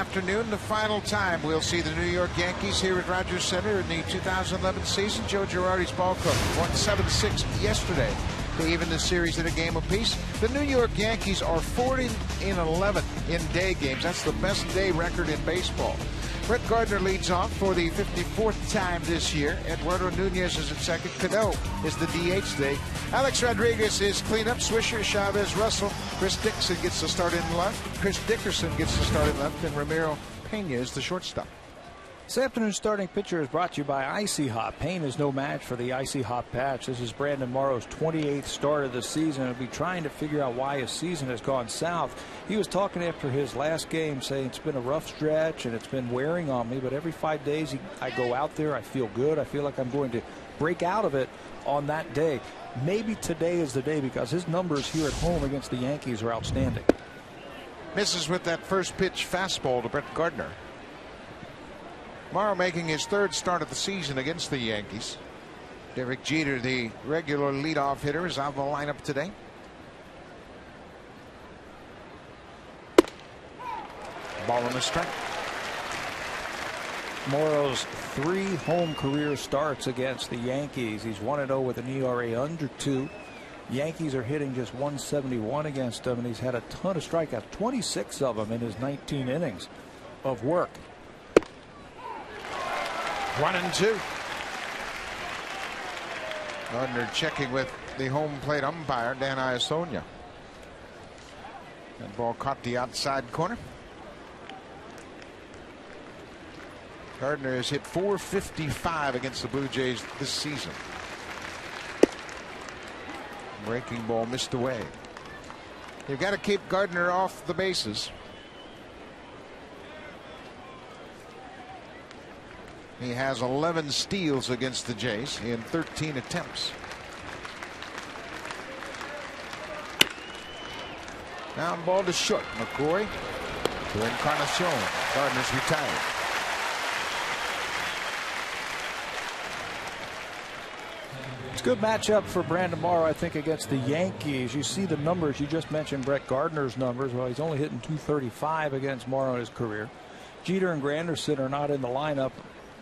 afternoon, the final time we'll see the New York Yankees here at Rogers Center in the 2011 season. Joe Girardi's ball club won 7-6 yesterday to even the series at a game apiece. The New York Yankees are 40-11 in day games. That's the best day record in baseball. Brett Gardner leads off for the 54th time this year. Eduardo Nunez is at second. Cano is the DH today. Alex Rodriguez is cleanup. Swisher, Chavez, Russell. Chris Dickerson gets the start in left. And Ramiro Pena is the shortstop. This afternoon's starting pitcher is brought to you by Icy Hot. Pain is no match for the Icy Hot patch. This is Brandon Morrow's 28th start of the season. He'll be trying to figure out why his season has gone south. He was talking after his last game, saying it's been a rough stretch and it's been wearing on me, but every 5 days I go out there, I feel good. I feel like I'm going to break out of it on that day. Maybe today is the day, because his numbers here at home against the Yankees are outstanding. Misses with that first pitch fastball to Brett Gardner. Morrow making his third start of the season against the Yankees. Derek Jeter, the regular leadoff hitter, is out of the lineup today. Ball on the strike. Morrow's 3 home career starts against the Yankees. He's 1-0 with an ERA under 2. Yankees are hitting just 171 against him, and he's had a ton of strikeouts, 26 of them in his 19 innings of work. 1-2. Gardner checking with the home plate umpire, Dan Iasonia. That ball caught the outside corner. Gardner has hit .455 against the Blue Jays this season. Breaking ball missed away. You've got to keep Gardner off the bases. He has 11 steals against the Jays in 13 attempts. Now ball to short. McCoy to Encarnacion. Gardner's retired. It's a good matchup for Brandon Morrow, I think, against the Yankees. You see the numbers. You just mentioned Brett Gardner's numbers. Well, he's only hitting .235 against Morrow in his career. Jeter and Granderson are not in the lineup,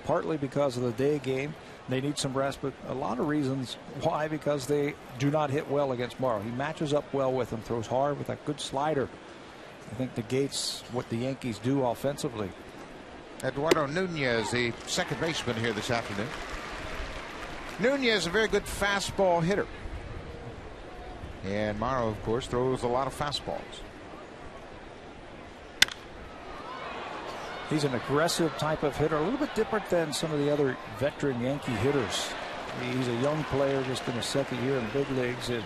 partly because of the day game. They need some rest, but a lot of reasons why, because they do not hit well against Morrow. He matches up well with him, throws hard with a good slider. I think negates what the Yankees do offensively. Eduardo Nunez, the second baseman here this afternoon. Nunez, a very good fastball hitter. And Morrow, of course, throws a lot of fastballs. He's an aggressive type of hitter, a little bit different than some of the other veteran Yankee hitters. He's a young player, just in his second year in the big leagues, and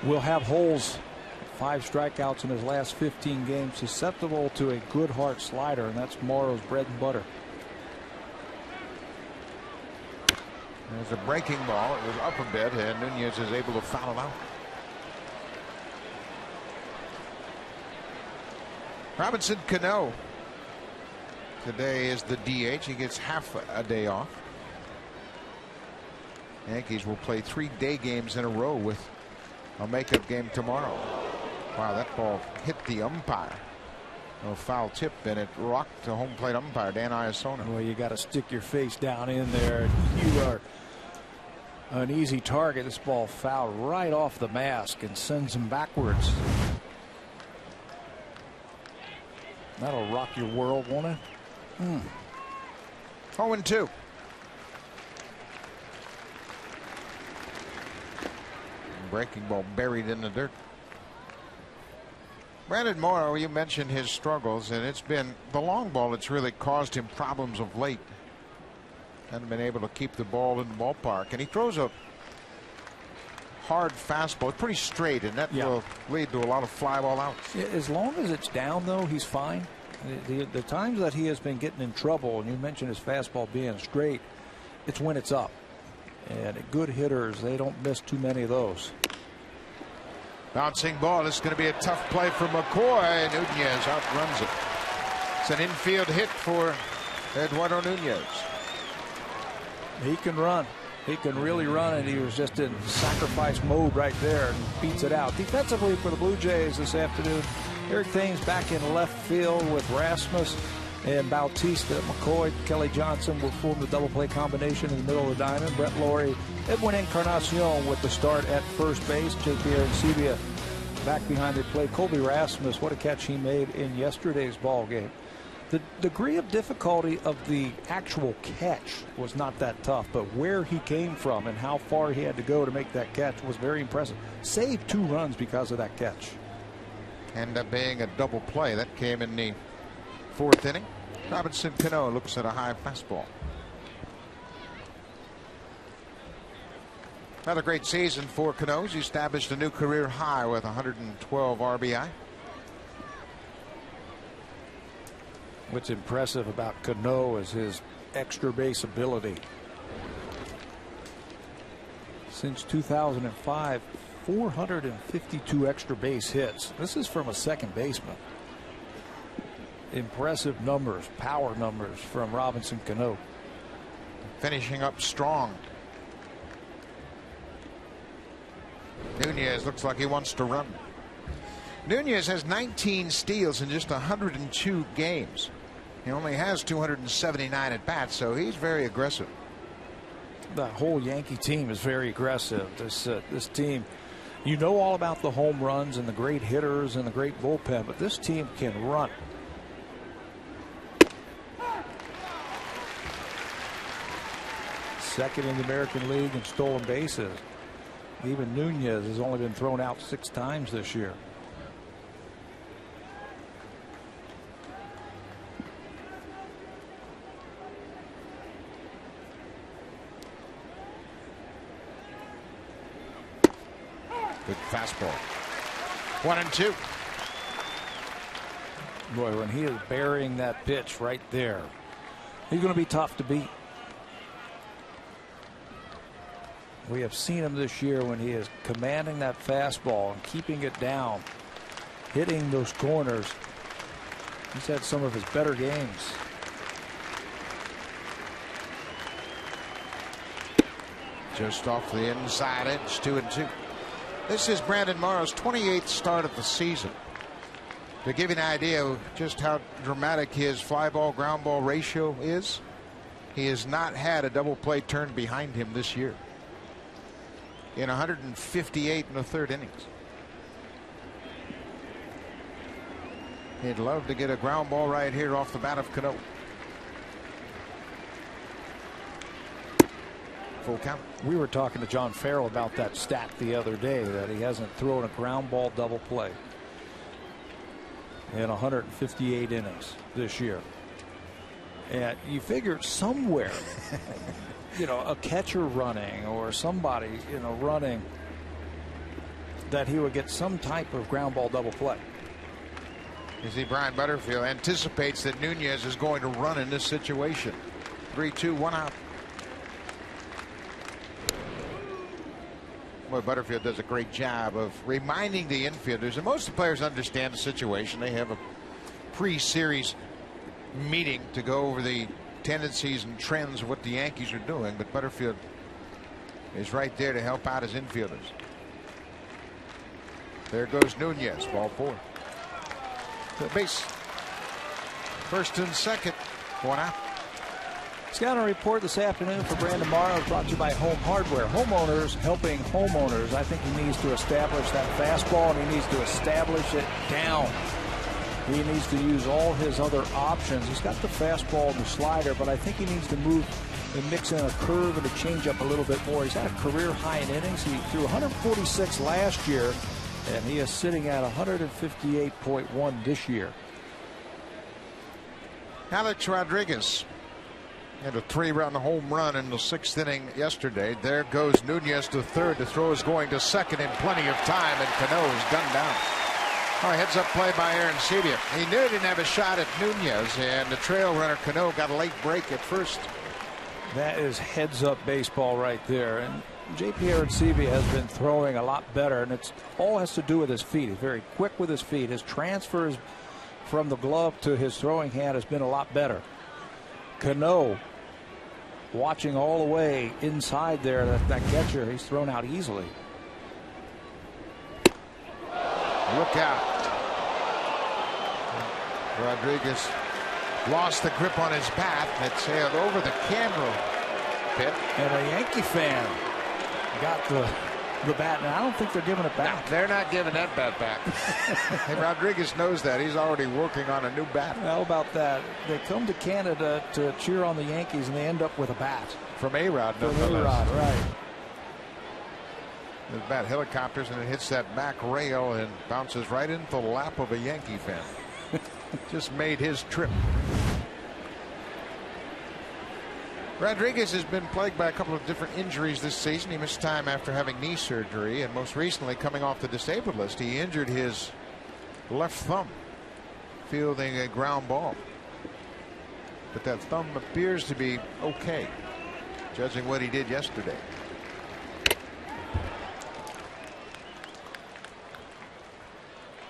will have holes. 5 strikeouts in his last 15 games, susceptible to a good hard slider, and that's Morrow's bread and butter. There's a breaking ball. It was up a bit, and Nunez is able to foul it out. Robinson Cano today is the DH. He gets half a day off. Yankees will play 3 day games in a row with a makeup game tomorrow. Wow, that ball hit the umpire. No foul tip, and it rocked the home plate umpire, Dan Iasonia. Well, you got to stick your face down in there. You are an easy target. This ball fouled right off the mask and sends him backwards. That'll rock your world, won't it? 0-2. Breaking ball buried in the dirt. Brandon Morrow, you mentioned his struggles, and it's been the long ball that's really caused him problems of late. Hasn't been able to keep the ball in the ballpark, and he throws a hard fastball. It's pretty straight, and that will lead to a lot of fly ball outs. As long as it's down, though, he's fine. The times that he has been getting in trouble, and you mentioned his fastball being straight, it's when it's up. And good hitters, they don't miss too many of those. Bouncing ball. This is going to be a tough play for McCoy. Nunez outruns it. It's an infield hit for Eduardo Nunez. He can run. He can really run, and he was just in sacrifice mode right there and beats it out. Defensively for the Blue Jays this afternoon, Eric Thames back in left field with Rasmus and Bautista. McCoy, Kelly Johnson will form the double play combination in the middle of the diamond. Brett Lawrie, Edwin Encarnacion with the start at first base. J.P. Arancibia back behind the plate. Colby Rasmus, what a catch he made in yesterday's ball game. The degree of difficulty of the actual catch was not that tough, but where he came from and how far he had to go to make that catch was very impressive. Saved 2 runs because of that catch. Ended up being a double play. That came in the 4th inning. Robinson Cano looks at a high fastball. Another great season for Cano. He established a new career high with 112 RBI. What's impressive about Cano is his extra base ability. Since 2005, 452 extra base hits. This is from a second baseman. Impressive numbers, power numbers from Robinson Cano. Finishing up strong. Nunez looks like he wants to run. Nunez has 19 steals in just 102 games. He only has 279 at bats, so he's very aggressive. The whole Yankee team is very aggressive. This team, you know all about the home runs and the great hitters and the great bullpen, but this team can run. Second in the American League in stolen bases. Even Nunez has only been thrown out 6 times this year. Good fastball. 1-2. Boy, when he is burying that pitch right there, he's going to be tough to beat. We have seen him this year when he is commanding that fastball and keeping it down, hitting those corners. He's had some of his better games. Just off the inside edge, 2-2. This is Brandon Morrow's 28th start of the season. To give you an idea of just how dramatic his fly ball ground ball ratio is, he has not had a double play turned behind him this year in 158 1/3 innings. He'd love to get a ground ball right here off the bat of Cano. Full count. We were talking to John Farrell about that stat the other day, that he hasn't thrown a ground ball double play in 158 innings this year. And you figure somewhere, a catcher running or somebody, running, that he would get some type of ground ball double play. You see, Brian Butterfield anticipates that Nunez is going to run in this situation. 3-2, 1 out. Boy, Butterfield does a great job of reminding the infielders, and most of the players understand the situation. They have a pre-series meeting to go over the tendencies and trends of what the Yankees are doing, but Butterfield is right there to help out his infielders. There goes Nunez, ball 4. To the base. First and second, 1 out. Scouting report this afternoon for Brandon Morrow brought to you by Home Hardware. Homeowners helping homeowners. I think he needs to establish that fastball, and he needs to establish it down. He needs to use all his other options. He's got the fastball and the slider, but I think he needs to move and mix in a curve and a changeup a little bit more. He's had a career high in innings. He threw 146 last year, and he is sitting at 158.1 this year. Alex Rodriguez had a 3-run home run in the 6th inning yesterday. There goes Nunez to third. The throw is going to second in plenty of time, and Cano is gunned down. All right, heads up play by Arancibia. He knew he didn't have a shot at Nunez, and the trail runner Cano got a late break at first. That is heads up baseball right there. And J.P. Arancibia has been throwing a lot better, and it all has to do with his feet. He's very quick with his feet. His transfers from the glove to his throwing hand has been a lot better. Cano watching all the way inside there. That catcher, he's thrown out easily. Look out. Rodriguez lost the grip on his bat. It sailed over the camera pit. And a Yankee fan got the bat, and I don't think they're giving it back. No, they're not giving that bat back. And Rodriguez knows that. He's already working on a new bat. How about that? They come to Canada to cheer on the Yankees, and they end up with a bat. From A-Rod. From A-Rod, right. The bat helicopters, and it hits that back rail and bounces right into the lap of a Yankee fan. Just made his trip. Rodriguez has been plagued by a couple of different injuries this season. He missed time after having knee surgery, and most recently, coming off the disabled list, he injured his left thumb fielding a ground ball. But that thumb appears to be okay, judging what he did yesterday.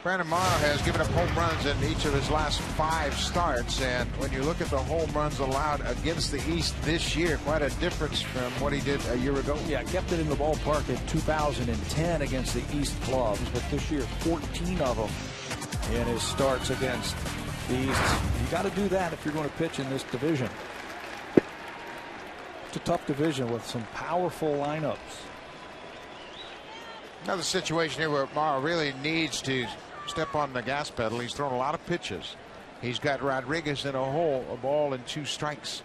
Brandon Morrow has given up home runs in each of his last 5 starts, and when you look at the home runs allowed against the East this year, quite a difference from what he did a year ago. Yeah, kept it in the ballpark in 2010 against the East clubs, but this year 14 of them in his starts against the East. You got to do that if you're going to pitch in this division. It's a tough division with some powerful lineups. Another situation here where Morrow really needs to step on the gas pedal. He's thrown a lot of pitches. He's got Rodriguez in a hole, a ball and 2 strikes.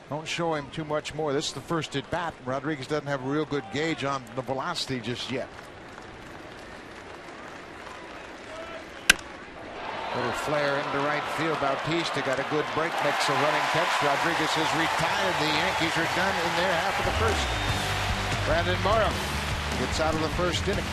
Don't show him too much more. This is the first at bat. Rodriguez doesn't have a real good gauge on the velocity just yet. Little flare into right field. Bautista got a good break, makes a running catch. Rodriguez is retired. The Yankees are done in their half of the first. Brandon Morrow gets out of the first inning.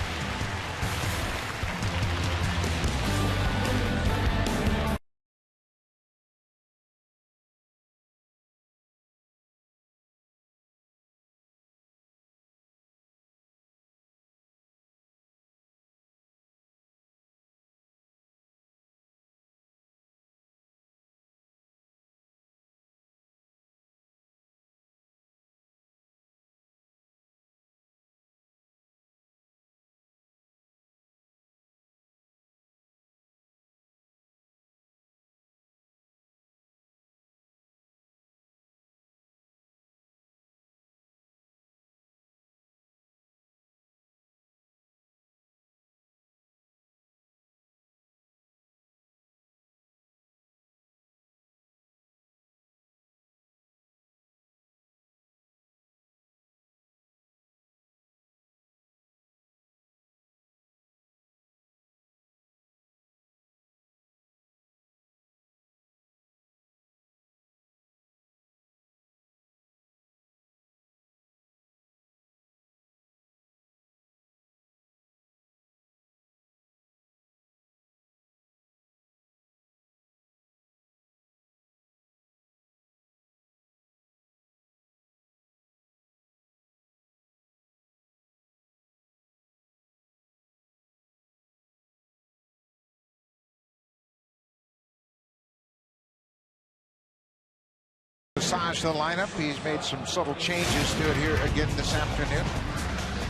Massage the lineup. He's made some subtle changes to it here again this afternoon.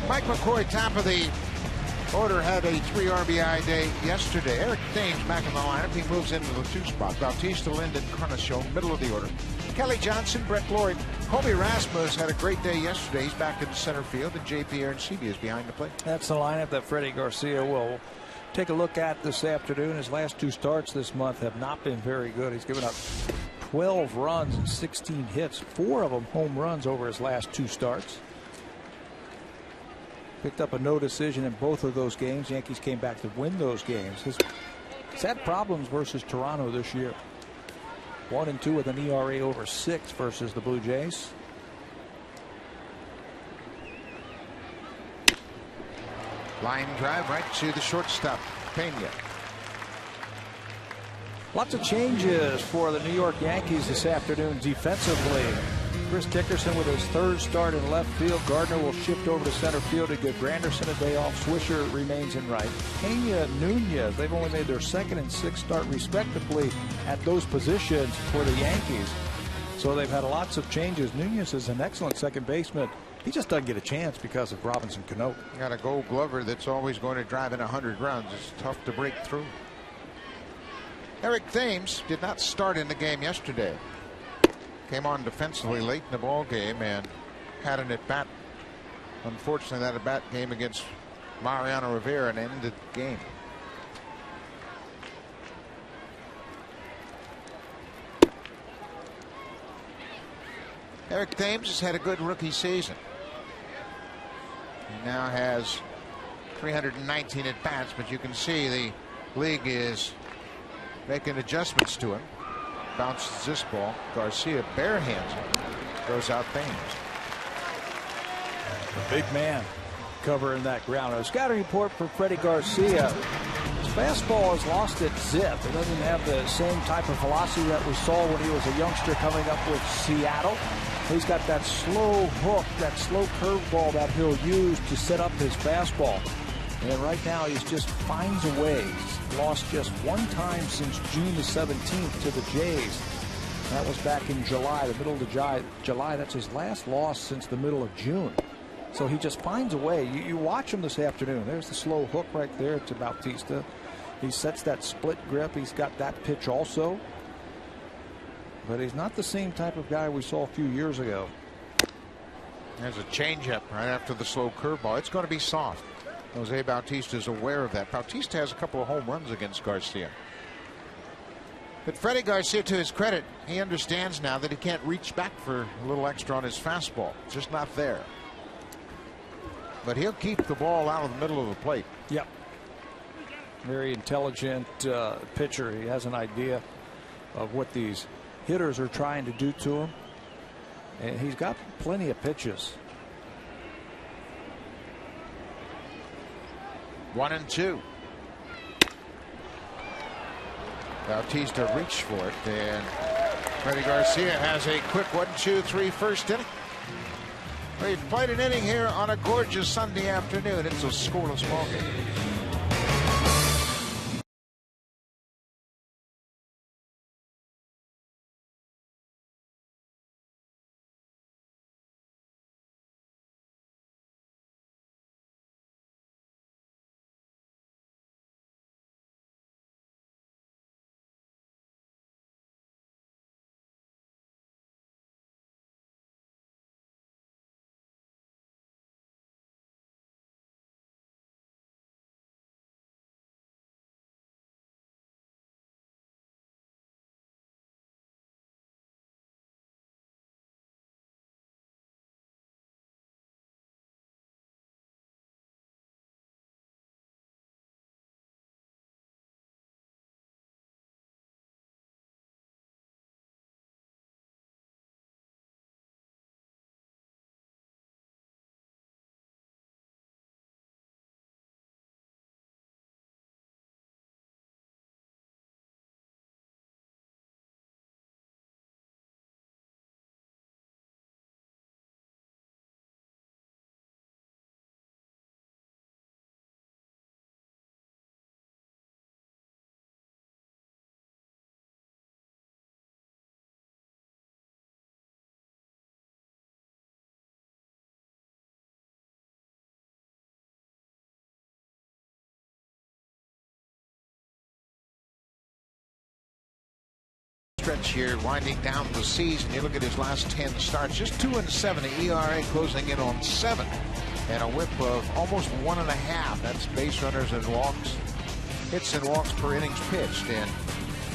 Mike McCoy, top of the order, had a 3 RBI day yesterday. Eric Thames back in the lineup. He moves into the 2 spot. Bautista, Lind, and Carnacion, middle of the order. Kelly Johnson, Brett Lloyd. Colby Rasmus had a great day yesterday. He's back in center field, and J.P. Arancibia is behind the plate. That's the lineup that Freddie Garcia will take a look at this afternoon. His last 2 starts this month have not been very good. He's given up 12 runs and 16 hits, 4 of them home runs over his last 2 starts. Picked up a no decision in both of those games. Yankees came back to win those games. He's had problems versus Toronto this year. 1-2 with an ERA over 6 versus the Blue Jays. Line drive right to the shortstop, Pena. Lots of changes for the New York Yankees this afternoon defensively. Chris Dickerson with his 3rd start in left field. Gardner will shift over to center field to give Granderson a day off. Swisher remains in right. Pena, Nunez, they've only made their 2nd and 6th start respectively at those positions for the Yankees. So they've had lots of changes. Nunez is an excellent second baseman. He just doesn't get a chance because of Robinson Cano. Got a Gold Glover that's always going to drive in 100 runs. It's tough to break through. Eric Thames did not start in the game yesterday. Came on defensively late in the ball game and had an at-bat. Unfortunately, that at-bat game against Mariano Rivera and ended the game. Eric Thames has had a good rookie season. He now has 319 at-bats, but you can see the league is making adjustments to him. Bounces this ball. Garcia barehands it. Throws out Thames. The big man covering that ground. A scouting report for Freddie Garcia. His fastball has lost its zip. It doesn't have the same type of velocity that we saw when he was a youngster coming up with Seattle. He's got that slow hook, that slow curveball that he'll use to set up his fastball. And right now he just finds a way. He's lost just one time since June the 17th to the Jays. That was back in July, the middle of July. That's his last loss since the middle of June. So he just finds a way. You watch him this afternoon. There's the slow hook right there to Bautista. He sets that split grip. He's got that pitch also. But he's not the same type of guy we saw a few years ago. There's a changeup right after the slow curveball. It's going to be soft. Jose Bautista is aware of that. Bautista has a couple of home runs against Garcia. But Freddie Garcia, to his credit, he understands now that he can't reach back for a little extra on his fastball. It's just not there. But he'll keep the ball out of the middle of the plate. Yep. Very intelligent pitcher. He has an idea of what these hitters are trying to do to him. And he's got plenty of pitches. 1-2. Bautista reached for it, and Freddie Garcia has a quick 1-2-3 first inning. We've played an inning here on a gorgeous Sunday afternoon. It's a scoreless ballgame. Stretch here, winding down the season. You look at his last 10 starts, just 2-7. The ERA closing in on 7, and a whip of almost 1.5. That's base runners and walks, hits and walks per innings pitched, and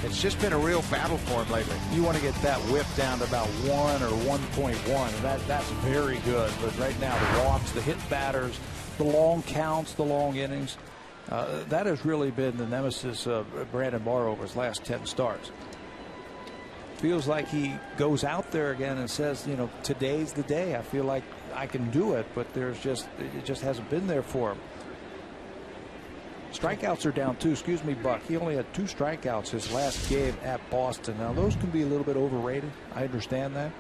it's just been a real battle for him lately. You want to get that whip down to about 1 or 1.1. That's very good. But right now, the walks, the hit batters, the long counts, the long innings, that has really been the nemesis of Brandon Morrow over his last 10 starts. Feels like he goes out there again and says, you know, today's the day. I feel like I can do it, but it just hasn't been there for him. Strikeouts are down too. Excuse me, Buck. He only had 2 strikeouts his last game at Boston. Now those can be a little bit overrated. I understand that,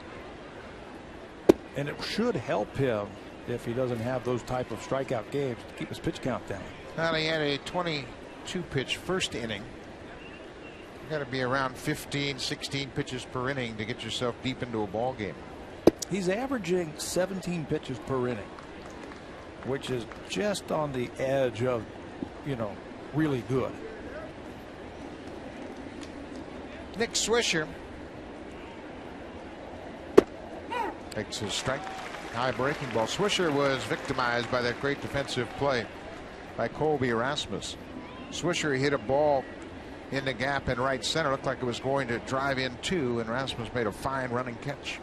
and it should help him if he doesn't have those type of strikeout games to keep his pitch count down. Well, he had a 22 pitch first inning. You got to be around 15, 16 pitches per inning to get yourself deep into a ball game. He's averaging 17 pitches per inning, which is just on the edge of, you know, really good. Nick Swisher takes his strike. High breaking ball. Swisher was victimized by that great defensive play by Colby Erasmus. Swisher hit a ball in the gap in right center. Looked like it was going to drive in two, and Erasmus made a fine running catch.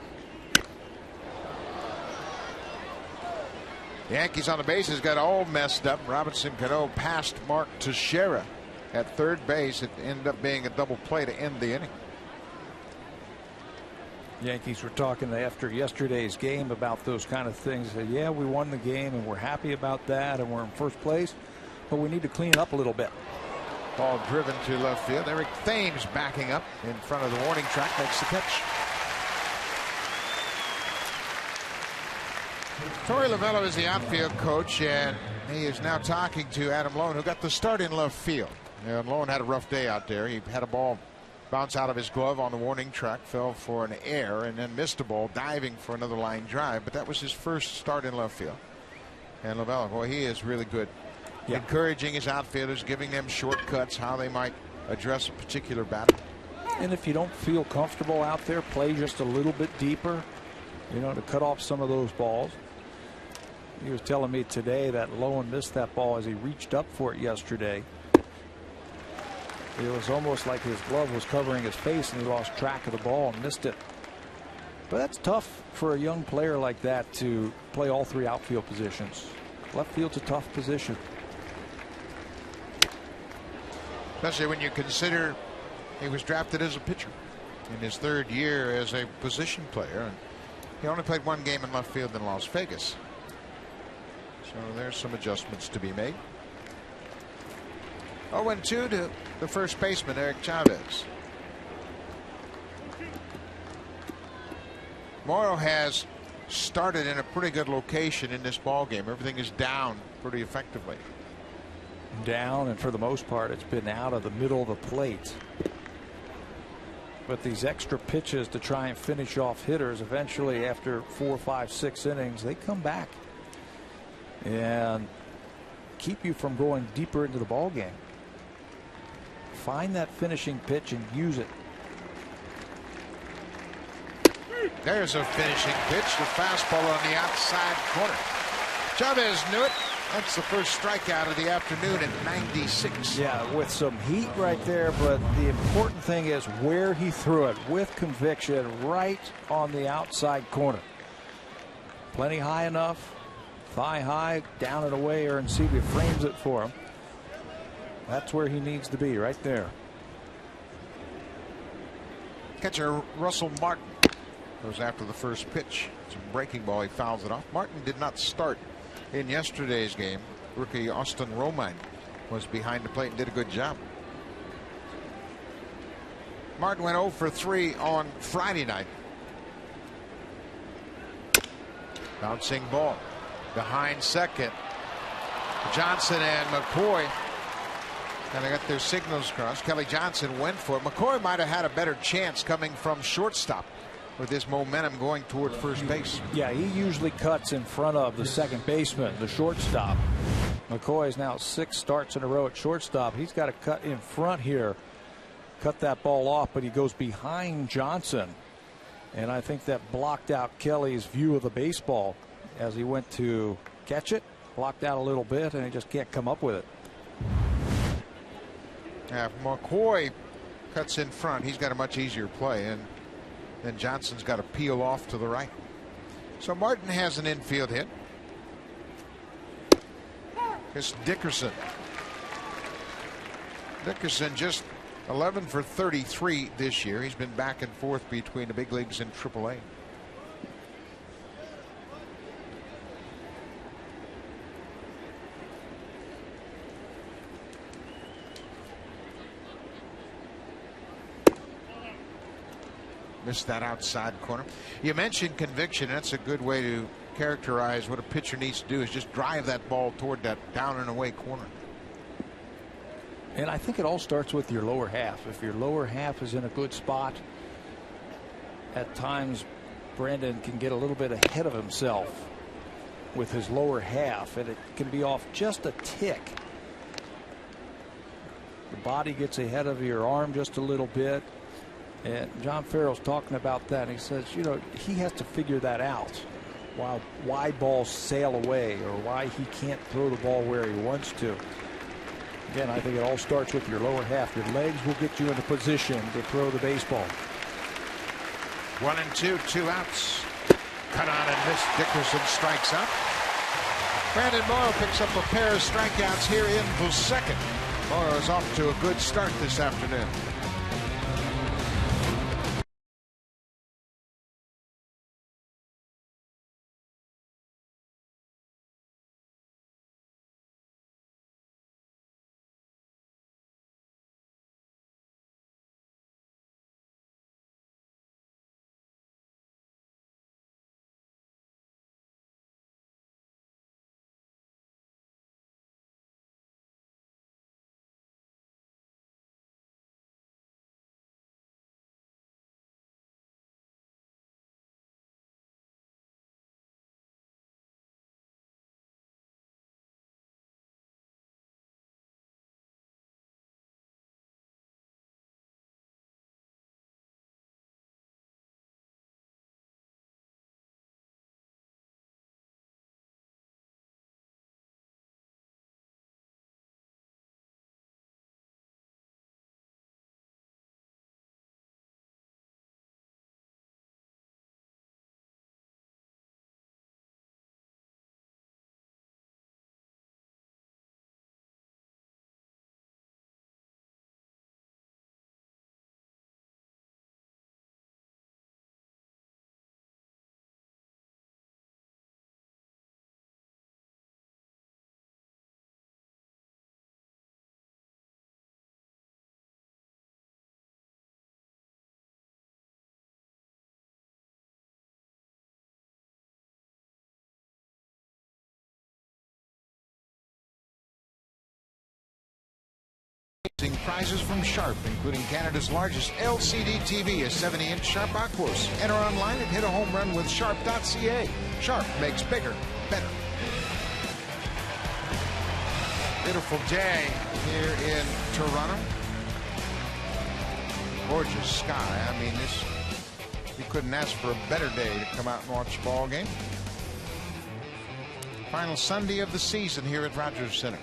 The Yankees on the bases got all messed up. Robinson Cano passed Mark Teixeira at third base. It ended up being a double play to end the inning. Yankees were talking after yesterday's game about those kind of things. They said, yeah, we won the game and we're happy about that and we're in first place, but we need to clean up a little bit. Ball driven to left field. Eric Thames backing up in front of the warning track, makes the catch. Torey Lovullo is the outfield coach, and he is now talking to Adam Lone, who got the start in left field. And Lone had a rough day out there. He had a ball bounce out of his glove on the warning track, fell for an error, and then missed a ball diving for another line drive. But that was his first start in left field. And Lovullo, boy, he is really good. Yeah. Encouraging his outfielders, giving them shortcuts, how they might address a particular batter. And if you don't feel comfortable out there, play just a little bit deeper, you know, to cut off some of those balls. He was telling me today that Lowen missed that ball as he reached up for it yesterday. It was almost like his glove was covering his face and he lost track of the ball and missed it. But that's tough for a young player like that to play all three outfield positions. Left field's a tough position. Especially when you consider he was drafted as a pitcher in his third year as a position player. And he only played one game in left field in Las Vegas. So there's some adjustments to be made. 0-2 to the first baseman, Eric Chavez. Morrow has started in a pretty good location in this ball game. Everything is down pretty effectively. Down, and for the most part it's been out of the middle of the plate. But these extra pitches to try and finish off hitters, eventually after 4, 5, 6 innings, they come back and keep you from going deeper into the ball game. Find that finishing pitch and use it. There's a finishing pitch, the fastball on the outside corner. Chavez knew it. That's the first strikeout of the afternoon at 96. Yeah, with some heat right there, but the important thing is where he threw it, with conviction, right on the outside corner. Plenty high enough, thigh high, down and away. Aaron Sebia frames it for him. That's where he needs to be, right there. Catcher Russell Martin goes after the first pitch. It's a breaking ball. He fouls it off. Martin did not start in yesterday's game. Rookie Austin Romine was behind the plate and did a good job. Martin went 0 for 3 on Friday night. Bouncing ball behind second. Johnson and McCoy kind of got their signals crossed. Kelly Johnson went for it. McCoy might have had a better chance coming from shortstop with his momentum going toward first base. Yeah, he usually cuts in front of the second baseman, the shortstop. McCoy is now 6 starts in a row at shortstop. He's got to cut in front here, cut that ball off, but he goes behind Johnson. And I think that blocked out Kelly's view of the baseball as he went to catch it. Blocked out a little bit, and he just can't come up with it. Yeah, if McCoy cuts in front, he's got a much easier play, and then Johnson's got to peel off to the right. So Martin has an infield hit. It's Dickerson. Dickerson just 11 for 33 this year. He's been back and forth between the big leagues and AAA. Missed that outside corner. You mentioned conviction. That's a good way to characterize what a pitcher needs to do, is just drive that ball toward that down and away corner. And I think it all starts with your lower half. If your lower half is in a good spot, at times Brandon can get a little bit ahead of himself with his lower half, and it can be off just a tick. The body gets ahead of your arm just a little bit. And John Farrell's talking about that. And he says, you know, he has to figure that out. Why balls sail away or why he can't throw the ball where he wants to. Again, I think it all starts with your lower half. Your legs will get you into position to throw the baseball. 1-2, 2 outs. Cut on and missed. Dickerson strikes out. Brandon Morrow picks up a pair of strikeouts here in the second. Morrow is off to a good start this afternoon. Prizes from Sharp, including Canada's largest LCD TV, a 70-inch Sharp Aquos. Enter online at hitahomerunwithsharp.ca. Sharp makes bigger, better. Beautiful day here in Toronto. Gorgeous sky. I mean, you couldn't ask for a better day to come out and watch a ball game. Final Sunday of the season here at Rogers Center.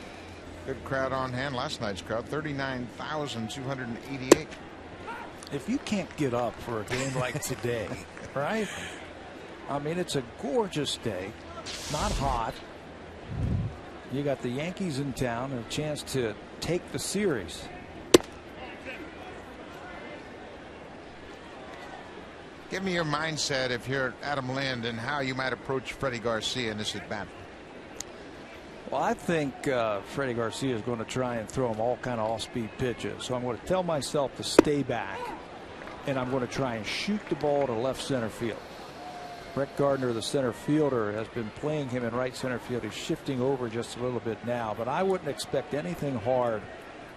Good crowd on hand. Last night's crowd, 39,288. If you can't get up for a game like today, right? I mean, it's a gorgeous day, not hot. You got the Yankees in town and a chance to take the series. Give me your mindset if you're Adam Lind and how you might approach Freddie Garcia in this at bat. Well, I think Freddie Garcia is going to try and throw him all kind of off-speed pitches. So I'm going to tell myself to stay back, and I'm going to try and shoot the ball to left center field. Brett Gardner, the center fielder, has been playing him in right center field. He's shifting over just a little bit now, but I wouldn't expect anything hard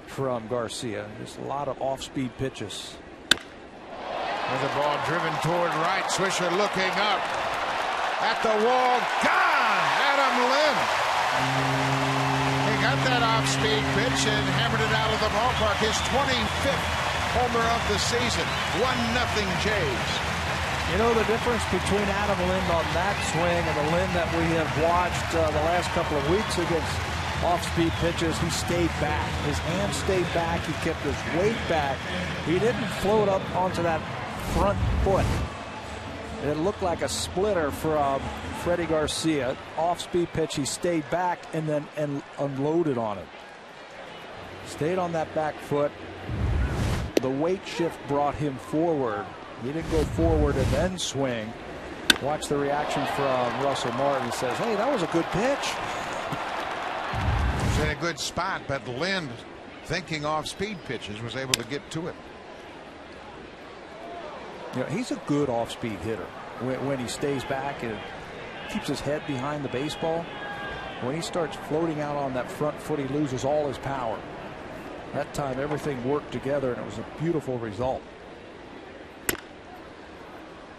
from Garcia. Just a lot of off-speed pitches. There's a ball driven toward right. Swisher looking up at the wall. Gone! Adam Lind. He got that off-speed pitch and hammered it out of the ballpark. His 25th homer of the season. 1-0 Jays. You know the difference between Adam Lind on that swing and the Lind that we have watched the last couple of weeks against off-speed pitches? He stayed back. His hands stayed back. He kept his weight back. He didn't float up onto that front foot. It looked like a splitter from Freddie Garcia. Off-speed pitch, he stayed back and then unloaded on it. Stayed on that back foot. The weight shift brought him forward. He didn't go forward and then swing. Watch the reaction from Russell Martin. He says, hey, that was a good pitch. He was in a good spot, but Lind, thinking off-speed pitches, was able to get to it. You know, he's a good off-speed hitter when he stays back and keeps his head behind the baseball. When he starts floating out on that front foot, he loses all his power. That time everything worked together and it was a beautiful result.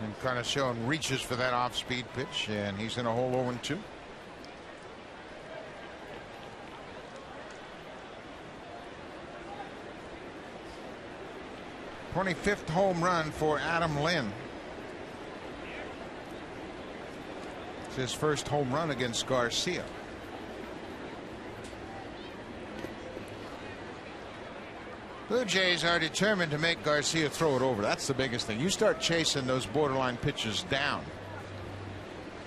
And kind of showing reaches for that off-speed pitch, and he's in a hole 0-2. 25th home run for Adam Lynn. It's his first home run against Garcia. Blue Jays are determined to make Garcia throw it over. That's the biggest thing. You start chasing those borderline pitches down,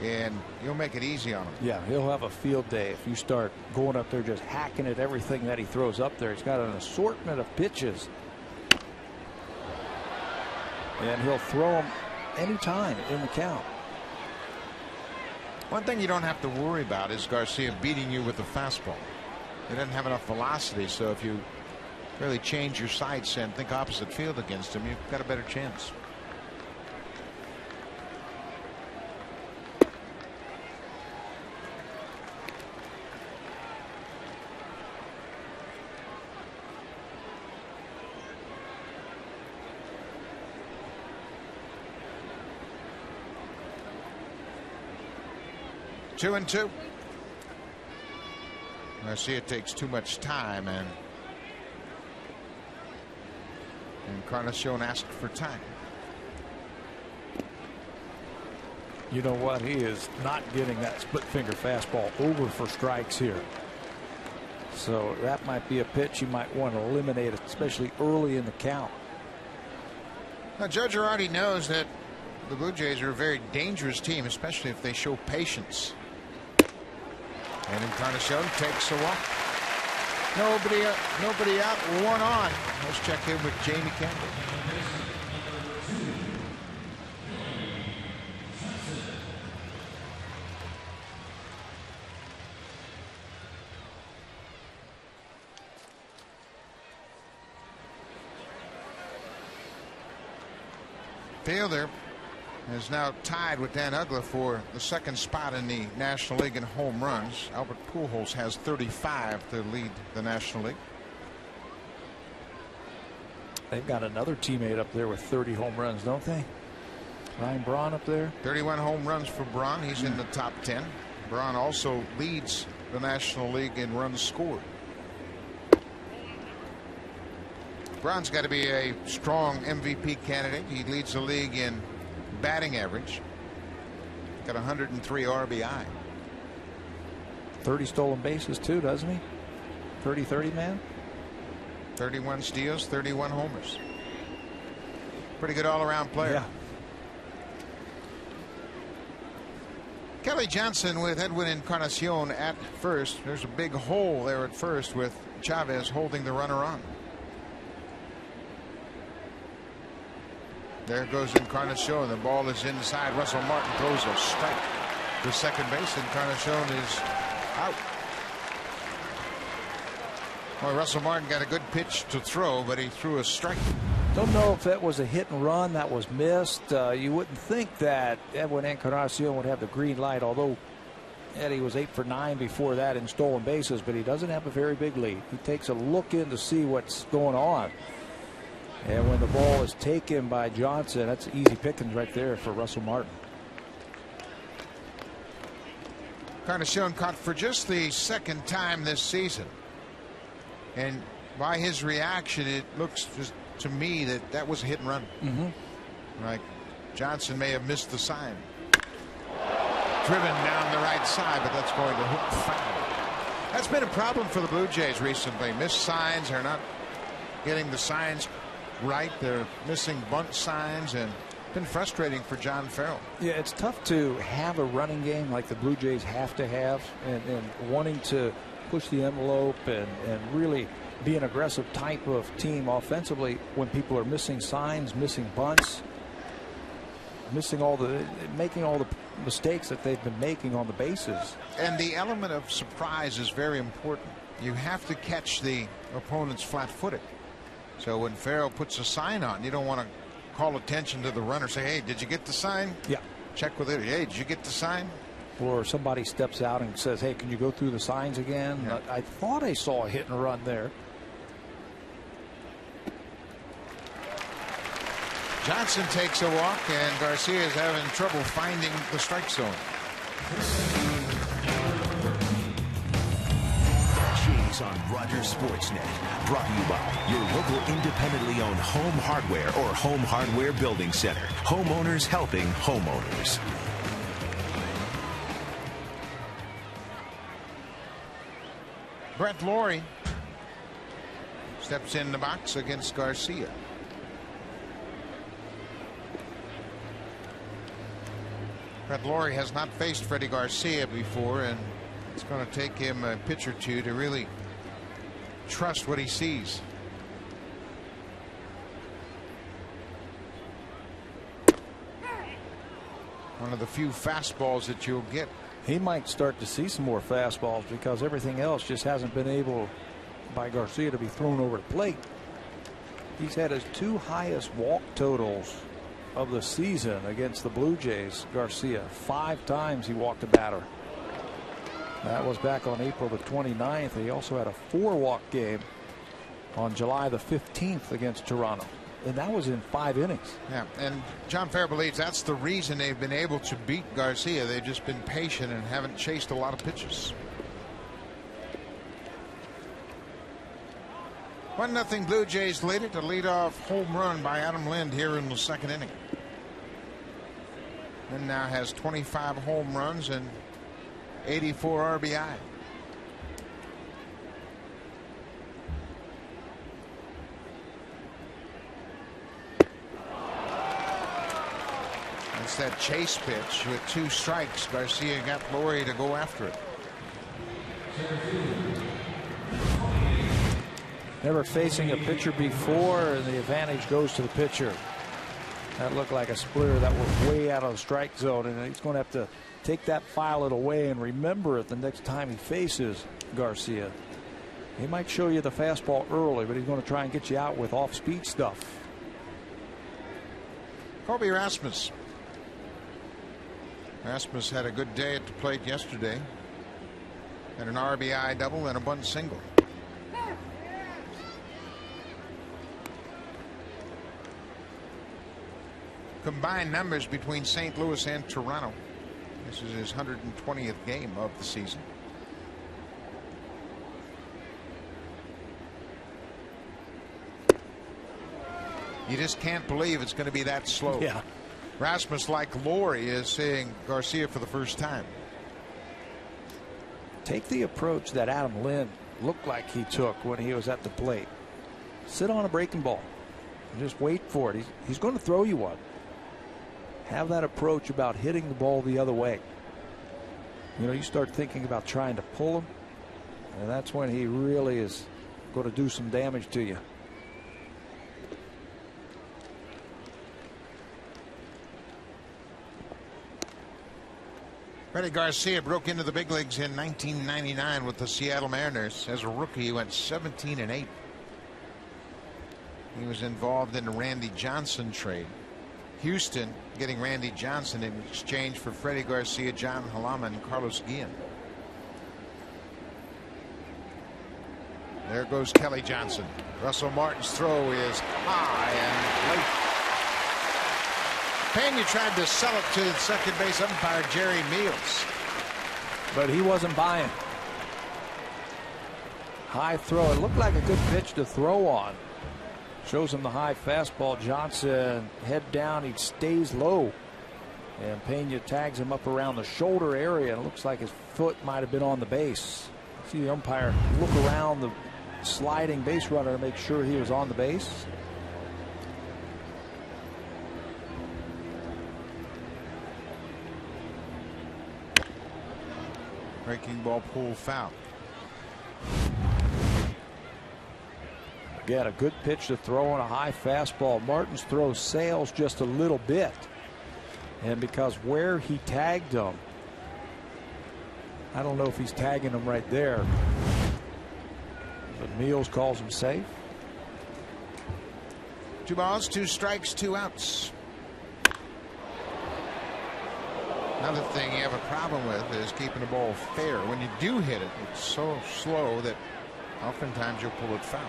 and you'll make it easy on him. Yeah, he'll have a field day if you start going up there just hacking at everything that he throws up there. He's got an assortment of pitches, and he'll throw them anytime in the count. One thing you don't have to worry about is Garcia beating you with the fastball. He doesn't have enough velocity, so if you really change your side set, think opposite field against him, you've got a better chance. Two and two. Garcia takes too much time, and Encarnacion asked for time. You know what? He is not getting that split finger fastball over for strikes here. So that might be a pitch you might want to eliminate, especially early in the count. Now, Joe Girardi knows that the Blue Jays are a very dangerous team, especially if they show patience. And Encarnacion takes a walk. Nobody out, one on. Let's check in with Jamie Campbell. Fielder is now tied with Dan Uggla for the second spot in the National League in home runs. Albert Pujols has 35 to lead the National League. They've got another teammate up there with 30 home runs, don't they? Ryan Braun up there. 31 home runs for Braun. He's in the top 10. Braun also leads the National League in runs scored. Braun's got to be a strong MVP candidate. He leads the league in batting average. Got 103 RBI. 30 stolen bases too, doesn't he? 30-30 man. 31 steals, 31 homers. Pretty good all-around player. Yeah. Kelly Johnson with Edwin Encarnacion at first. There's a big hole there at first with Chavez holding the runner on. There goes Encarnacion. The ball is inside. Russell Martin throws a strike to second base. Encarnacion is out. Well, Russell Martin got a good pitch to throw, but he threw a strike. Don't know if that was a hit and run that was missed. You wouldn't think that Edwin Encarnacion would have the green light, although Eddie was 8 for 9 before that in stolen bases, but he doesn't have a very big lead. He takes a look in to see what's going on. And when the ball is taken by Johnson, that's easy pickings right there for Russell Martin. Encarnacion caught for just the second time this season. And by his reaction, it looks just to me that that was a hit and run. Like Johnson may have missed the sign. Driven down the right side, but that's going to hook foul. That's been a problem for the Blue Jays recently. Missed signs, are not getting the signs right. They're missing bunt signs, and been frustrating for John Farrell. Yeah, it's tough to have a running game like the Blue Jays have to have, and wanting to push the envelope and really be an aggressive type of team offensively when people are missing signs, missing bunts, making all the mistakes that they've been making on the bases. And the element of surprise is very important. You have to catch the opponents flat-footed. So when Farrell puts a sign on, you don't want to call attention to the runner. Say, hey, did you get the sign? Yeah. Check with it. Hey, did you get the sign? Or somebody steps out and says, hey, can you go through the signs again? Yeah. I thought I saw a hit and run there. Johnson takes a walk, and Garcia is having trouble finding the strike zone. Yankees on Rogers Sportsnet. Brought to you by your local independently owned home hardware or home hardware building center. Homeowners helping homeowners. Brett Lawrie steps in the box against Garcia. Brett Lawrie has not faced Freddie Garcia before, and it's going to take him a pitch or two to really trust what he sees. One of the few fastballs that you'll get. He might start to see some more fastballs because everything else just hasn't been able by Garcia to be thrown over the plate. He's had his 2 highest walk totals of the season against the Blue Jays. Garcia, 5 times he walked a batter. That was back on April the 29th. He also had a 4-walk game on July the 15th against Toronto, and that was in 5 innings. Yeah, and John Fair believes that's the reason they've been able to beat Garcia. They've just been patient and haven't chased a lot of pitches. 1-0 Blue Jays lead it. A leadoff home run by Adam Lind here in the 2nd inning. Lind now has 25 home runs and 84 RBI. That's that chase pitch with 2 strikes. Garcia got Lawrie to go after it. Never facing a pitcher before, and the advantage goes to the pitcher. That looked like a splitter that was way out of the strike zone, and he's going to have to take that, file it away, and remember it the next time he faces Garcia. He might show you the fastball early, but he's going to try and get you out with off-speed stuff. Kobe Rasmus. Rasmus had a good day at the plate yesterday. Had an RBI double and a bunt single. Combined numbers between St. Louis and Toronto. This is his 120th game of the season. You just can't believe it's going to be that slow. Yeah. Rasmus, like Lawrie, is seeing Garcia for the first time. Take the approach that Adam Lind looked like he took when he was at the plate. Sit on a breaking ball and just wait for it. He's going to throw you one. Have that approach about hitting the ball the other way. You know, you start thinking about trying to pull him, and that's when he really is going to do some damage to you. Freddie Garcia broke into the big leagues in 1999 with the Seattle Mariners. As a rookie, he went 17-8. He was involved in the Randy Johnson trade. Houston getting Randy Johnson in exchange for Freddie Garcia, John Halama, and Carlos Guillen. There goes Kelly Johnson. Russell Martin's throw is high and late. Pena tried to sell it to the second base umpire Jerry Meals, but he wasn't buying. High throw. It looked like a good pitch to throw on. Shows him the high fastball. Johnson head down. He stays low, and Pena tags him up around the shoulder area. It looks like his foot might have been on the base. See the umpire look around the sliding base runner to make sure he was on the base. Breaking ball pull foul. Again, a good pitch to throw on a high fastball. Martin's throw sails just a little bit, and because where he tagged him, I don't know if he's tagging him right there, but Meals calls him safe. 2 balls, 2 strikes, 2 outs. Another thing you have a problem with is keeping the ball fair. When you do hit it, it's so slow that oftentimes you'll pull it foul.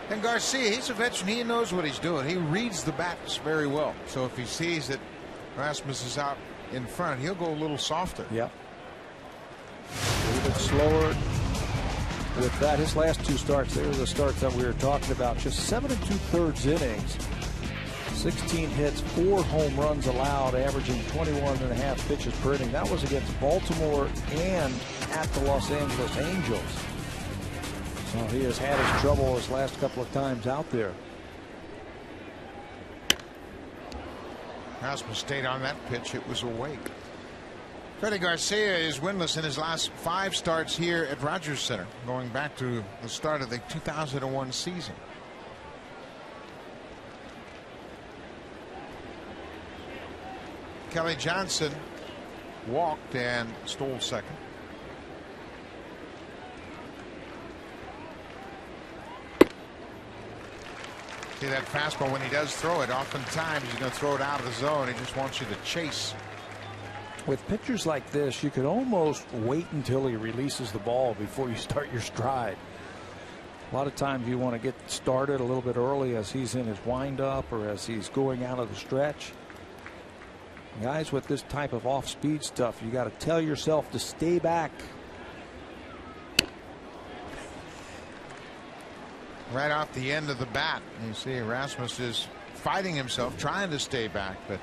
And Garcia, he's a veteran. He knows what he's doing. He reads the bats very well. So if he sees that Rasmus is out in front, he'll go a little softer. Yeah. A little bit slower. with that. His last 2 starts, they were the starts that we were talking about. Just 7 2/3 innings, 16 hits, 4 home runs allowed, averaging 21.5 pitches per inning. That was against Baltimore and at the Los Angeles Angels. So he has had his trouble his last couple of times out there. Rasmus stayed on that pitch. It was awake. Freddie Garcia is winless in his last 5 starts here at Rogers Center, going back to the start of the 2001 season. Kelly Johnson walked and stole second. See that fastball when he does throw it, oftentimes he's going to throw it out of the zone. He just wants you to chase. With pitchers like this, you could almost wait until he releases the ball before you start your stride. A lot of times you want to get started a little bit early as he's in his windup or as he's going out of the stretch. Guys with this type of off-speed stuff, you got to tell yourself to stay back. Right off the end of the bat, you see Rasmus is fighting himself, trying to stay back, but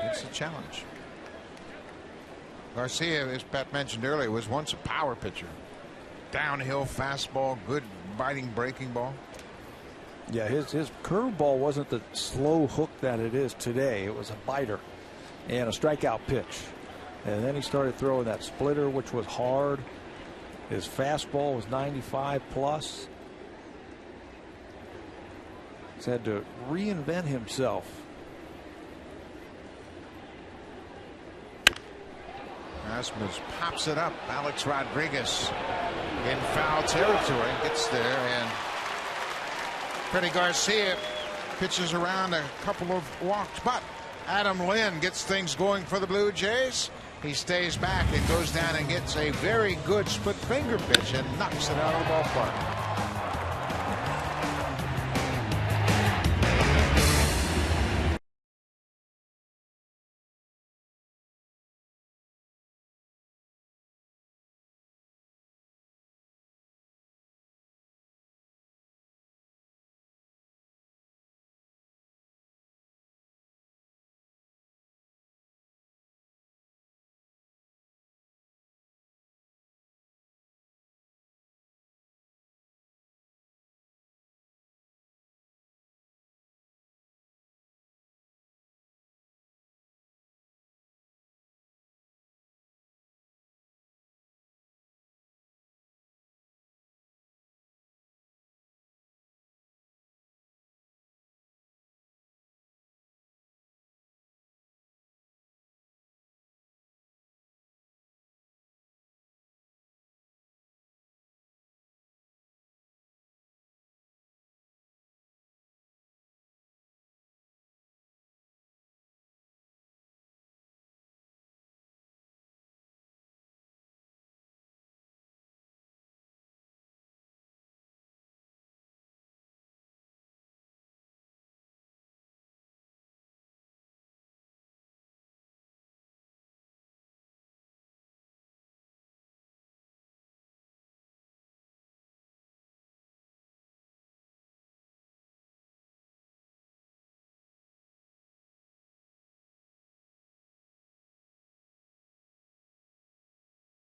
it's a challenge. Garcia, as Pat mentioned earlier, was once a power pitcher. Downhill fastball, good biting breaking ball. Yeah, his curveball wasn't the slow hook that it is today. It was a biter and a strikeout pitch. And then he started throwing that splitter, which was hard. His fastball was 95 plus. He's had to reinvent himself. Rasmus pops it up. Alex Rodriguez in foul territory, gets there, and Freddie Garcia pitches around a couple of walks, but Adam Lynn gets things going for the Blue Jays. He stays back and goes down and gets a very good split finger pitch and knocks it out of the ballpark.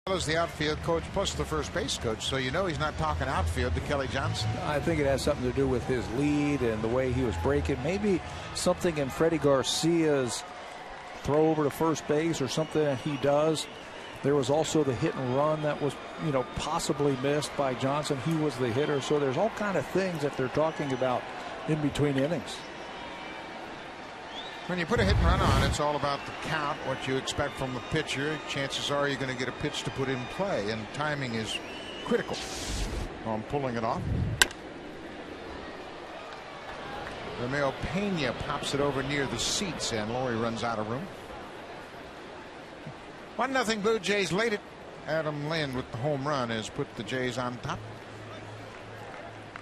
As the outfield coach plus the first base coach, so you know he's not talking outfield to Kelly Johnson. I think it has something to do with his lead and the way he was breaking. Maybe something in Freddie Garcia's throw over to first base or something that he does. There was also the hit and run that was, possibly missed by Johnson. He was the hitter, so there's all kind of things that they're talking about in between innings. When you put a hit and run on, it's all about the count, what you expect from the pitcher. Chances are you're going to get a pitch to put in play, and timing is critical on pulling it off. Romeo Pena pops it over near the seats, and Laurie runs out of room. 1-0 Blue Jays late it. Adam Lynn with the home run has put the Jays on top.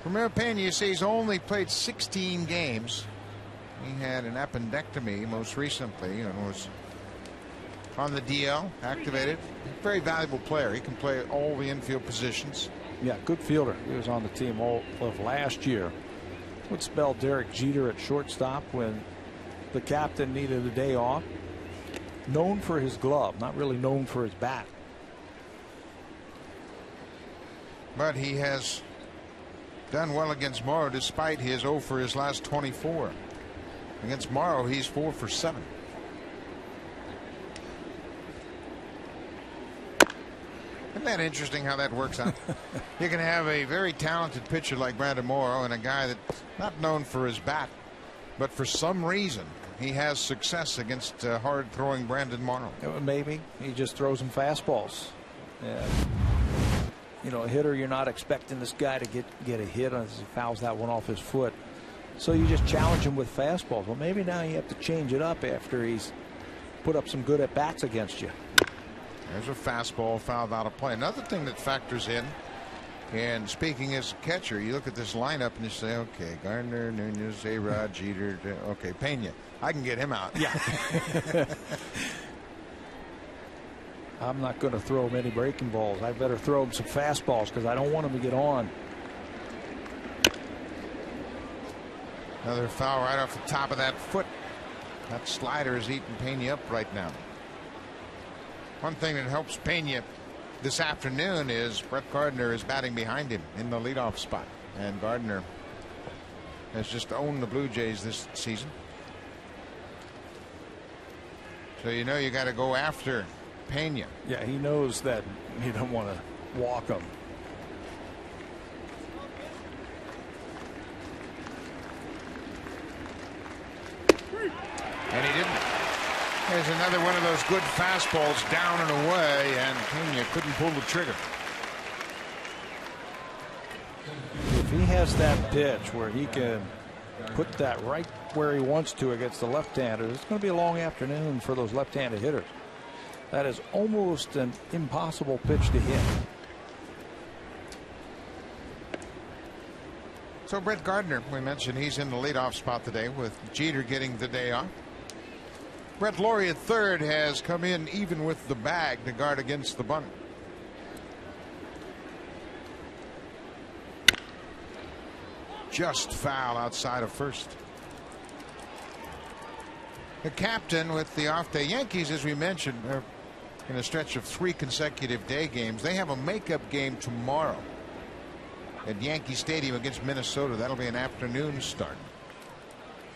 Romeo Pena, you see, he's only played 16 games. He had an appendectomy most recently and was on the DL, activated. Very valuable player. He can play all the infield positions. Yeah, good fielder. He was on the team all of last year. Would spell Derek Jeter at shortstop when the captain needed a day off. Known for his glove, not really known for his bat. But he has done well against Morrow despite his 0 for his last 24. Against Morrow, he's 4 for 7. Isn't that interesting how that works out? You can have a very talented pitcher like Brandon Morrow and a guy that's not known for his bat, but for some reason he has success against hard throwing Brandon Morrow. Maybe he just throws him fastballs. Yeah. You know, a hitter, you're not expecting this guy to get a hit as he fouls that one off his foot. So you just challenge him with fastballs. Well, maybe now you have to change it up after he's put up some good at bats against you. There's a fastball fouled out of play. Another thing that factors in, and speaking as a catcher, you look at this lineup and you say, okay, Gardner, Nunez, A-Rod, Jeter, okay, Pena. I can get him out. Yeah. I'm not going to throw him any breaking balls. I better throw him some fastballs because I don't want him to get on. Another foul right off the top of that foot. That slider is eating Pena up right now. One thing that helps Pena this afternoon is Brett Gardner is batting behind him in the leadoff spot. And Gardner has just owned the Blue Jays this season. So you know you got to go after Pena. Yeah, he knows that you don't want to walk him. And he didn't. There's another one of those good fastballs down and away, and Pena couldn't pull the trigger. If he has that pitch where he can put that right where he wants to against the left-handers, it's going to be a long afternoon for those left-handed hitters. That is almost an impossible pitch to hit. So Brett Gardner, we mentioned he's in the leadoff spot today with Jeter getting the day off. Brett Laurie at third has come in even with the bag to guard against the bunt. Just foul outside of first. The captain with the off day. Yankees, as we mentioned, are in a stretch of 3 consecutive day games. They have a makeup game tomorrow at Yankee Stadium against Minnesota. That'll be an afternoon start.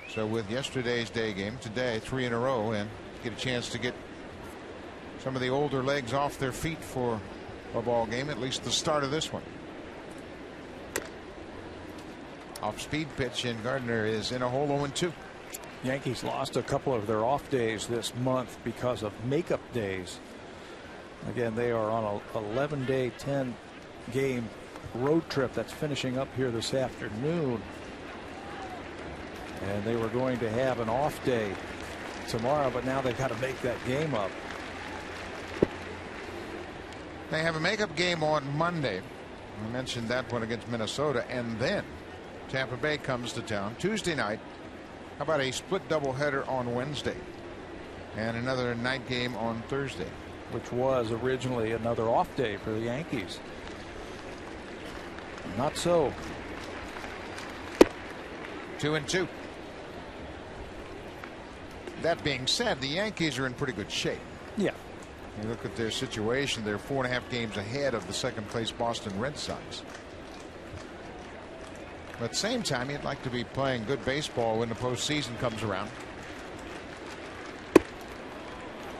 So with yesterday's day game, today 3 in a row, and get a chance to get some of the older legs off their feet for a ball game, at least the start of this one. Off speed pitch, and Gardner is in a hole 0-2. Yankees lost a couple of their off days this month because of makeup days. Again, they are on a 11-day, 10-game road trip that's finishing up here this afternoon. And they were going to have an off day tomorrow, but now they've got to make that game up. They have a makeup game on Monday. I mentioned that one against Minnesota, and then Tampa Bay comes to town Tuesday night. How about a split doubleheader on Wednesday and another night game on Thursday, which was originally another off day for the Yankees. Not so. 2-2. That being said, the Yankees are in pretty good shape. Yeah. You look at their situation, they're 4.5 games ahead of the second place Boston Red Sox. But at the same time, you'd like to be playing good baseball when the postseason comes around.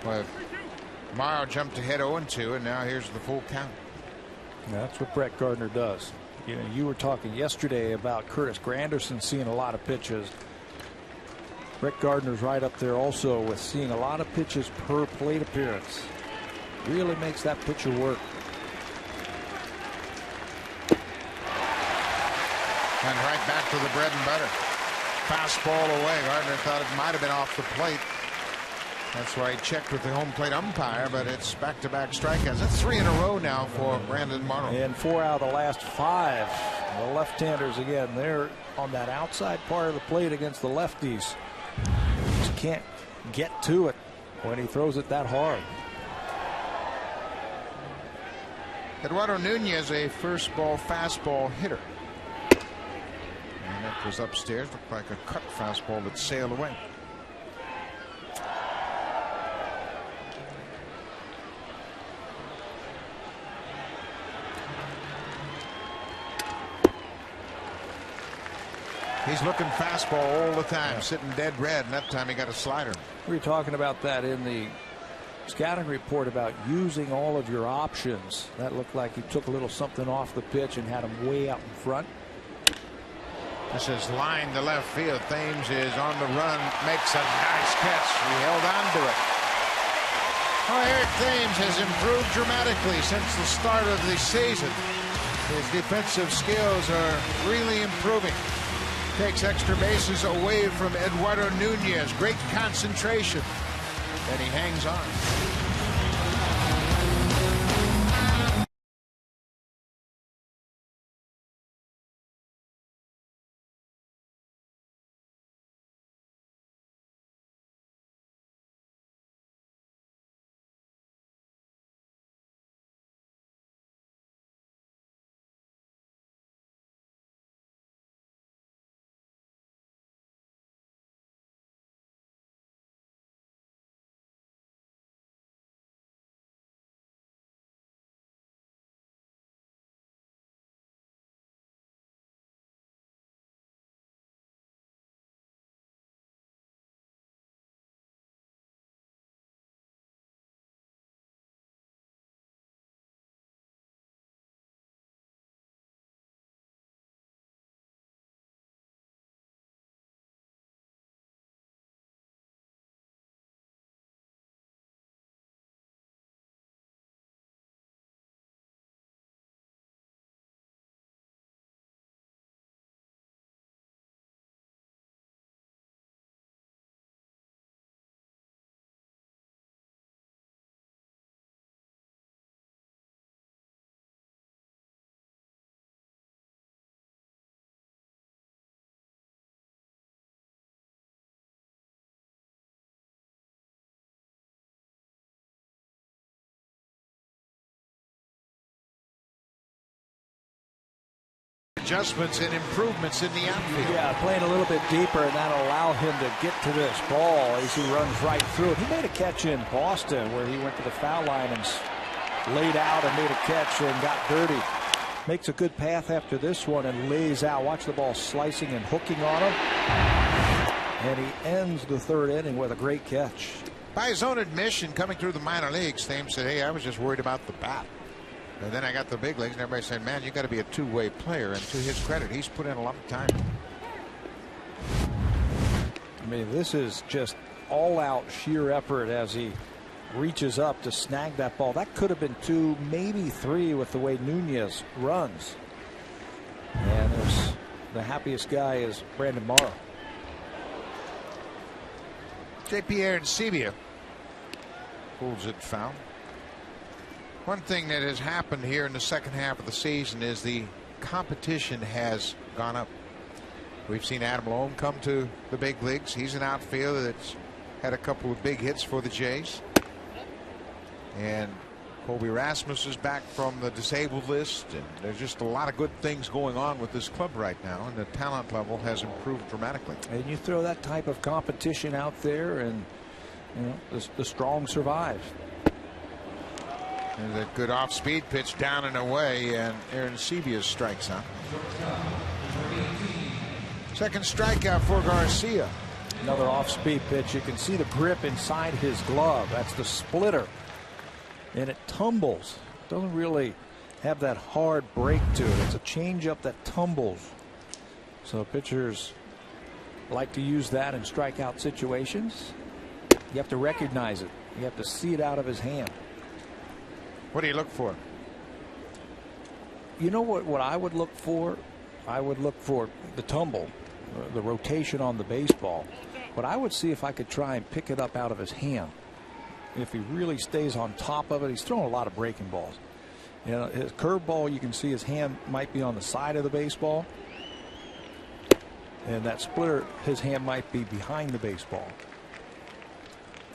Well, Morrow jumped ahead 0-2, and now here's the full count. That's what Brett Gardner does. You know, you were talking yesterday about Curtis Granderson seeing a lot of pitches. Brett Gardner's right up there also with seeing a lot of pitches per plate appearance. Really makes that pitcher work. And right back to the bread and butter. Fastball away. Gardner thought it might have been off the plate. That's why he checked with the home plate umpire, but it's back-to-back strikeouts. That's 3 in a row now for Brandon Morrow. And 4 out of the last 5. The left-handers again, they're on that outside part of the plate against the lefties. Just can't get to it when he throws it that hard. Eduardo Nunez, a first ball fastball hitter. And that was upstairs. Looked like a cut fastball that sailed away. He's looking fastball all the time, sitting dead red, and that time he got a slider. We were talking about that in the scouting report about using all of your options. That looked like he took a little something off the pitch and had him way out in front. This is line to left field. Thames is on the run, makes a nice catch. He held on to it. Well, Eric Thames has improved dramatically since the start of the season. His defensive skills are really improving. Takes extra bases away from Eduardo Nunez. Great concentration. And he hangs on. Adjustments and improvements in the outfield. Yeah, playing a little bit deeper, and that'll allow him to get to this ball as he runs right through it. He made a catch in Boston where he went to the foul line and laid out and made a catch and got dirty. Makes a good path after this one and lays out. Watch the ball slicing and hooking on him. And he ends the third inning with a great catch. By his own admission, coming through the minor leagues, Thames said, "Hey, I was just worried about the bat. And then I got the big leagues, and everybody said, man, you got to be a two-way player." And to his credit, he's put in a lot of time. I mean, this is just all-out sheer effort as he reaches up to snag that ball. That could have been 2, maybe 3 with the way Nunez runs. And the happiest guy is Brandon Morrow. J.P. Arancibia pulls it foul. One thing that has happened here in the second half of the season is the competition has gone up. We've seen Adam Loam come to the big leagues. He's an outfielder that's had a couple of big hits for the Jays. And Colby Rasmus is back from the disabled list. And there's just a lot of good things going on with this club right now. And the talent level has improved dramatically. And you throw that type of competition out there, and you know the strong survive. There's a good off-speed pitch down and away, and Arancibia strikes out. Second strikeout for Garcia. Another off-speed pitch. You can see the grip inside his glove. That's the splitter. And it tumbles. Doesn't really have that hard break to it. It's a changeup that tumbles. So pitchers like to use that in strikeout situations. You have to recognize it. You have to see it out of his hand. What do you look for? You know what I would look for? I would look for the tumble, the rotation on the baseball. But I would see if I could try and pick it up out of his hand. If he really stays on top of it, he's throwing a lot of breaking balls. You know, his curveball, you can see his hand might be on the side of the baseball. And that splitter, his hand might be behind the baseball.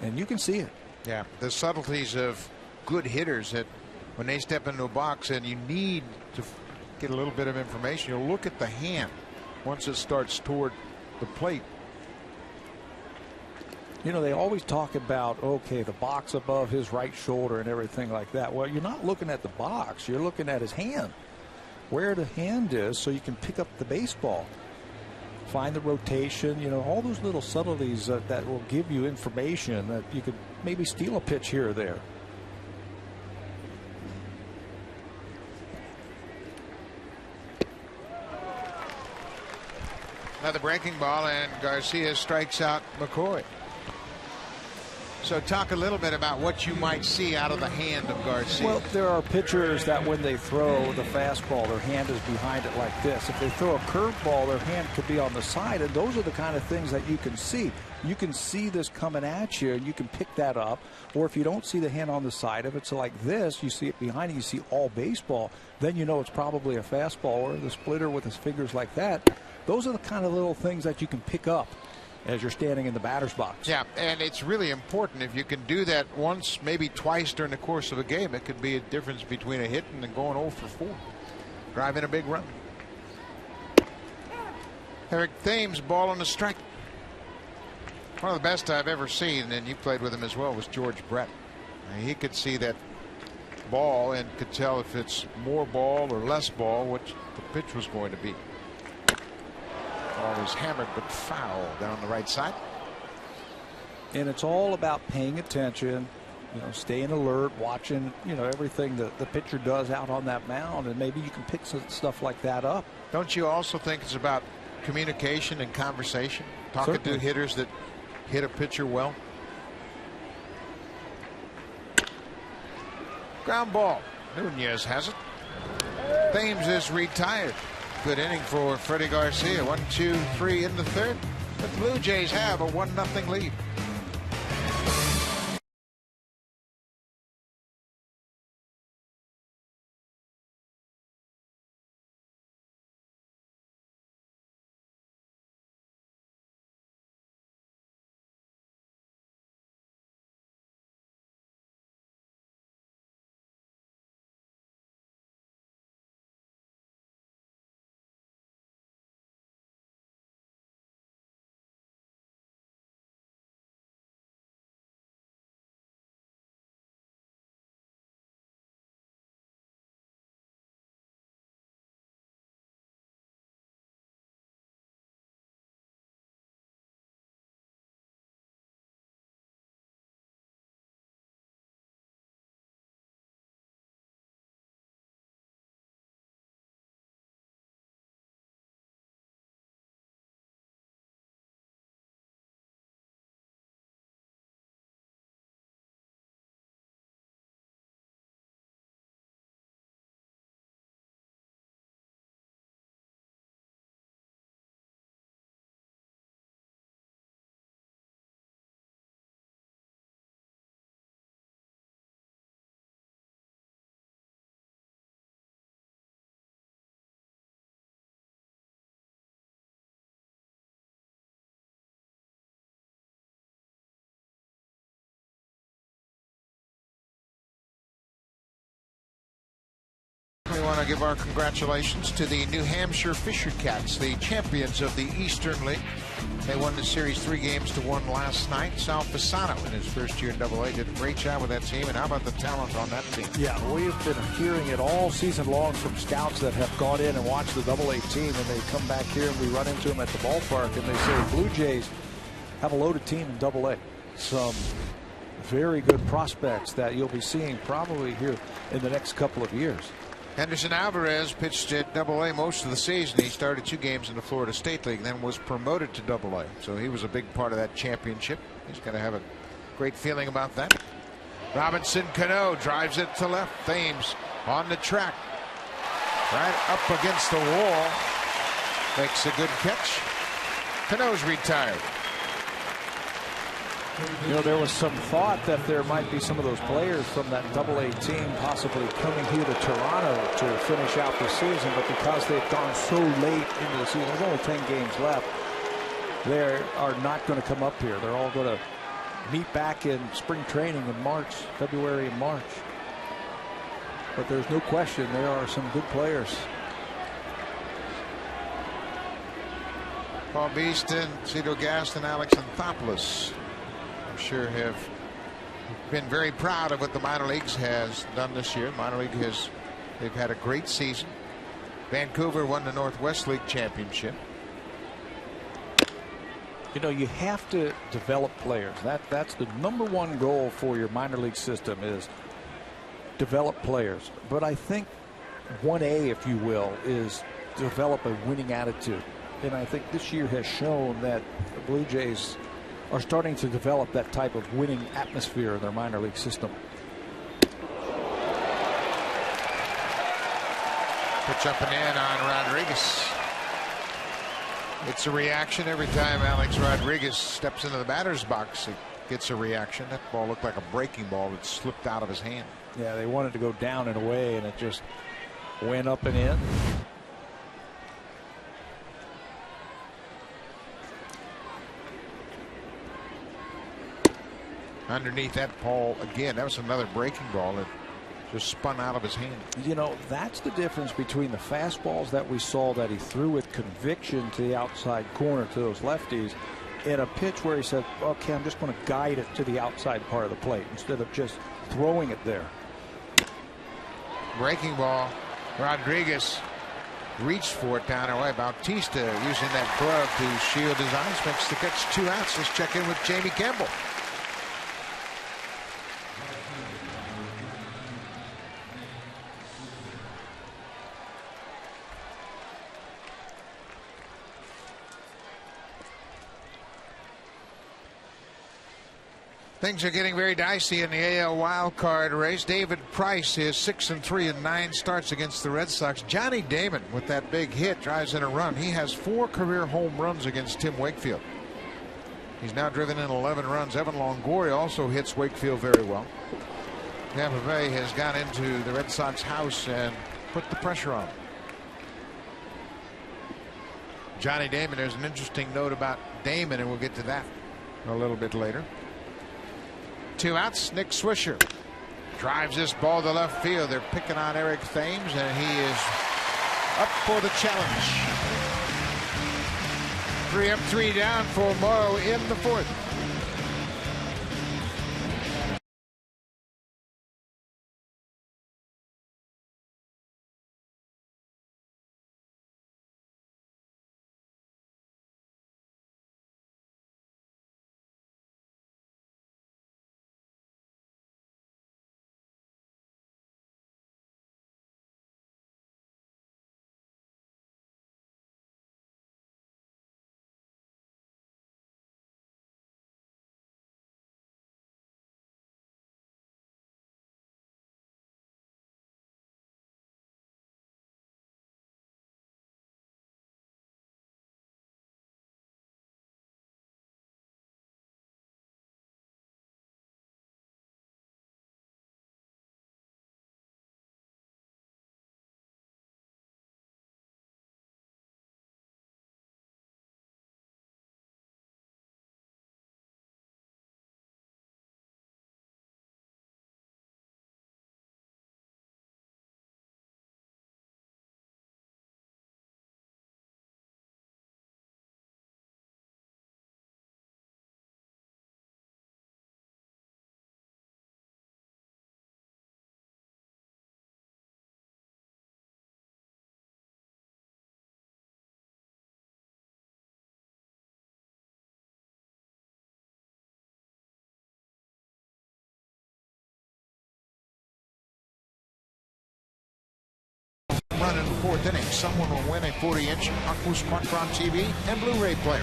And you can see it. Yeah, the subtleties of good hitters that when they step into a box and you need to get a little bit of information, you'll look at the hand once it starts toward the plate. You know, they always talk about, okay, the box above his right shoulder and everything like that. Well, you're not looking at the box. You're looking at his hand, where the hand is, so you can pick up the baseball. Find the rotation, you know, all those little subtleties that will give you information that you could maybe steal a pitch here or there. Another breaking ball, and Garcia strikes out McCoy. So talk a little bit about what you might see out of the hand of Garcia. Well, there are pitchers that when they throw the fastball, their hand is behind it like this. If they throw a curveball, their hand could be on the side, and those are the kind of things that you can see. You can see this coming at you, and you can pick that up. Or if you don't see the hand on the side, if it's like this, you see it behind you, you see all baseball, then you know it's probably a fastball, or the splitter with his fingers like that. Those are the kind of little things that you can pick up as you're standing in the batter's box. Yeah, and it's really important. If you can do that once, maybe twice during the course of a game, it could be a difference between a hit and then going 0 for 4. Driving a big run. Eric Thames, ball on the strike. One of the best I've ever seen, and you played with him as well, was George Brett. He could see that ball and could tell if it's more ball or less ball, which the pitch was going to be. Ball was hammered but foul down the right side. And it's all about paying attention, you know, staying alert, watching, you know, everything that the pitcher does out on that mound, and maybe you can pick some stuff like that up. Don't you also think it's about communication and conversation? Talking Certainly. to hitters that hit a pitcher well. Ground ball. Nunez has it. Thames is retired. Good inning for Freddie Garcia. 1, 2, 3 in the third. The Blue Jays have a 1-0 lead. We want to give our congratulations to the New Hampshire Fisher Cats, the champions of the Eastern League. They won the series 3-1 last night. Sal Fasano, in his first year in AA, did a great job with that team. And how about the talent on that team? Yeah, we've been hearing it all season long from scouts that have gone in and watched the AA team, and they come back here and we run into them at the ballpark, and they say Blue Jays have a loaded team in AA. Some very good prospects that you'll be seeing probably here in the next couple of years. Henderson Alvarez pitched at AA most of the season. He started 2 games in the Florida State League, then was promoted to AA. So he was a big part of that championship. He's going to have a great feeling about that. Robinson Cano drives it to left. Thames on the track. Right up against the wall. Makes a good catch. Cano's retired. You know, there was some thought that there might be some of those players from that AA team possibly coming here to Toronto to finish out the season, but because they've gone so late into the season, there's only 10 games left, they are not going to come up here. They're all going to meet back in spring training in March, February and March. but there's no question there are some good players. Paul Beeston, Cito Gaston, Alex Anthopoulos, I'm sure have been very proud of what the minor leagues has done this year. Minor league they've had a great season. Vancouver won the Northwest League championship. You know, you have to develop players. That's the #1 goal for your minor league system, is develop players. But I think 1A, if you will, is develop a winning attitude. And I think this year has shown that the Blue Jays are starting to develop that type of winning atmosphere in their minor league system. Pitch up and in on Rodriguez. It's a reaction every time Alex Rodriguez steps into the batter's box. It gets a reaction. That ball looked like a breaking ball that slipped out of his hand. Yeah, they wanted to go down and away, and it just went up and in. Underneath that ball again. That was another breaking ball that just spun out of his hand. You know, that's the difference between the fastballs that we saw that he threw with conviction to the outside corner to those lefties, and a pitch where he said, okay, I'm just going to guide it to the outside part of the plate instead of just throwing it there. Breaking ball. Rodriguez reached for it down away. Bautista using that glove to shield his eyes. Makes the catch. 2 outs. Let's check in with Jamie Campbell. Things are getting very dicey in the AL wild card race. David Price is 6-3 in 9 starts against the Red Sox. Johnny Damon with that big hit drives in a run. He has 4 career home runs against Tim Wakefield. He's now driven in 11 runs. Evan Longoria also hits Wakefield very well. Tampa Bay has gone into the Red Sox house and put the pressure on. Johnny Damon, there's an interesting note about Damon, and we'll get to that a little bit later. 2 outs. Nick Swisher drives this ball to left field. They're picking on Eric Thames, and he is up for the challenge. 3 up, 3 down for Morrow in the 4th. Run in the 4th inning. Someone will win a 40-inch Aquos Quattron TV and Blu-ray player.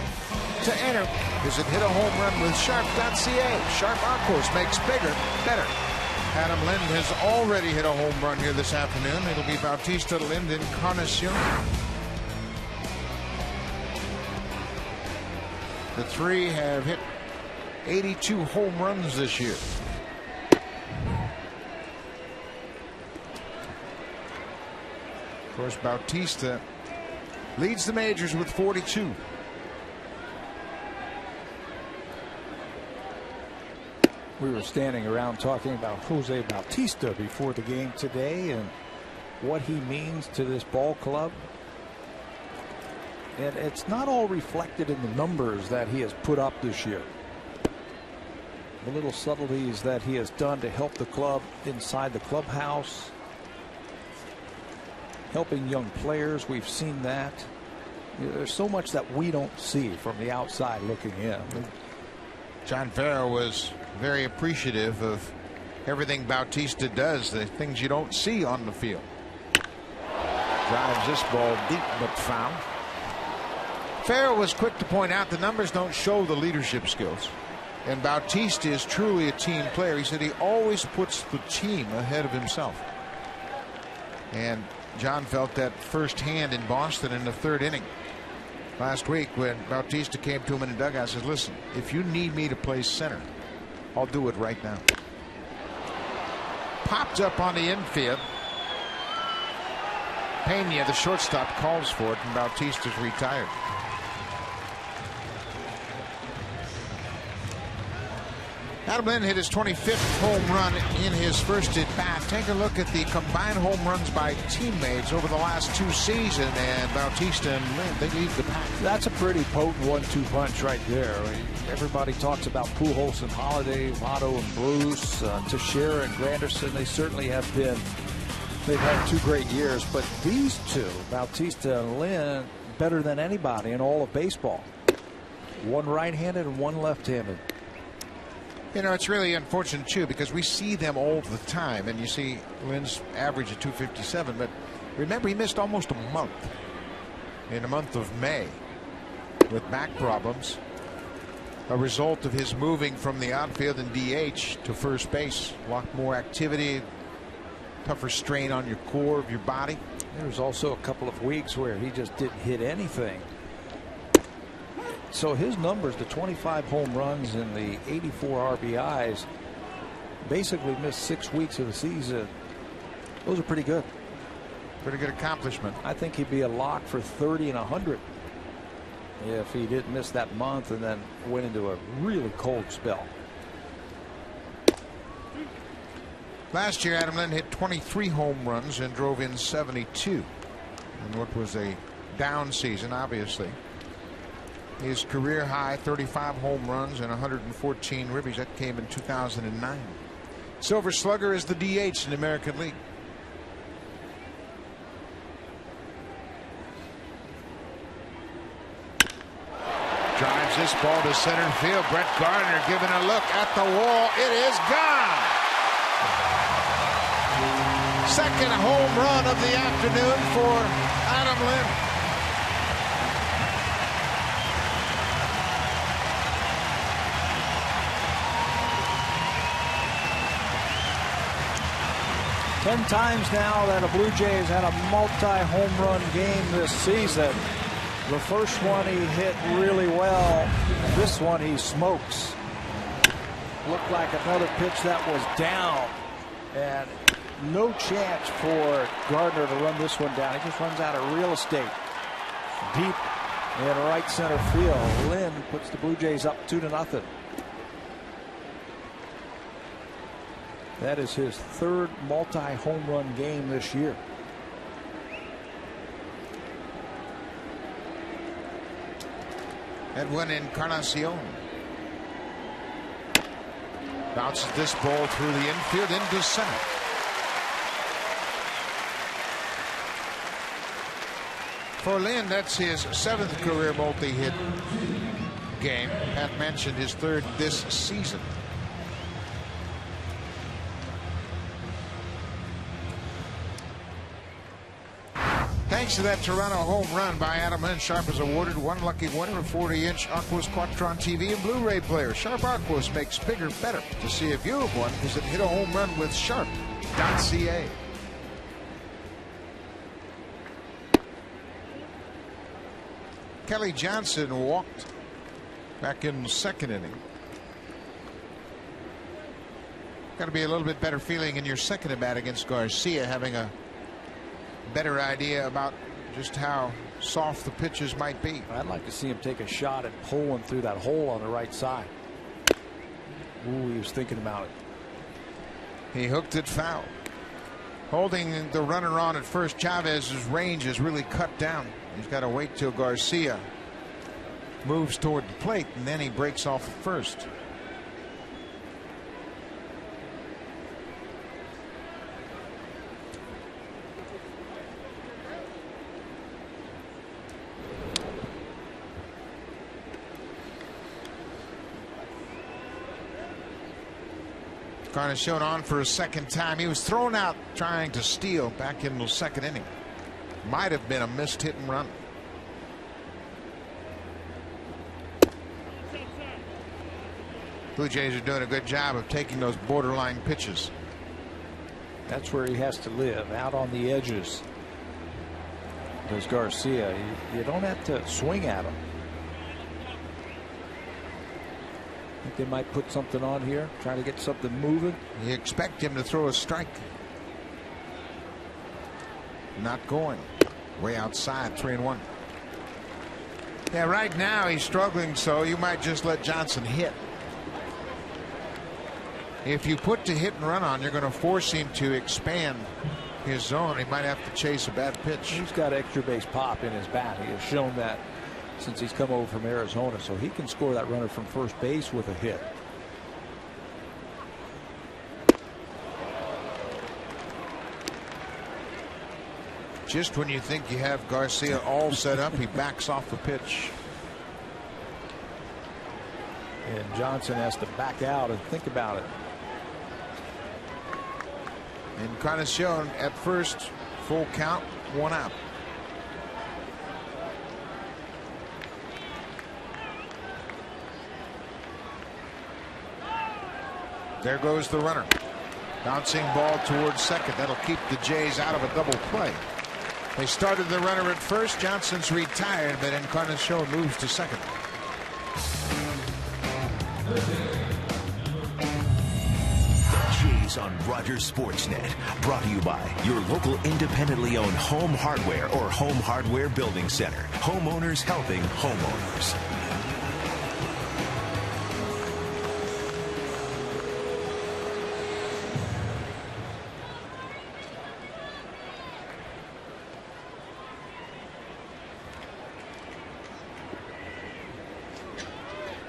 To enter, visit Hit a Home Run with Sharp.ca. Sharp Aquos makes bigger, better. Adam Lind has already hit a home run here this afternoon. It'll be Bautista, Lind, and Encarnacion. The 3 have hit 82 home runs this year. Of course, Bautista leads the majors with 42. We were standing around talking about Jose Bautista before the game today and what he means to this ball club. And it's not all reflected in the numbers that he has put up this year. The little subtleties that he has done to help the club inside the clubhouse, helping young players. We've seen that. There's so much that we don't see from the outside looking in. John Farrell was very appreciative of everything Bautista does, the things you don't see on the field. Drives this ball deep but foul. Farrell was quick to point out the numbers don't show the leadership skills. And Bautista is truly a team player. He said he always puts the team ahead of himself. And John felt that firsthand in Boston in the third inning last week when Bautista came to him in the dugout and says, listen, if you need me to play center, I'll do it right now. Popped up on the infield. Pena, the shortstop, calls for it, and Bautista's retired. Adam Lind hit his 25th home run in his first at bat. Take a look at the combined home runs by teammates over the last two seasons, and Bautista and Lind, they lead the pack. That's a pretty potent 1-2 punch right there. I mean, everybody talks about Pujols and Holiday, Votto and Bruce, Teixeira and Granderson. They certainly have been. They've had two great years, but these two, Bautista and Lind, better than anybody in all of baseball. One right-handed and one left-handed. You know, it's really unfortunate, too, because we see them all the time, and you see Lind's average at 257, but remember, he missed almost a month in the month of May with back problems, a result of his moving from the outfield and DH to first base. A lot more activity, tougher strain on your core of your body. There was also a couple of weeks where he just didn't hit anything. So his numbers, the 25 home runs and the 84 RBIs, basically missed 6 weeks of the season. Those are pretty good. Pretty good accomplishment. I think he'd be a lock for 30 and 100 if he didn't miss that month and then went into a really cold spell. Last year, Adam Lind hit 23 home runs and drove in 72 in what was a down season, obviously. His career high 35 home runs and 114 ribbies. That came in 2009. Silver Slugger is the DH in the American League. Drives this ball to center field. Brett Gardner giving a look at the wall. It is gone. Second home run of the afternoon for Adam Lind. Ten times now that a Blue Jays had a multi-home run game this season. The first one he hit really well. This one he smokes. Looked like another pitch that was down. And no chance for Gardner to run this one down. He just runs out of real estate. Deep in right center field. Lind puts the Blue Jays up 2-0. That is his third multi-home run game this year. Edwin Encarnacion bounces this ball through the infield into center. For Lind, that's his 7th career multi-hit game. Pat mentioned his 3rd this season. Thanks to that Toronto home run by Adam Lind, Sharp is awarded one lucky winner of 40-inch Aquos Quadtron TV and Blu-ray player. Sharp Aquos makes bigger better. To see if you have one, visit hitahomerunwithsharp.ca. Kelly Johnson walked back in the 2nd inning. Got to be a little bit better feeling in your 2nd at bat against Garcia, having a better idea about just how soft the pitches might be. I'd like to see him take a shot at pulling through that hole on the right side. Ooh, he was thinking about it. He hooked it foul. Holding the runner on at first, Chavez's range is really cut down. He's got to wait till Garcia moves toward the plate, and then he breaks off at first. Encarnacion on for a second time. He was thrown out trying to steal back in the second inning. Might have been a missed hit and run. Blue Jays are doing a good job of taking those borderline pitches. That's where he has to live, out on the edges. There's Garcia. You don't have to swing at him. I think they might put something on here, try to get something moving. You expect him to throw a strike. Not going. Way outside, 3-1. Yeah, right now he's struggling, so you might just let Johnson hit. If you put the hit and run on, you're going to force him to expand his zone. He might have to chase a bad pitch. He's got extra base pop in his bat. He has shown that since he's come over from Arizona, so he can score that runner from first base with a hit. Just when you think you have Garcia all set up, he backs off the pitch. And Johnson has to back out and think about it. Encarnacion at first, full count, 1 out. There goes the runner. Bouncing ball towards second. That'll keep the Jays out of a double play. They started the runner at first. Johnson's retired, but Encarnacion moves to second. Jays on Rogers Sportsnet. Brought to you by your local independently owned home hardware or home hardware building center. Homeowners helping homeowners.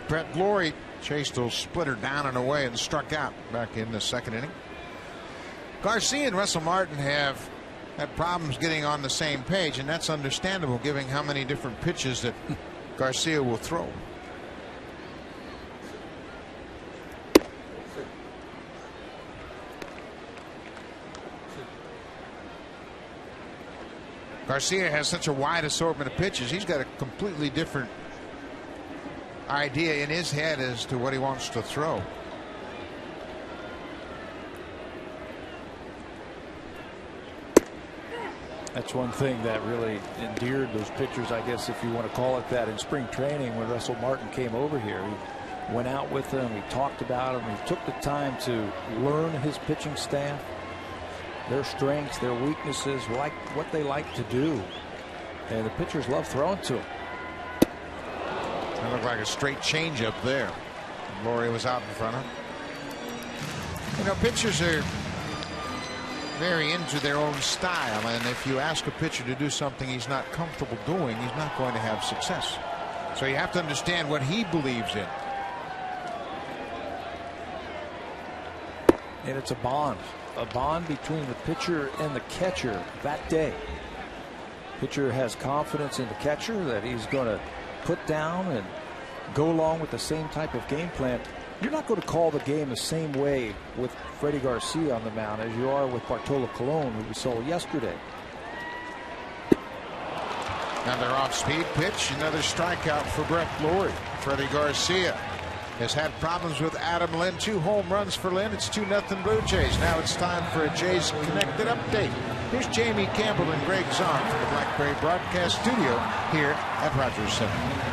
Brett Glory chased a splitter down and away and struck out back in the second inning. Garcia and Russell Martin have had problems getting on the same page, and that's understandable given how many different pitches that Garcia will throw. Garcia has such a wide assortment of pitches. He's got a completely different idea in his head as to what he wants to throw. That's one thing that really endeared those pitchers, I guess, if you want to call it that, in spring training when Russell Martin came over here. He went out with them, he talked about them, he took the time to learn his pitching staff, their strengths, their weaknesses, like what they like to do. And the pitchers love throwing to him. That looked like a straight changeup there. Laurie was out in front of him. You know, pitchers are very into their own style, and if you ask a pitcher to do something he's not comfortable doing, he's not going to have success. So you have to understand what he believes in. And it's a bond between the pitcher and the catcher that day. Pitcher has confidence in the catcher that he's going to put down and go along with the same type of game plan. You're not going to call the game the same way with Freddie Garcia on the mound as you are with Bartolo Colon, who we saw yesterday. Another off-speed pitch, another strikeout for Brett Glory. Freddie Garcia has had problems with Adam Lynn. 2 home runs for Lynn. It's 2-0 Blue Jays. Now it's time for a Jays Connected update. Here's Jamie Campbell and Greg Zahn from the Blackberry Broadcast Studio here at Rogers Center.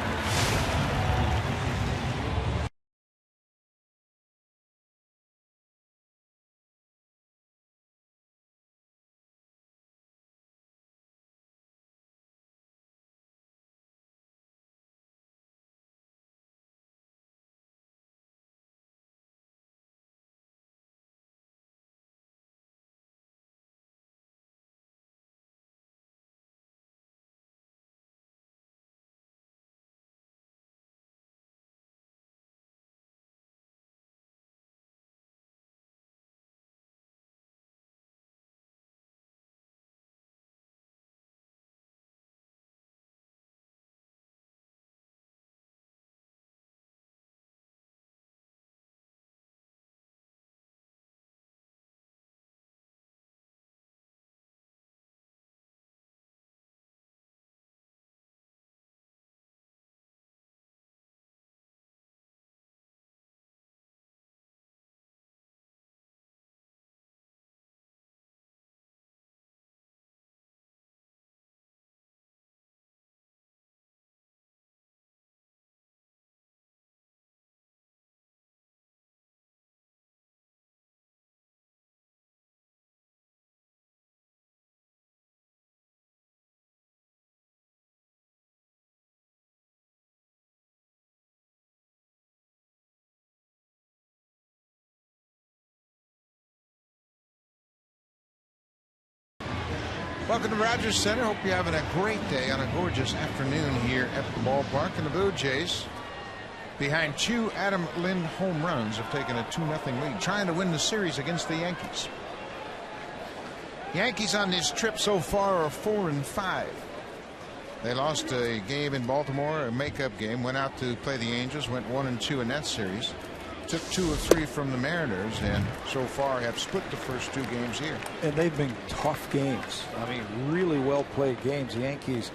Welcome to Rogers Center. Hope you're having a great day on a gorgeous afternoon here at the ballpark. And the Blue Jays, behind 2 Adam Lind home runs, have taken a 2-0 lead, trying to win the series against the Yankees. Yankees on this trip so far are 4-5. They lost a game in Baltimore, a makeup game, went out to play the Angels, went 1-2 in that series. Took 2 of 3 from the Mariners, and so far have split the first 2 games here. And they've been tough games. I mean, really well played games. The Yankees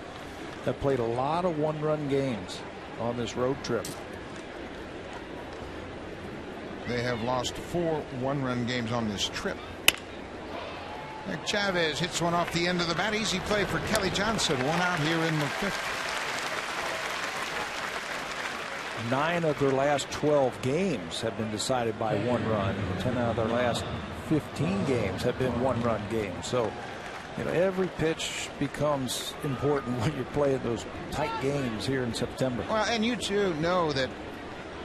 have played a lot of one-run games on this road trip. They have lost 4 one-run games on this trip. Chavez hits one off the end of the bat. Easy play for Kelly Johnson. 1 out here in the 5th. 9 of their last 12 games have been decided by 1 run. 10 out of their last 15 games have been 1-run games. So, you know, every pitch becomes important when you're playing those tight games here in September. Well, and you too know that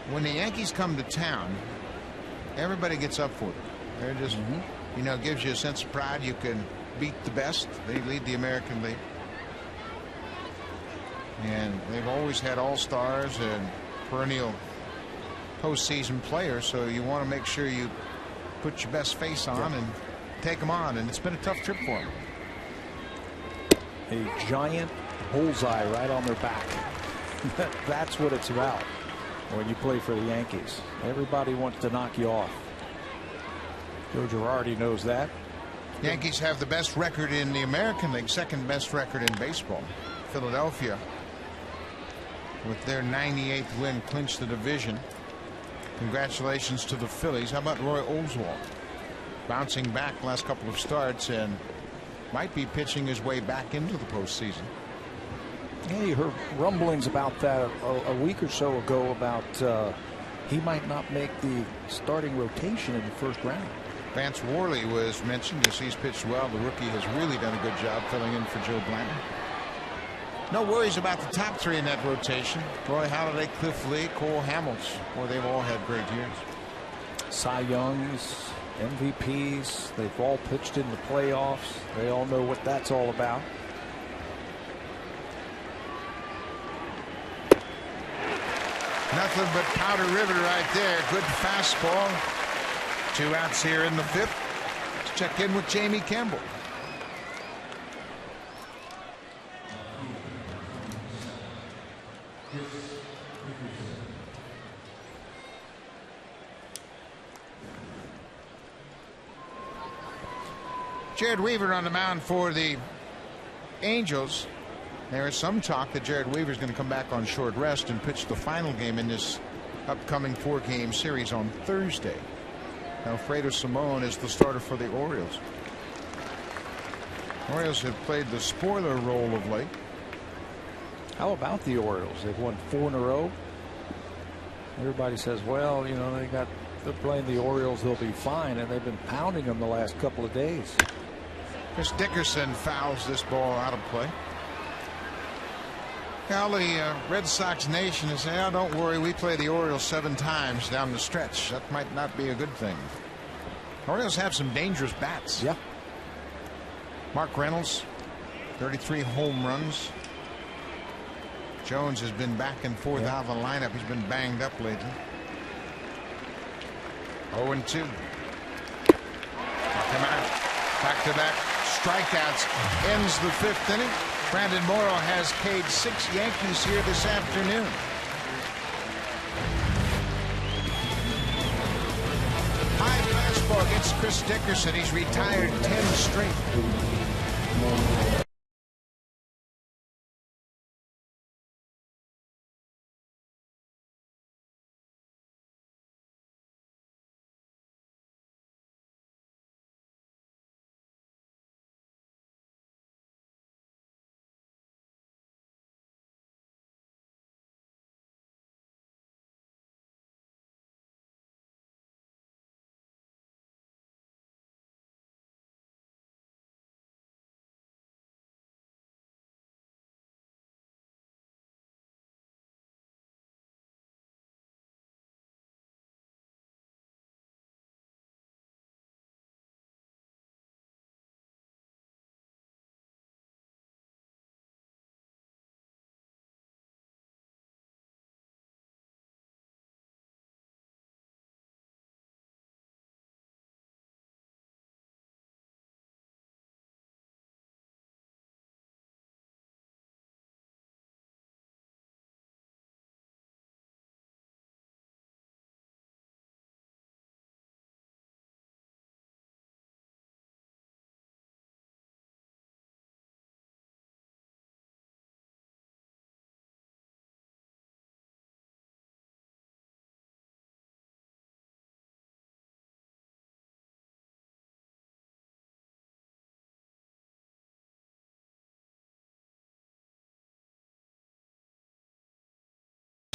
when the Yankees come to town, everybody gets up for it. They're just, you know, it gives you a sense of pride. You can beat the best. They lead the American League. And they've always had all-stars and perennial postseason players, so you want to make sure you put your best face on and take them on, and it's been a tough trip for them. A giant bullseye right on their back. That's what it's about when you play for the Yankees. Everybody wants to knock you off. Joe Girardi knows that. Yankees have the best record in the American League, second best record in baseball. Philadelphia, with their 98th win, clinched the division. Congratulations to the Phillies. How about Roy Oswalt? Bouncing back last couple of starts and might be pitching his way back into the postseason. Yeah, you heard rumblings about that a week or so ago about he might not make the starting rotation in the first round. Vance Worley was mentioned as he's pitched well. The rookie has really done a good job filling in for Joe Blanton. No worries about the top 3 in that rotation. Roy Halladay, Cliff Lee, Cole Hamels. Boy, they've all had great years. Cy Youngs, MVPs, they've all pitched in the playoffs. They all know what that's all about. Nothing but Powder River right there. Good fastball. 2 outs here in the 5th. Let's check in with Jamie Campbell. Jared Weaver on the mound for the Angels. There is some talk that Jared Weaver is going to come back on short rest and pitch the final game in this upcoming 4-game series on Thursday. Alfredo Simon is the starter for the Orioles. Orioles have played the spoiler role of late. How about the Orioles? They've won 4 in a row. Everybody says, well, you know, they're playing the Orioles, they'll be fine, and they've been pounding them the last couple of days. Chris Dickerson fouls this ball out of play. Now the Red Sox nation is saying, oh, don't worry, we play the Orioles 7 times down the stretch. That might not be a good thing. Orioles have some dangerous bats. Yeah. Mark Reynolds, 33 home runs. Jones has been back and forth out of the lineup. He's been banged up lately. 0-2. Come out. Back-to-back strikeouts. Ends the 5th inning. Brandon Morrow has K'd 6 Yankees here this afternoon. High fastball against Chris Dickerson. He's retired 10 straight.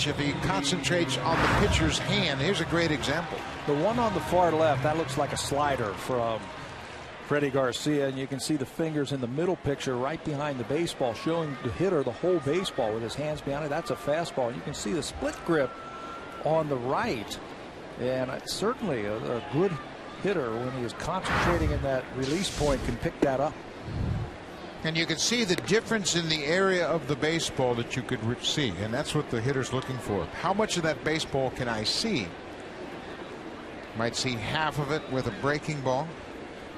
pitch if he concentrates on the pitcher's hand. Here's a great example. The one on the far left, that looks like a slider from Freddie Garcia, and you can see the fingers in the middle picture right behind the baseball, showing the hitter the whole baseball with his hands behind it. That's a fastball. You can see the split grip on the right, and certainly a good hitter, when he is concentrating in that release point, can pick that up. And you can see the difference in the area of the baseball that you could see, and that's what the hitter's looking for. How much of that baseball can I see? Might see half of it with a breaking ball,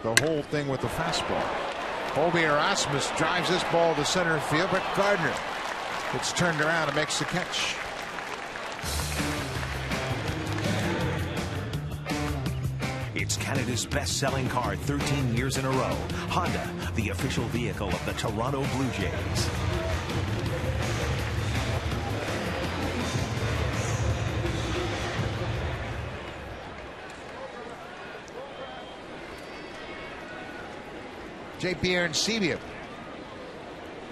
the whole thing with the fastball. Colby Erasmus drives this ball to center field, but Gardner gets turned around and makes the catch. It's Canada's best-selling car 13 years in a row. Honda, the official vehicle of the Toronto Blue Jays. J.P. Arancibia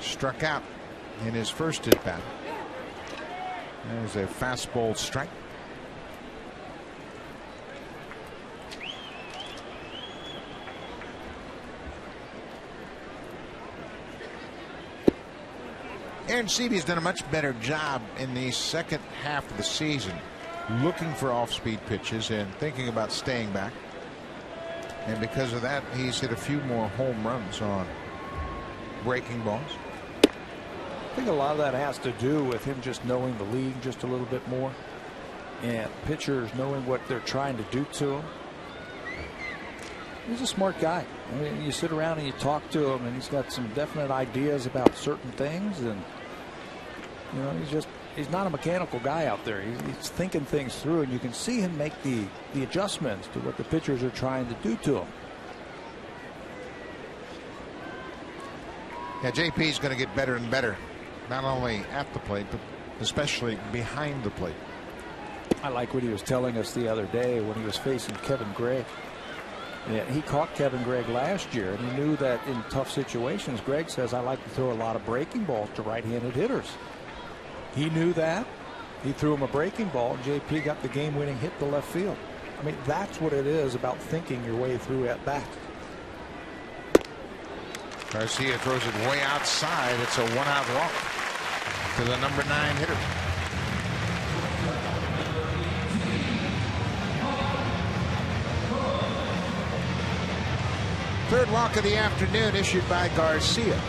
struck out in his first at-bat. There's a fastball strike. Arancibia's done a much better job in the second half of the season looking for off-speed pitches and thinking about staying back. And because of that, he's hit a few more home runs on breaking balls. I think a lot of that has to do with him just knowing the league just a little bit more, and pitchers knowing what they're trying to do to him. He's a smart guy. I mean, you sit around and you talk to him, and he's got some definite ideas about certain things, and you know, he's not a mechanical guy out there. He's thinking things through, and you can see him make the adjustments to what the pitchers are trying to do to him. Yeah, JP is going to get better and better, not only at the plate, but especially behind the plate. I like what he was telling us the other day when he was facing Kevin Gregg. Yeah, he caught Kevin Gregg last year, and he knew that in tough situations, Gregg says, I like to throw a lot of breaking balls to right-handed hitters. He knew that. He threw him a breaking ball, and JP got the game-winning hit to left field. I mean, that's what it is about thinking your way through at bat. Garcia throws it way outside. It's a one-out walk to the number 9 hitter. Third walk of the afternoon issued by Garcia.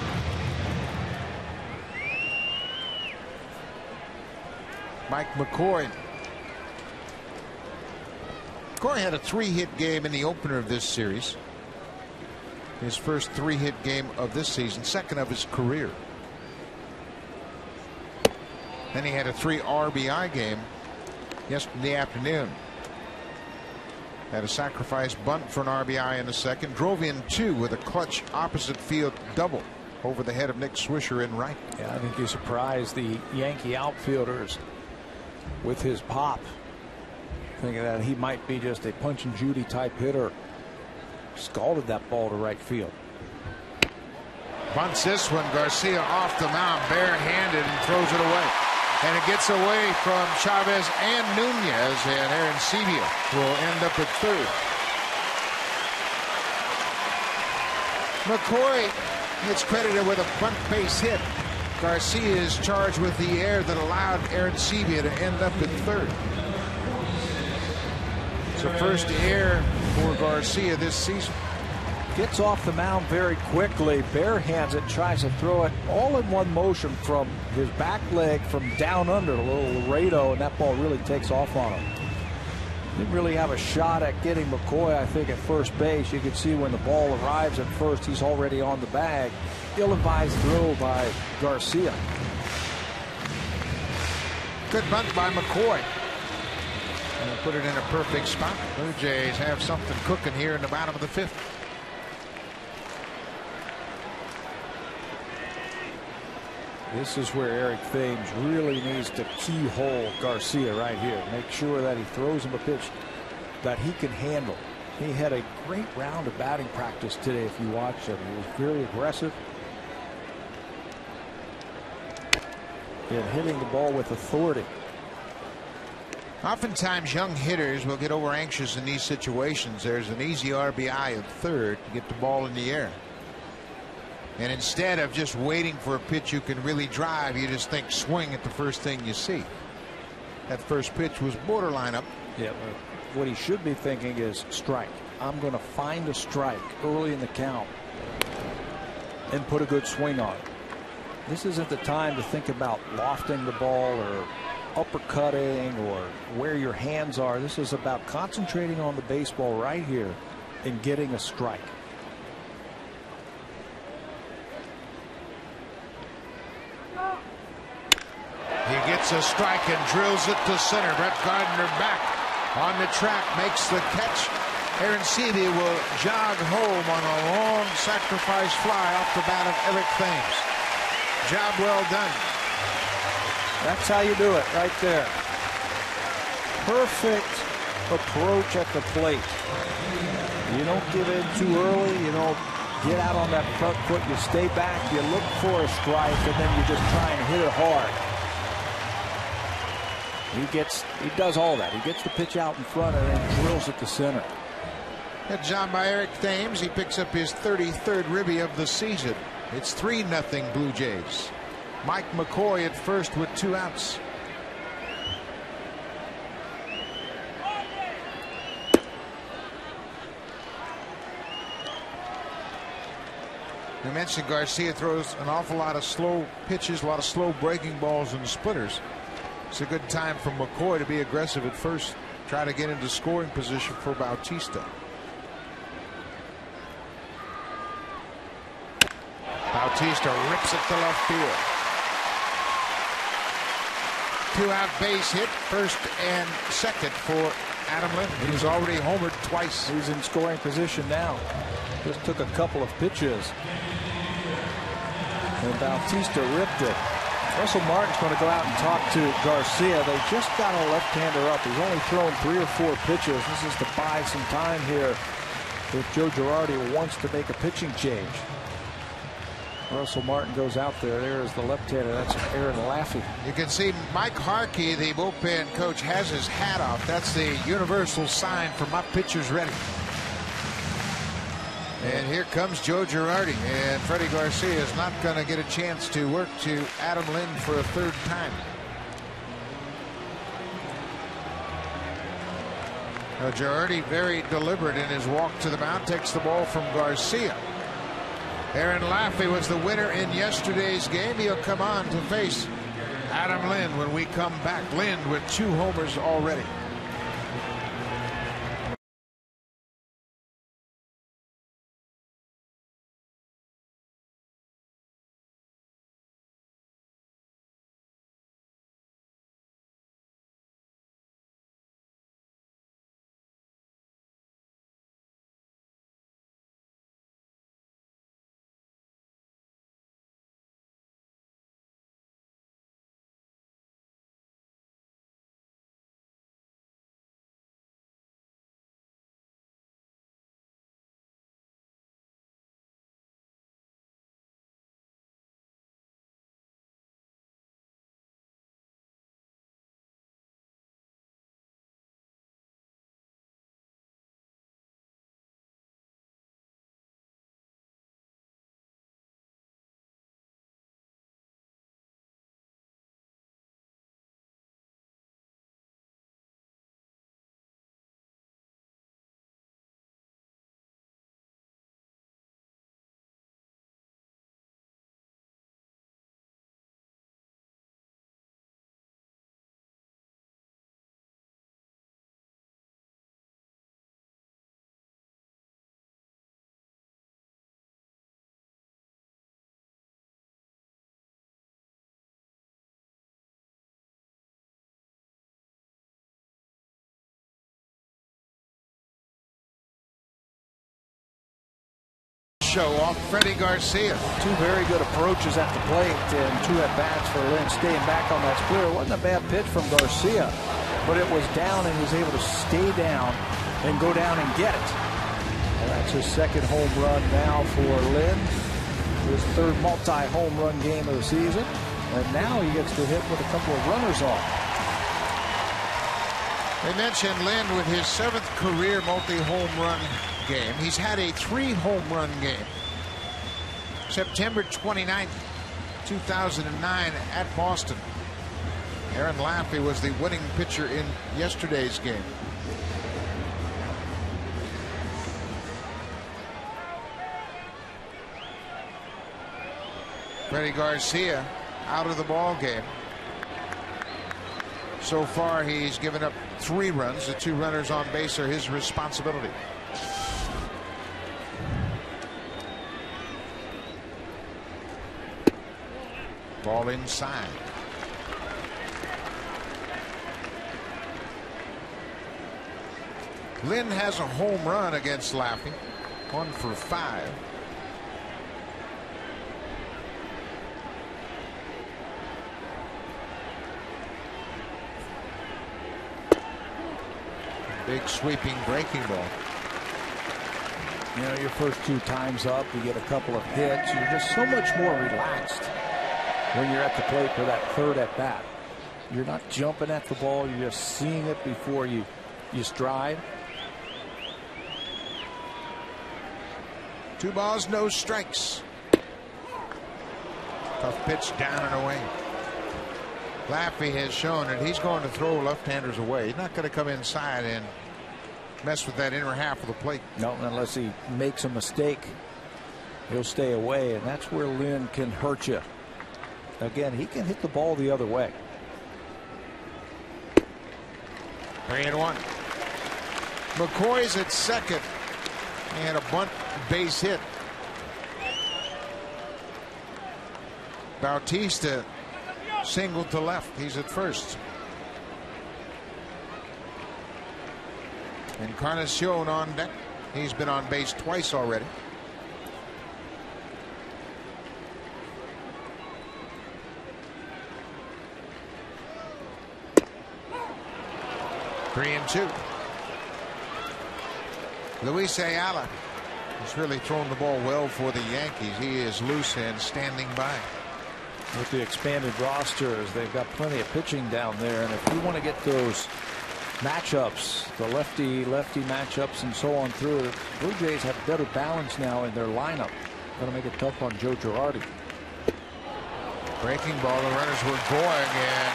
Mike McCoy. McCoy had a 3-hit game in the opener of this series. His first 3-hit game of this season, second of his career. Then he had a 3 RBI game yesterday afternoon. Had a sacrifice bunt for an RBI in the second. Drove in 2 with a clutch opposite field double over the head of Nick Swisher in right. Yeah, I think he surprised the Yankee outfielders with his pop, thinking that he might be just a punch and Judy type hitter. Scalded that ball to right field. Bunts this one. Garcia off the mound barehanded and throws it away. And it gets away from Chavez and Nunez, and Arancibia will end up at third. McCoy gets credited with a bunt base hit. Garcia is charged with the error that allowed Arancibia to end up at third. It's the first error for Garcia this season. Gets off the mound very quickly, barehands it, tries to throw it all in one motion from his back leg from down under, a little Laredo, and that ball really takes off on him. Didn't really have a shot at getting McCoy, I think, at first base. You can see when the ball arrives at first, he's already on the bag. Ill-advised throw by Garcia. Good bunt by McCoy. And put it in a perfect spot. Blue Jays have something cooking here in the bottom of the 5th. This is where Eric Thames really needs to keyhole Garcia right here. Make sure that he throws him a pitch that he can handle. He had a great round of batting practice today if you watch him. He was very aggressive and hitting the ball with authority. Oftentimes, young hitters will get over anxious in these situations. There's an easy RBI at third to get the ball in the air. And instead of just waiting for a pitch you can really drive, you just think swing at the first thing you see. That first pitch was borderline up. Yeah, what he should be thinking is strike. I'm going to find a strike early in the count and put a good swing on it. This isn't the time to think about lofting the ball or uppercutting or where your hands are. This is about concentrating on the baseball right here and getting a strike. He gets a strike and drills it to center. Brett Gardner back on the track, makes the catch. Aaron Seavey will jog home on a long sacrifice fly off the bat of Eric Thames. Job well done. That's how you do it right there. Perfect approach at the plate. You don't give in too early. You don't get out on that front foot. You stay back. You look for a strike, and then you just try and hit it hard. He does all that. He gets the pitch out in front and then drills it to center. Good job by Eric Thames. He picks up his 33rd ribby of the season. It's 3-0 Blue Jays. Mike McCoy at first with 2 outs. We mentioned Garcia throws an awful lot of slow pitches, a lot of slow breaking balls and splitters. It's a good time for McCoy to be aggressive at first, try to get into scoring position for Bautista. Bautista rips it to left field. 2-out base hit, first and second for Adam Lynn. He's already homered twice. He's in scoring position now. Just took a couple of pitches. And Bautista ripped it. Russell Martin's going to go out and talk to Garcia. They just got a left-hander up. He's only thrown 3 or 4 pitches. This is to buy some time here if Joe Girardi wants to make a pitching change. Russell Martin goes out there. There's the left-hander. That's Aaron Laffey. You can see Mike Harkey, the bullpen coach, has his hat off. That's the universal sign for my pitcher's ready. And here comes Joe Girardi, and Freddie Garcia is not going to get a chance to work to Adam Lynn for a 3rd time. Now Girardi very deliberate in his walk to the mound, takes the ball from Garcia. Aaron Laffey was the winner in yesterday's game. He'll come on to face Adam Lynn when we come back. Lynn with 2 homers already. Show off Freddie Garcia. 2 very good approaches at the plate and 2 at-bats for Lynn. Staying back on that splitter. It wasn't a bad pitch from Garcia, but it was down and he was able to stay down and go down and get it. And that's his 2nd home run now for Lynn. His 3rd multi-home run game of the season. And now he gets to hit with a couple of runners on. They mentioned Lynn with his 7th career multi-home run game. He's had a 3-home run game. September 29th, 2009 at Boston. Aaron Laffey was the winning pitcher in yesterday's game. Freddie Garcia out of the ball game. So far, he's given up 3 runs. The 2 runners on base are his responsibility. Ball inside. Lynn has a home run against Laffey. 1 for 5. Big sweeping breaking ball. You know, your first 2 times up, you get a couple of hits. You're just so much more relaxed when you're at the plate for that 3rd at bat. You're not jumping at the ball. You're just seeing it before you stride. 2 balls, no strikes. Tough pitch down and away. Laffey has shown that he's going to throw left-handers away. He's not going to come inside and mess with that inner half of the plate. No, unless he makes a mistake, he'll stay away, and that's where Lynn can hurt you. Again, he can hit the ball the other way. 3-1. McCoy's at second. He had a bunt base hit. Bautista singled to left. He's at first. Encarnacion on deck. He's been on base twice already. Three and 2. Luis Ayala has really thrown the ball well for the Yankees. He is loose and standing by. With the expanded rosters, they've got plenty of pitching down there, and if you want to get those matchups, the lefty-lefty matchups and so on through, the Blue Jays have better balance now in their lineup. Going to make it tough on Joe Girardi. Breaking ball, the runners were going, and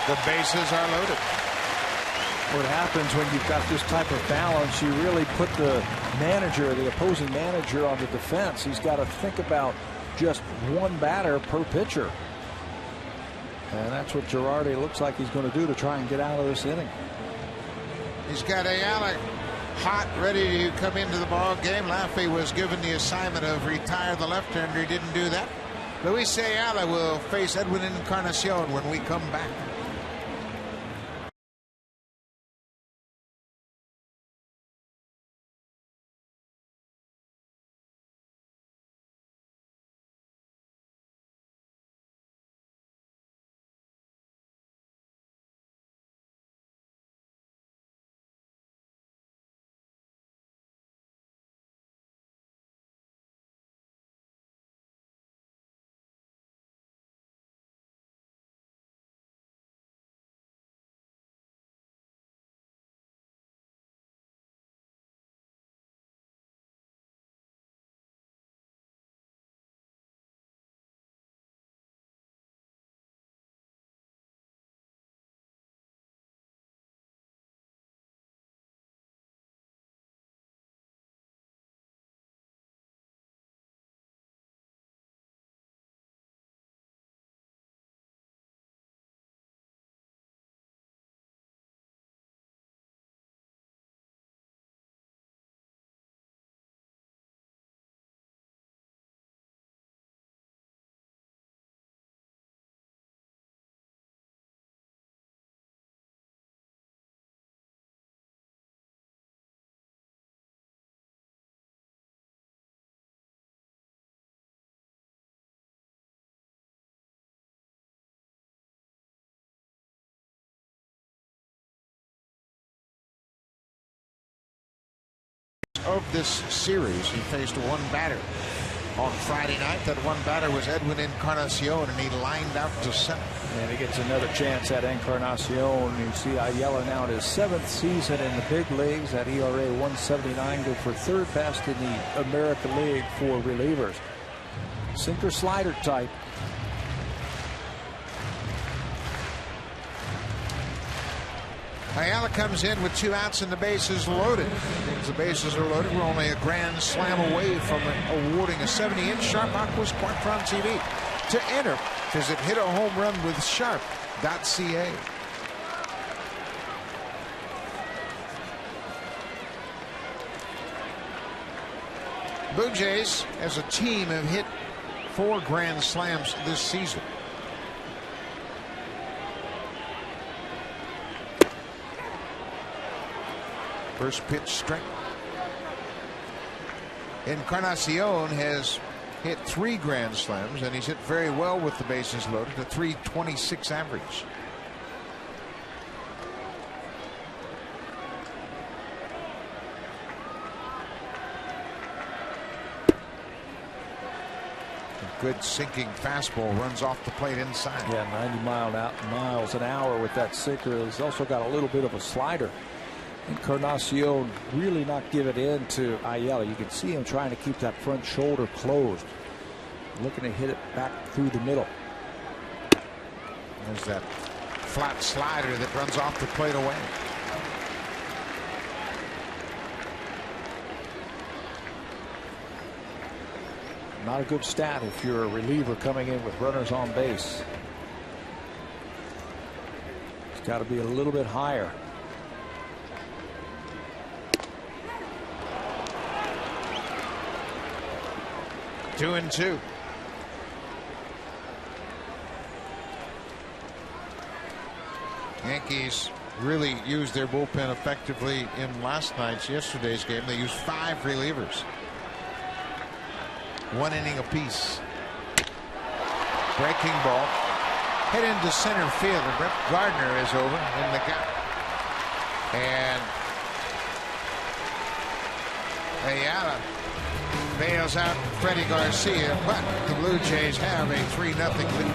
the bases are loaded. What happens when you've got this type of balance, you really put the manager, the opposing manager, on the defense. He's got to think about just one batter per pitcher. And that's what Girardi looks like he's going to do to try and get out of this inning. He's got Ayala hot, ready to come into the ball game. Laffey was given the assignment of retire the left-hander. He didn't do that. Luis Ayala will face Edwin Encarnacion when we come back. Of this series, he faced one batter. on Friday night. That one batter was Edwin Encarnacion, and he lined out to center. And he gets another chance at Encarnacion. You see Ayala now in his 7th season in the big leagues at ERA 179, good for 3rd best in the American League for relievers. Sinker slider type. Ayala comes in with 2 outs and the bases loaded. As the bases are loaded, we're only a grand slam away from awarding a 70-inch Sharp Aqua's Quattron TV. To enter, visit Hit a Home Run with Sharp.ca. Blue Jays, as a team, have hit 4 grand slams this season. First pitch strike. Encarnacion has hit 3 grand slams, and he's hit very well with the bases loaded, a .326 average. A good sinking fastball runs off the plate inside. Yeah, 90 miles an hour with that sinker. He's also got a little bit of a slider. Encarnacion really not giving in to Ayala. You can see him trying to keep that front shoulder closed, looking to hit it back through the middle. There's that flat slider that runs off the plate away. Not a good stat if you're a reliever coming in with runners on base. It's got to be a little bit higher. 2-2. Yankees really used their bullpen effectively in yesterday's game. They used 5 relievers. 1 inning apiece. Breaking ball. Hit into center field, and Brett Gardner is over in the gap. And Ayala bails out Freddie Garcia, but the Blue Jays have a 3-0 lead.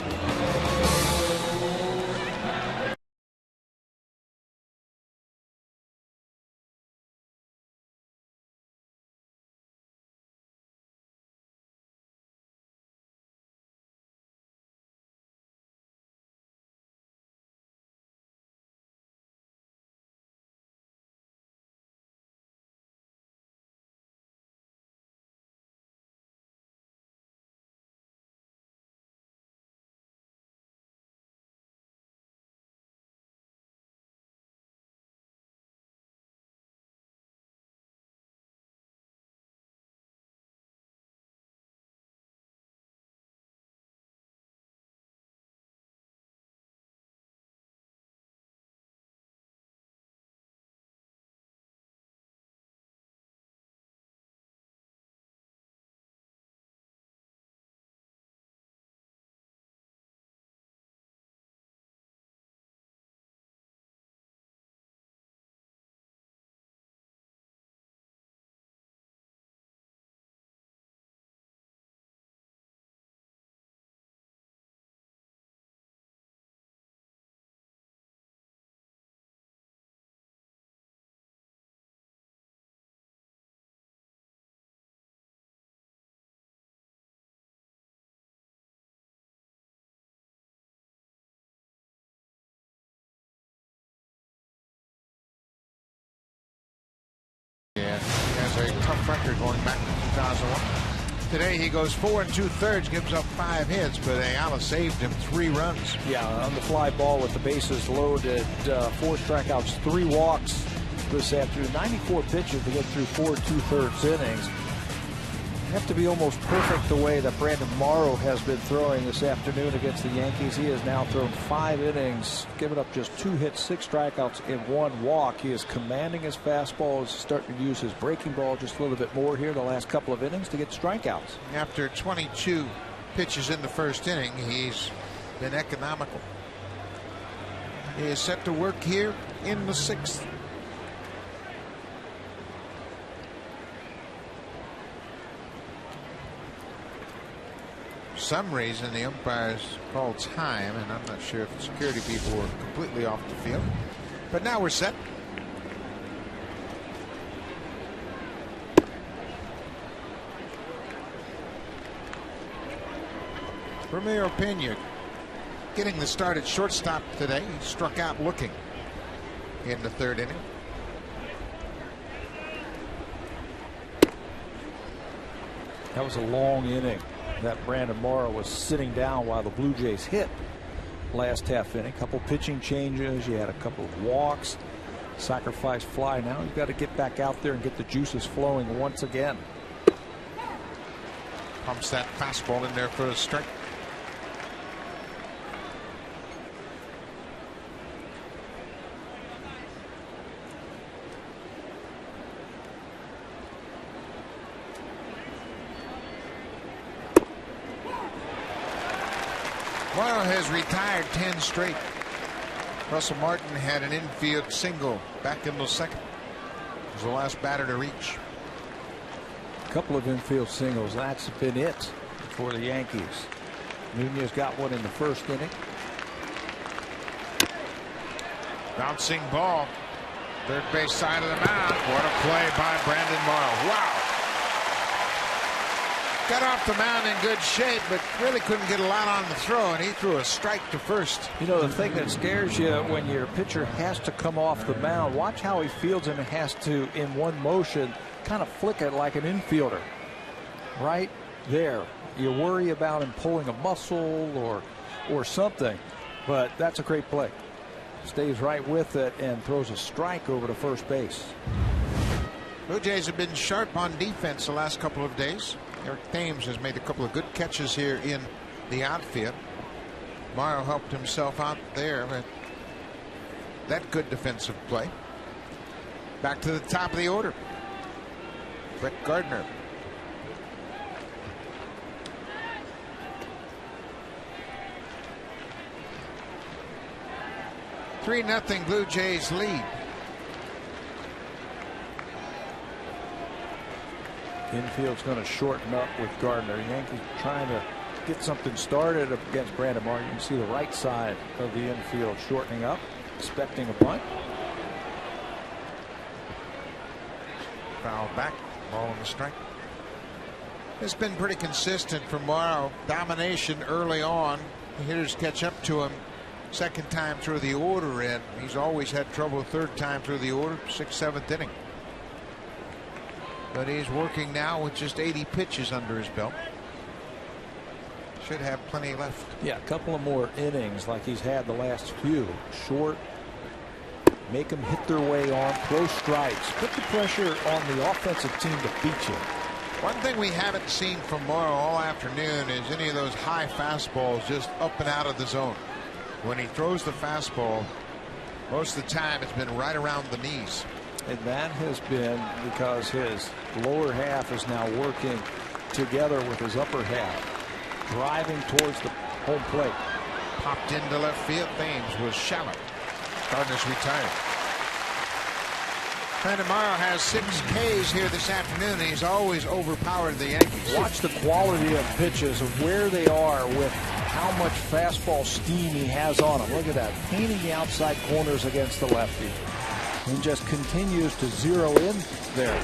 And he has a tough record going back to 2001. Today he goes 4 2/3, gives up 5 hits, but Ayala saved him 3 runs. Yeah, on the fly ball with the bases loaded, 4 strikeouts, 3 walks this afternoon. 94 pitches to get through 4 2/3 innings. Have to be almost perfect the way that Brandon Morrow has been throwing this afternoon against the Yankees. He has now thrown 5 innings, given up just 2 hits, 6 strikeouts, and 1 walk. He is commanding his fastball. He's starting to use his breaking ball just a little bit more here the last couple of innings to get strikeouts. After 22 pitches in the first inning, he's been economical. He is set to work here in the 6th. some reason, the umpires called time, and I'm not sure if the security people were completely off the field. But now we're set. Ramiro Pena getting the start at shortstop today. He struck out looking in the third inning. That was a long inning that Brandon Morrow was sitting down while the Blue Jays hit last half inning. Couple pitching changes. You had a couple of walks, sacrifice fly. Now you've got to get back out there and get the juices flowing once again. Pumps that fastball in there for a strike. Morrow has retired 10 straight. Russell Martin had an infield single back in the second. He was the last batter to reach. A couple of infield singles. That's been it for the Yankees. Nunez got one in the first inning. Bouncing ball. Third base side of the mound. What a play by Brandon Morrow. Wow. Got off the mound in good shape, but really couldn't get a lot on the throw, and he threw a strike to first. You know, the thing that scares you when your pitcher has to come off the mound, watch how he fields him and has to, in one motion, kind of flick it like an infielder. Right there. You worry about him pulling a muscle or something, but that's a great play. Stays right with it and throws a strike over to first base. Blue Jays have been sharp on defense the last couple of days. Eric Thames has made a couple of good catches here in the outfield. Morrow helped himself out there with that good defensive play. Back to the top of the order. Brett Gardner. (3-0) Blue Jays lead. Infield's going to shorten up with Gardner. Yankees trying to get something started up against Brandon Morrow. You can see the right side of the infield shortening up, expecting a bunt. Foul back, ball on the strike. It's been pretty consistent for Morrow. Domination early on. The hitters catch up to him. Second time through the order, and he's always had trouble third time through the order, 6th, 7th inning. But he's working now with just 80 pitches under his belt. Should have plenty left. Yeah, a couple of more innings like he's had the last few. Short, make them hit their way on, throw strikes, put the pressure on the offensive team to beat you. One thing we haven't seen from Morrow all afternoon is any of those high fastballs just up and out of the zone. When he throws the fastball, most of the time it's been right around the knees. And that has been because his lower half is now working together with his upper half, driving towards the home plate. Popped into left field. Thames was shallow. Gardner's retired. Brandon Morrow has 6 Ks here this afternoon. He's always overpowered the Yankees. Watch the quality of pitches, of where they are with how much fastball steam he has on him. Look at that, painting the outside corners against the lefty. And just continues to zero in there.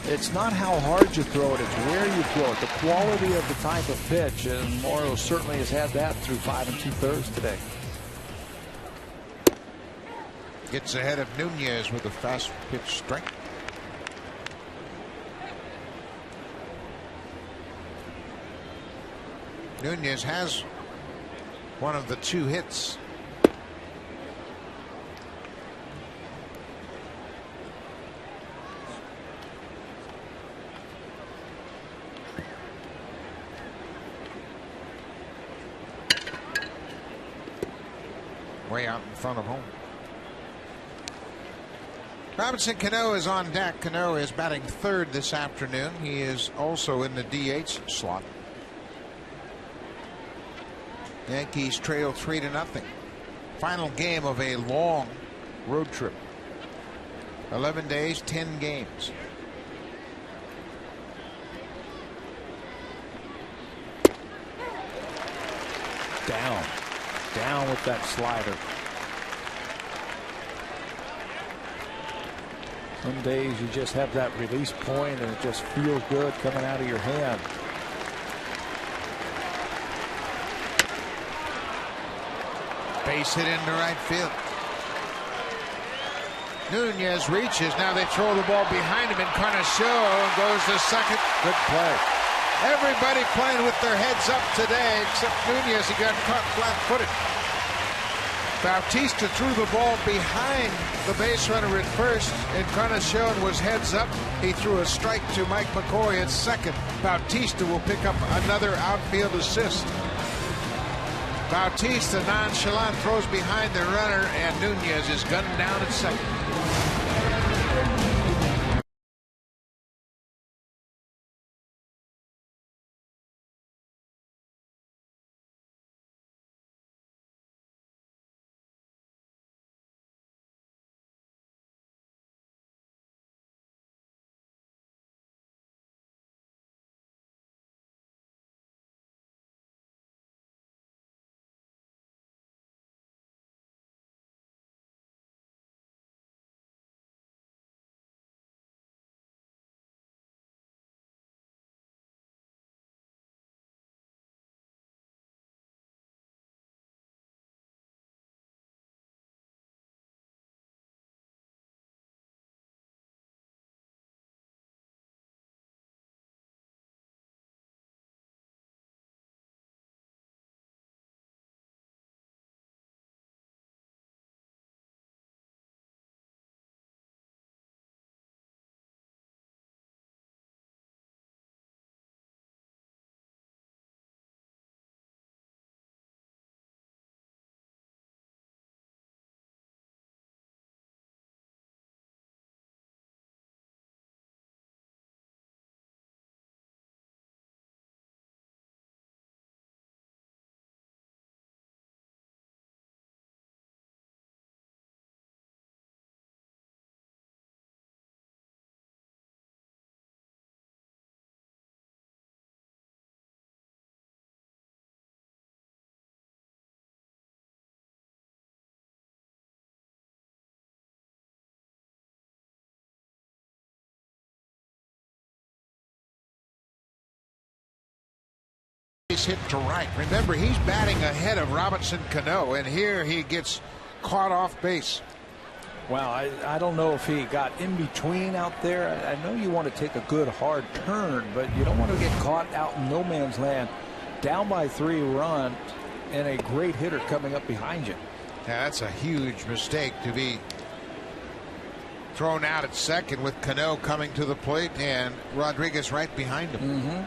It's not how hard you throw it, it's where you throw it, the quality of the type of pitch, and Morrow certainly has had that through 5 2/3 today. Gets ahead of Nunez with a fast pitch strike. Nunez has one of the 2 hits. Way out in front of home. Robinson Cano is on deck. Cano is batting 3rd this afternoon. He is also in the DH slot. Yankees trail 3-0. Final game of a long road trip. 11 days, 10 games. Down with that slider. Some days you just have that release point and it just feels good coming out of your hand. Base hit into right field. Nunez reaches. Now they throw the ball behind him. Encarnacion goes to second. Good play. Everybody playing with their heads up today except Nunez. He got caught flat-footed. Bautista threw the ball behind the base runner at first. Encarnacion was heads up. He threw a strike to Mike McCoy at second. Bautista will pick up another outfield assist. Bautista nonchalant throws behind the runner, and Nunez is gunned down at second. Hit to right. Remember, he's batting ahead of Robinson Cano, and here he gets caught off base. Well, I don't know if he got in between out there. I know you want to take a good hard turn, but you don't want to get caught out in no man's land. Down by 3 runs and a great hitter coming up behind you. Yeah, that's a huge mistake to be thrown out at second with Cano coming to the plate and Rodriguez right behind him.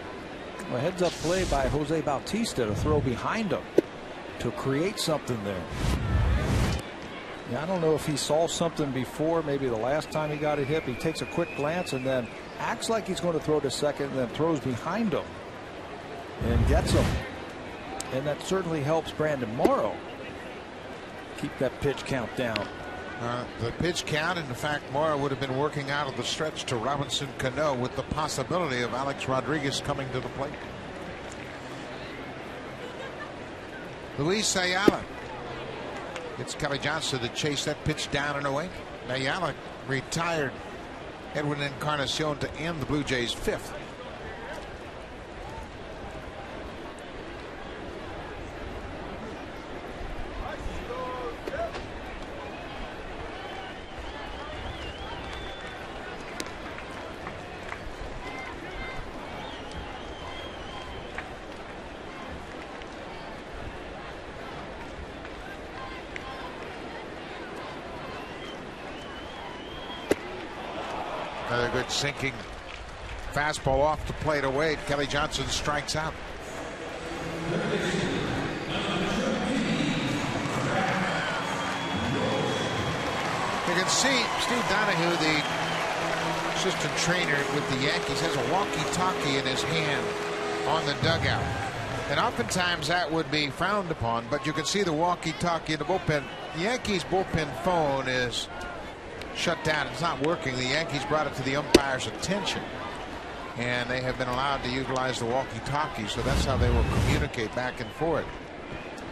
A heads-up play by Jose Bautista to throw behind him to create something there. Yeah, I don't know if he saw something before, maybe the last time he got a hit. He takes a quick glance and then acts like he's going to throw to second and then throws behind him and gets him. And that certainly helps Brandon Morrow keep that pitch count down. The pitch count, and in fact, Morrow would have been working out of the stretch to Robinson Cano with the possibility of Alex Rodriguez coming to the plate. Luis Ayala. It's Kelly Johnson to chase that pitch down and away. Ayala retired Edwin Encarnacion to end the Blue Jays' 5th. Another good sinking fastball off the plate away. Kelly Johnson strikes out. You can see Steve Donahue, the assistant trainer with the Yankees, has a walkie-talkie in his hand on the dugout. And oftentimes that would be frowned upon, but you can see the walkie-talkie in the bullpen. The Yankees bullpen phone is shut down. It's not working. The Yankees brought it to the umpire's attention, and they have been allowed to utilize the walkie-talkie, so that's how they will communicate back and forth.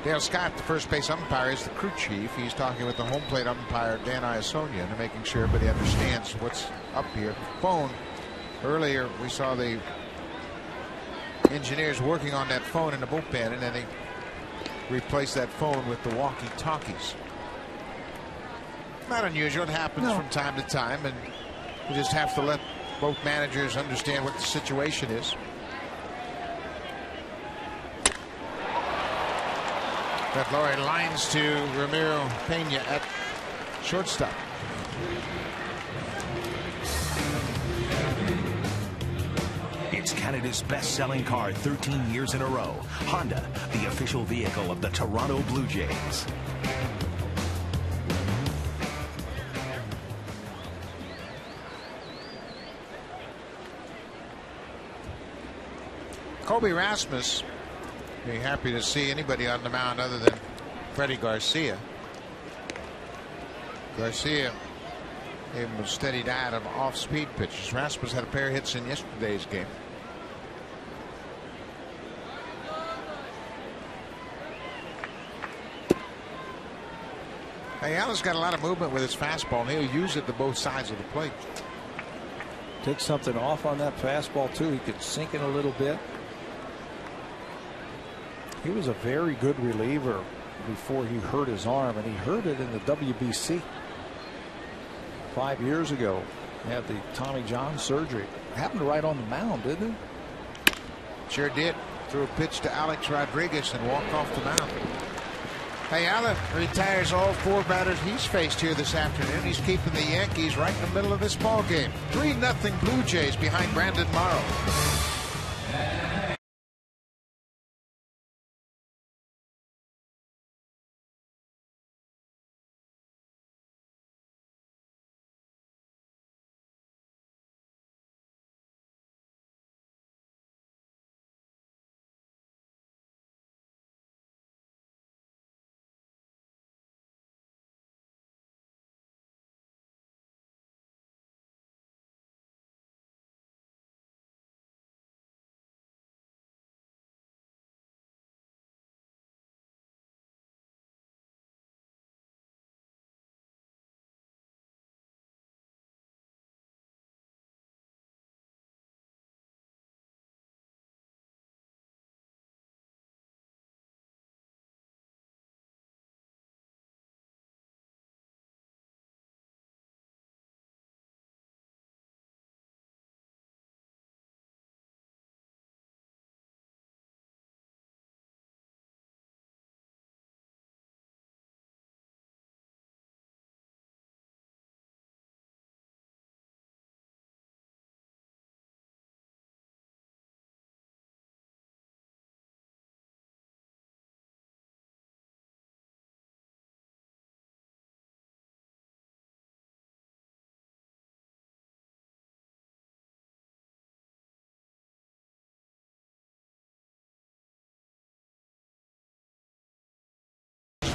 Dale Scott, the first base umpire, is the crew chief. He's talking with the home plate umpire, Dan Iasonia, and making sure everybody understands what's up here. Phone. Earlier, we saw the engineers working on that phone in the bullpen, and then they replaced that phone with the walkie-talkies. Not unusual. It happens from time to time, and we just have to let both managers understand what the situation is. That Laurie lines to Ramiro Pena at shortstop. It's Canada's best-selling car 13 years in a row. Honda, the official vehicle of the Toronto Blue Jays. Kobe Rasmus, be happy to see anybody on the mound other than Freddie Garcia. Garcia gave him a steady diet of off-speed pitches. Rasmus had a pair of hits in yesterday's game. Ayala's got a lot of movement with his fastball, and he'll use it to both sides of the plate. Take something off on that fastball too. He could sink it a little bit. He was a very good reliever before he hurt his arm, and he hurt it in the WBC 5 years ago. He had the Tommy John surgery. Happened right on the mound, didn't it? Sure did. Threw a pitch to Alex Rodriguez and walked off the mound. Ayala retires all 4 batters he's faced here this afternoon. He's keeping the Yankees right in the middle of this ball game. 3-0 Blue Jays behind Brandon Morrow.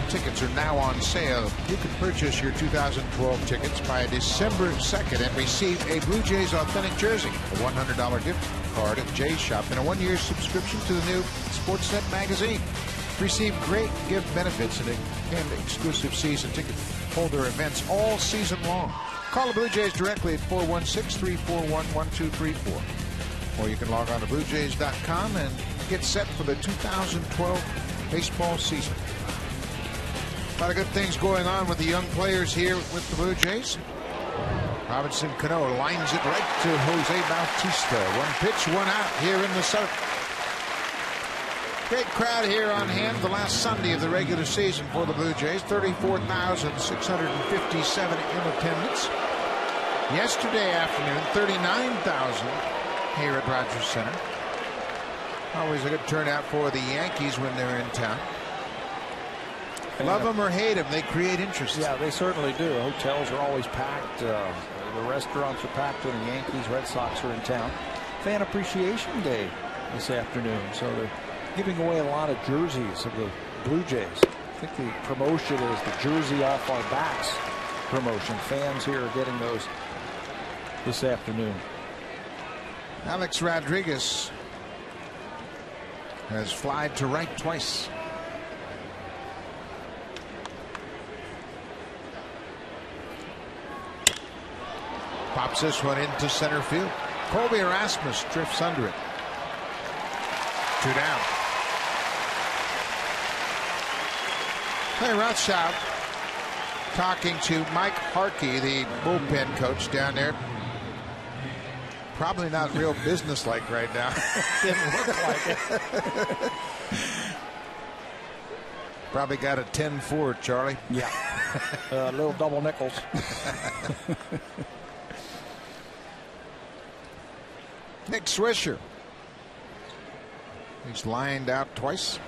Tickets are now on sale. You can purchase your 2012 tickets by December 2nd and receive a Blue Jays authentic jersey, a $100 gift card at Jays Shop, and a 1-year subscription to the new Sportsnet magazine. Receive great gift benefits and exclusive season ticket holder events all season long. Call the Blue Jays directly at 416-341-1234. Or you can log on to BlueJays.com and get set for the 2012 baseball season. A lot of good things going on with the young players here with the Blue Jays. Robinson Cano lines it right to Jose Bautista. 1 pitch, 1 out here in the 7th. Great crowd here on hand the last Sunday of the regular season for the Blue Jays. 34,657 in attendance. Yesterday afternoon, 39,000 here at Rogers Center. Always a good turnout for the Yankees when they're in town. Love them or hate them, they create interest. Yeah, they certainly do. Hotels are always packed. The restaurants are packed when the Yankees, Red Sox are in town. Fan Appreciation Day this afternoon, so they're giving away a lot of jerseys of the Blue Jays. I think the promotion is the jersey off our backs promotion. Fans here are getting those this afternoon. Alex Rodriguez has flied to right twice. Pops this one into center field. Colby Erasmus drifts under it. 2 down. Hey, Rothschild talking to Mike Harkey, the bullpen coach down there. Probably not real businesslike right now. Didn't look like it. Probably got a 10-4, Charlie. Yeah. Little double nickels. Nick Swisher. He's lined out twice.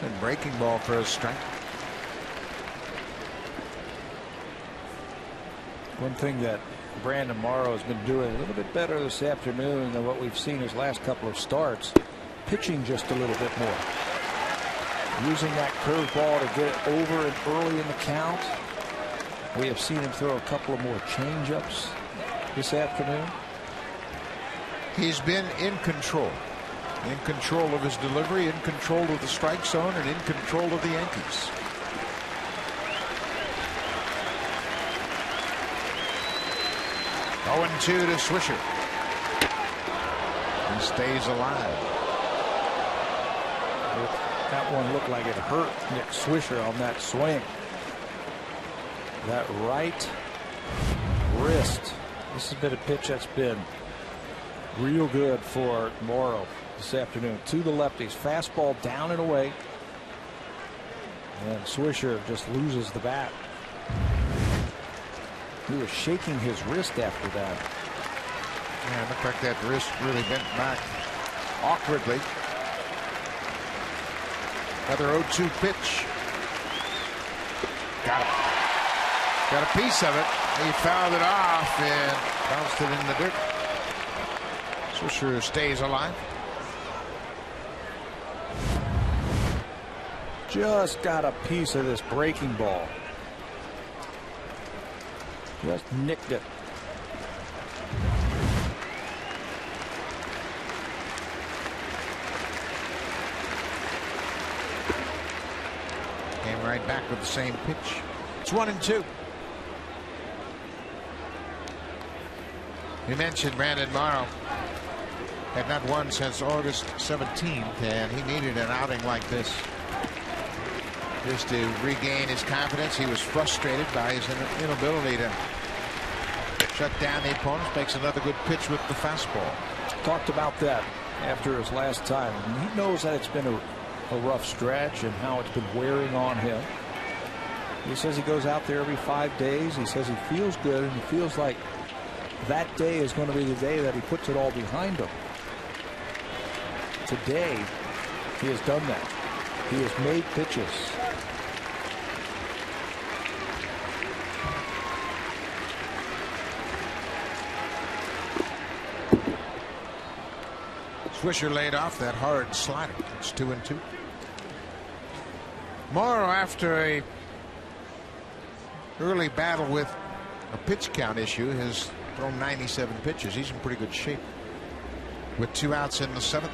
And breaking ball for a strike. One thing that Brandon Morrow has been doing a little bit better this afternoon than what we've seen his last couple of starts. Pitching just a little bit more. Using that curveball to get it over and early in the count. We have seen him throw a couple of more changeups this afternoon. He's been in control. In control of his delivery, in control of the strike zone, and in control of the Yankees. Oh, 0-2 to Swisher. He stays alive. That one looked like it hurt Nick Swisher on that swing. That right wrist. This has been a pitch that's been real good for Morrow this afternoon. To the lefties. Fastball down and away. And Swisher just loses the bat. He was shaking his wrist after that. Yeah, it looked like that wrist really bent back awkwardly. Another 0-2 pitch. Got it. Got a piece of it. He fouled it off and bounced it in the dirt. Swisher stays alive. Just got a piece of this breaking ball. Just nicked it. Came right back with the same pitch. It's 1-2. You mentioned Brandon Morrow had not won since August 17th, and he needed an outing like this just to regain his confidence. He was frustrated by his inability to shut down the opponents. Makes another good pitch with the fastball. Talked about that after his last time. And he knows that it's been a rough stretch and how it's been wearing on him. He says he goes out there every 5 days. He says he feels good, and he feels like that day is going to be the day that he puts it all behind him. Today, he has done that. He has made pitches. Swisher laid off that hard slider. It's 2-2. Morrow, after a early battle with a pitch count issue, has thrown 97 pitches. He's in pretty good shape with 2 outs in the 7th.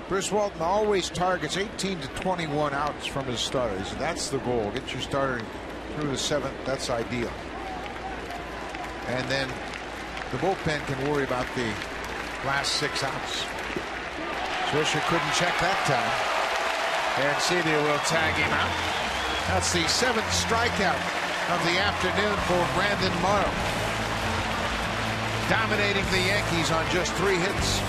Bruce Walton always targets 18 to 21 outs from his starters. That's the goal. Get your starter through the 7th. That's ideal. And then the bullpen can worry about the last 6 outs. Swisher couldn't check that time. And Celia will tag him out. That's the 7th strikeout of the afternoon for Brandon Morrow. Dominating the Yankees on just 3 hits.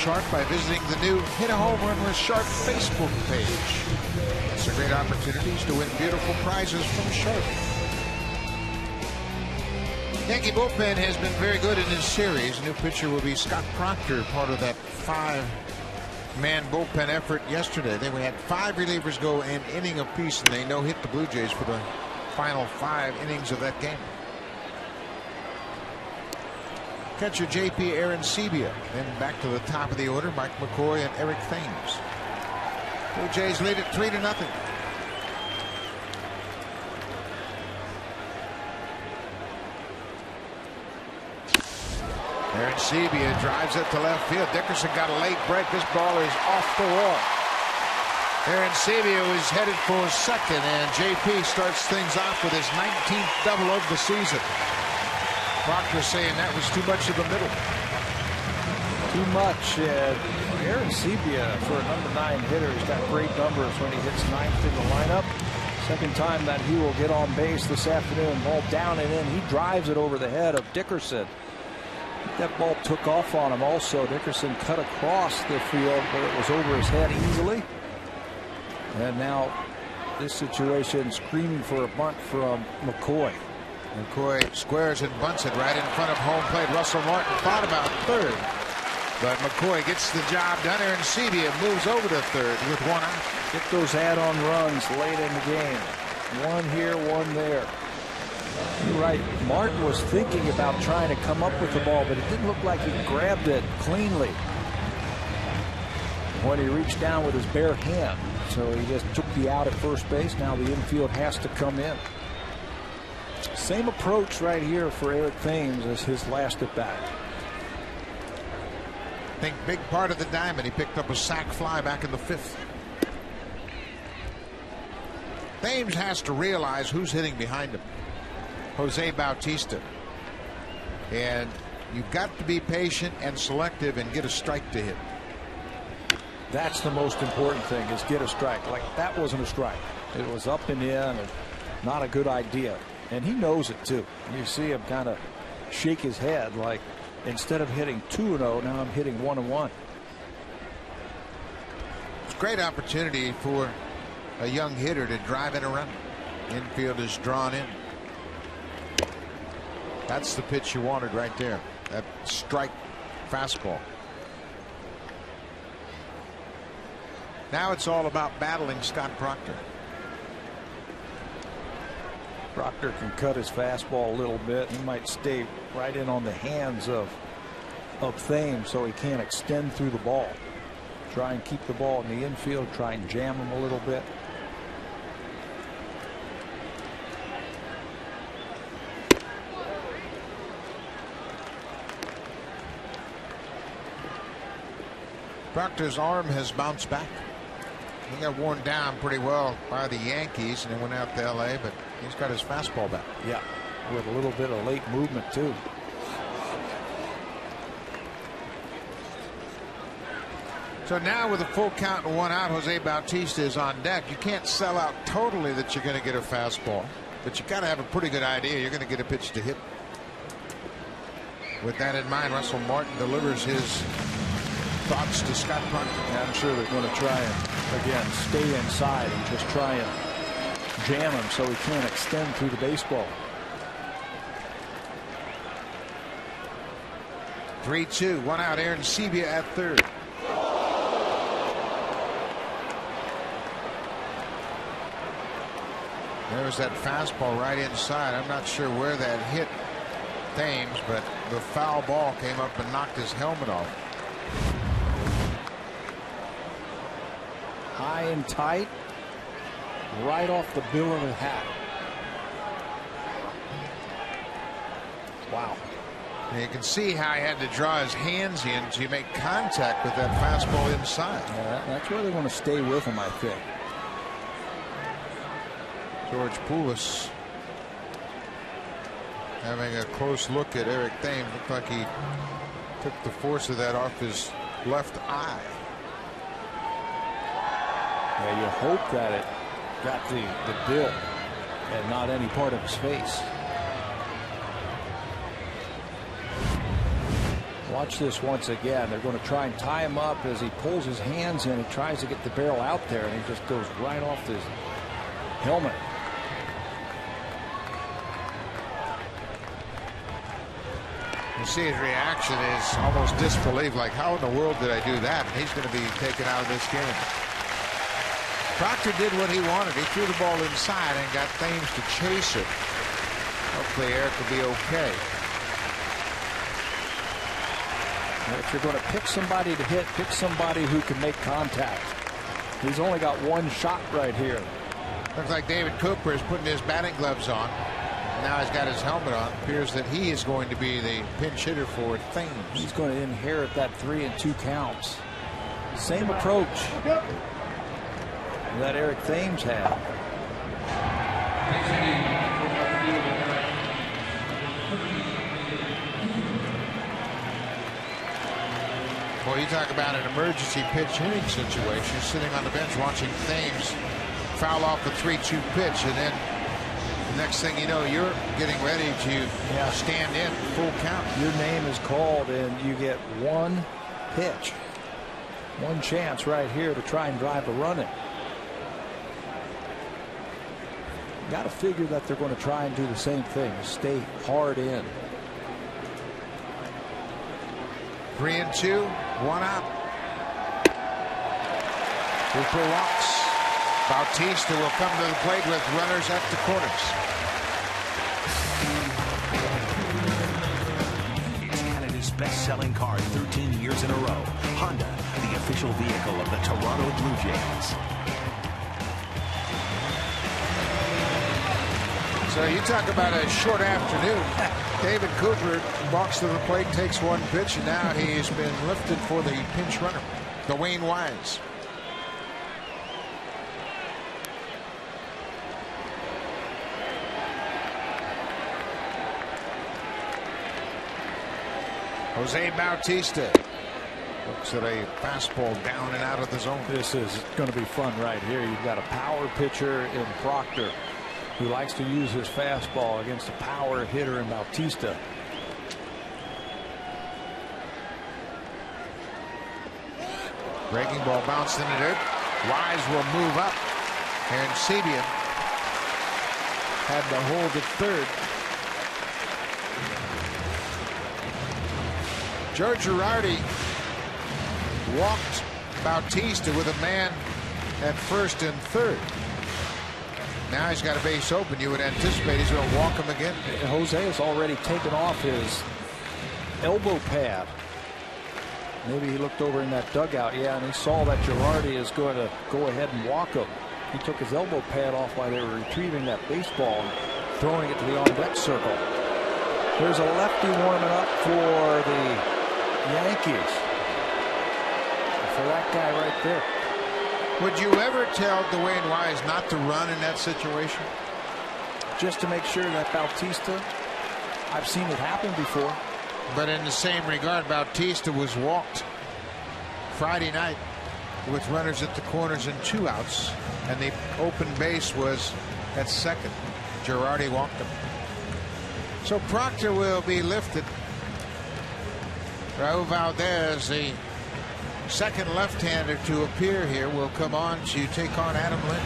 Sharp by visiting the new Hit a Home Run with Sharp Facebook page. It's a great opportunities to win beautiful prizes from Sharp. Yankee bullpen has been very good in this series. New pitcher will be Scott Proctor, part of that 5-man bullpen effort yesterday. They had 5 relievers go an inning apiece, and they no-hit the Blue Jays for the final 5 innings of that game. Catcher J.P. Arancibia. Then back to the top of the order, Mike McCoy and Eric Thames. Blue Jays lead it 3-0. Arancibia drives it to left field. Dickerson got a late break. This ball is off the wall. Arancibia was headed for second, and JP starts things off with his 19th double of the season. Proctor saying that was too much of the middle. Too much. Arancibia, for a number 9 hitter, has got great numbers when he hits 9th in the lineup. Second time that he will get on base this afternoon. Ball down and in. He drives it over the head of Dickerson. That ball took off on him also. Dickerson cut across the field, but it was over his head easily. And now this situation screaming for a bunt from McCoy. McCoy squares and bunts it right in front of home plate. Russell Martin thought about third, but McCoy gets the job done. Arancibia moves over to third with 1 out. Get those add-on runs late in the game. 1 here, 1 there. You're right. Martin was thinking about trying to come up with the ball, but it didn't look like he grabbed it cleanly when he reached down with his bare hand. So he just took the out at first base. Now the infield has to come in. Same approach right here for Eric Thames as his last at bat. I think big part of the diamond. He picked up a sac fly back in the 5th. Thames has to realize who's hitting behind him. Jose Bautista. And you've got to be patient and selective and get a strike to hit. That's the most important thing, is get a strike. Like, that wasn't a strike. It was up and in, and not a good idea. And he knows it too. You see him kind of shake his head like, instead of hitting 2-0, now I'm hitting 1-1. It's a great opportunity for a young hitter to drive in a run. Infield is drawn in. That's the pitch you wanted right there. That strike fastball. Now it's all about battling Scott Proctor. Proctor can cut his fastball a little bit. He might stay right in on the hands of Thames so he can't extend through the ball. Try and keep the ball in the infield. Try and jam him a little bit. Proctor's arm has bounced back. He got worn down pretty well by the Yankees and then went out to L.A., but he's got his fastball back. Yeah, with a little bit of late movement too. So now with a full count and 1 out, Jose Bautista is on deck. You can't sell out totally that you're going to get a fastball, but you got to have a pretty good idea you're going to get a pitch to hit. With that in mind, Russell Martin delivers his thoughts to Scott Proctor. Yeah, I'm sure they're going to try and, again, stay inside and just try and jam him so he can't extend through the baseball. 3-2, 1 out. Arancibia at third. There's that fastball right inside. I'm not sure where that hit Thames, but the foul ball came up and knocked his helmet off. High and tight, right off the bill of the hat. Wow. And you can see how he had to draw his hands in to make contact with that fastball inside. Yeah, that's where they want to stay with him, I think. George Poulos having a close look at Eric Thames. Looked like he took the force of that off his left eye. Yeah, you hope that it got the bill and not any part of his face. Watch this once again. They're going to try and tie him up as he pulls his hands in. He tries to get the barrel out there, and he just goes right off his helmet. You see his reaction is almost disbelief, like, how in the world did I do that? And he's going to be taken out of this game. Proctor did what he wanted. He threw the ball inside and got Thames to chase it. Hopefully Eric will be okay. If you're going to pick somebody to hit, pick somebody who can make contact. He's only got one shot right here. Looks like David Cooper is putting his batting gloves on. Now he's got his helmet on. Appears that he is going to be the pinch hitter for Thames. He's going to inherit that 3 and 2 counts. Same approach that Eric Thames had. Well, you talk about an emergency pitch hitting situation. Sitting on the bench watching Thames foul off the 3-2 pitch, and then the next thing you know, you're getting ready to stand in full count. Your name is called, and you get one pitch, one chance right here to try and drive a run in. Got to figure that they're going to try and do the same thing, stay hard in. 3-2, 1 out. Cooper walks. Bautista will come to the plate with runners at the corners. It's Canada's best-selling car 13 years in a row. Honda, the official vehicle of the Toronto Blue Jays. So you talk about a short afternoon. David Cooper walks to the plate, takes one pitch, and now he's been lifted for the pinch runner, Dwayne Wise. Jose Bautista looks at a fastball down and out of the zone. This is going to be fun right here. You've got a power pitcher in Proctor who likes to use his fastball against a power hitter in Bautista. Breaking ball bounced in the dirt. Wise will move up. And Sabian had to hold at third. Joe Girardi walked Bautista with a man at first and third. Now he's got a base open. You would anticipate he's going to walk him again. Jose has already taken off his elbow pad. Maybe he looked over in that dugout, and he saw that Girardi is going to go ahead and walk him. He took his elbow pad off while they were retrieving that baseball and throwing it to the on-deck circle. There's a lefty warming up for the Yankees. For that guy right there. Would you ever tell Dwayne Wise not to run in that situation? Just to make sure that Bautista, I've seen it happen before. But in the same regard, Bautista was walked Friday night with runners at the corners and 2 outs, and the open base was at second. Girardi walked him. So Proctor will be lifted. Raul Valdez, the second left-hander to appear here, will come on to take on Adam Lind.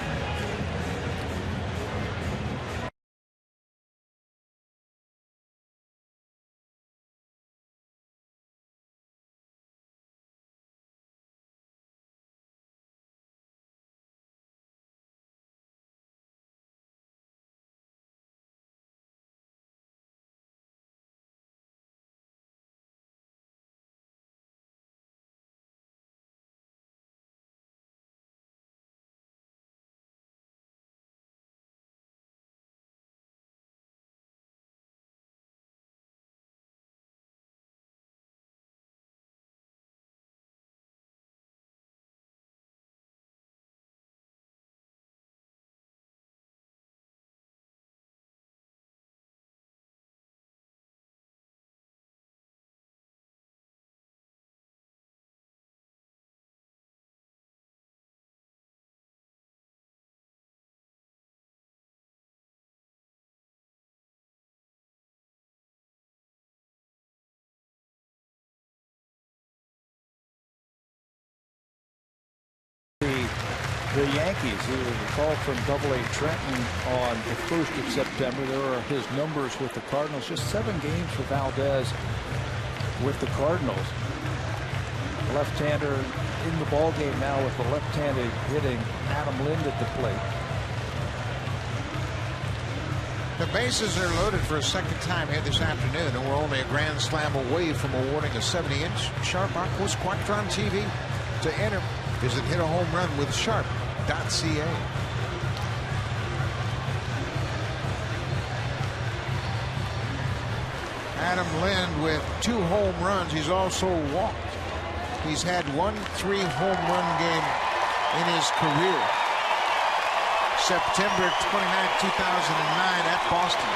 the Yankees. He was called from Double-A Trenton on the 1st of September. There are his numbers with the Cardinals. Just 7 games for Valdez with the Cardinals. Left-hander in the ball game now with the left-handed hitting Adam Lind at the plate. The bases are loaded for a second time here this afternoon, and we're only a grand slam away from awarding a 70-inch Sharp Aquos Quattron TV. To enter, visit Hit a Home Run with Sharp.ca. Adam Lind with 2 home runs. He's also walked. He's had 1 3-home run game in his career. September 29, 2009 at Boston.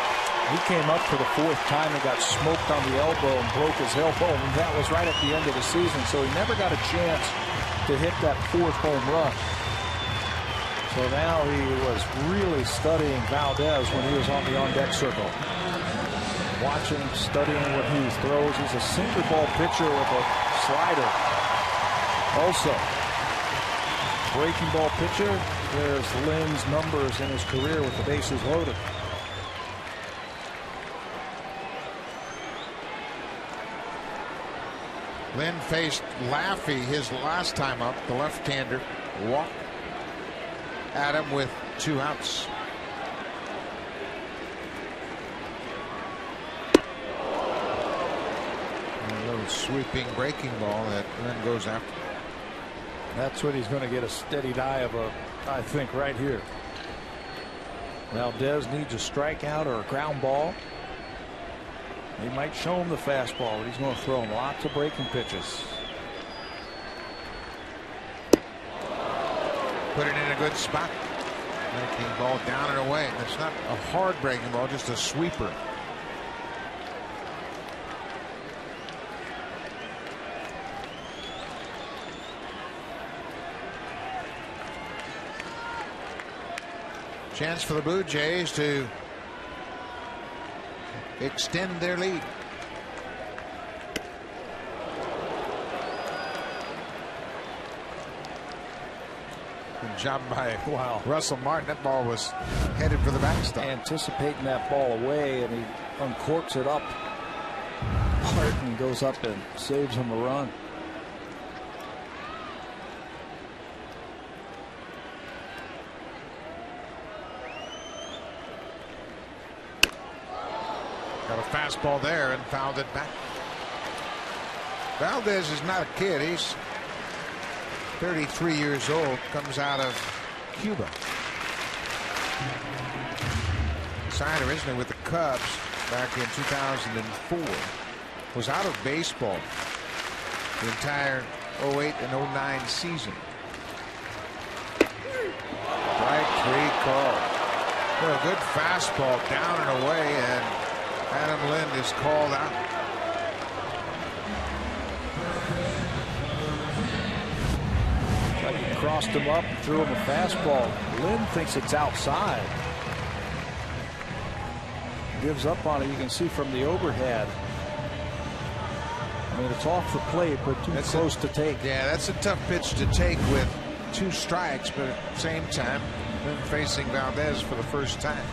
He came up for the 4th time and got smoked on the elbow and broke his elbow, and that was right at the end of the season, so he never got a chance to hit that 4th home run. So now he was really studying Valdez when he was on the on-deck circle. Watching, studying what he throws. He's a sinker ball pitcher with a slider. Also, breaking ball pitcher. There's Lind's numbers in his career with the bases loaded. Lind faced Laffey his last time up, the left-hander. Walked Adam with 2 outs. A little sweeping breaking ball that Lind goes after. That's what he's going to get a steady eye of, I think, right here. Valdez needs a strikeout or a ground ball. He might show him the fastball, but he's going to throw him lots of breaking pitches. Put it in a good spot. Breaking ball down and away. It's not a hard breaking ball, just a sweeper. Chance for the Blue Jays to extend their lead. Good job by Russell Martin. That ball was headed for the backstop. Anticipating that ball away, and he uncorks it up. Martin goes up and saves him a run. Got a fastball there and fouled it back. Valdez is not a kid. He's 33 years old. Comes out of Cuba. Signed originally with the Cubs back in 2004. Was out of baseball the entire 08 and 09 season. Strike 3 call. Well, a good fastball down and away, and Adam Lind is called out. Like he crossed him up and threw him a fastball. Lind thinks it's outside. Gives up on it. You can see from the overhead. I mean, it's off the plate, but too close to take. Yeah, that's a tough pitch to take with 2 strikes, but at the same time, Lind facing Valdez for the first time.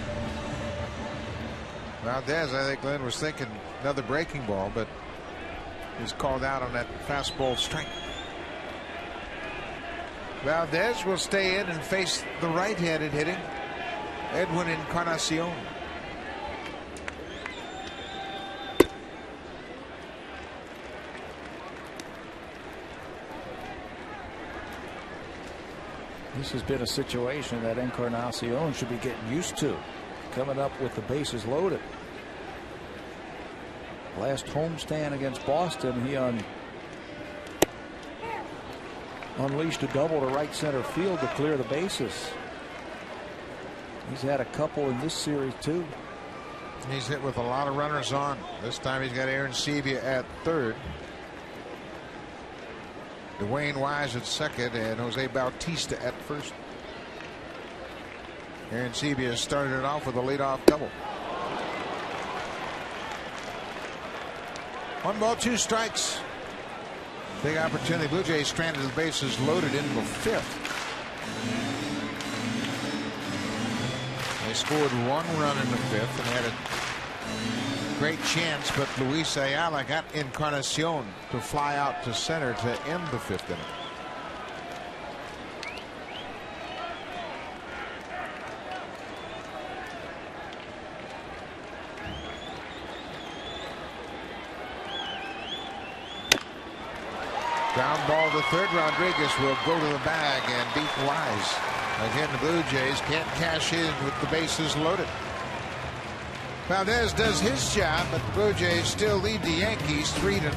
Valdez, I think Lind was thinking another breaking ball, but he's called out on that fastball strike. Valdez will stay in and face the right-handed hitting Edwin Encarnacion. This has been a situation that Encarnacion should be getting used to. Coming up with the bases loaded. Last homestand against Boston, he unleashed a double to right center field to clear the bases. He's had a couple in this series too. He's hit with a lot of runners on. This time he's got Aaron Sevilla at third, Dwayne Wise at second, and Jose Bautista at first. Aaron Sevilla started it off with a leadoff double. 1 ball, 2 strikes. Big opportunity. Blue Jays stranded the bases loaded in the 5th. scored 1 run in the 5th and had a great chance, but Luis Ayala got Encarnacion to fly out to center to end the 5th inning. Ground ball to third. Rodriguez will go to the bag and beat Wise. Again, the Blue Jays can't cash in with the bases loaded. Valdez does his job, but the Blue Jays still lead the Yankees 3-0.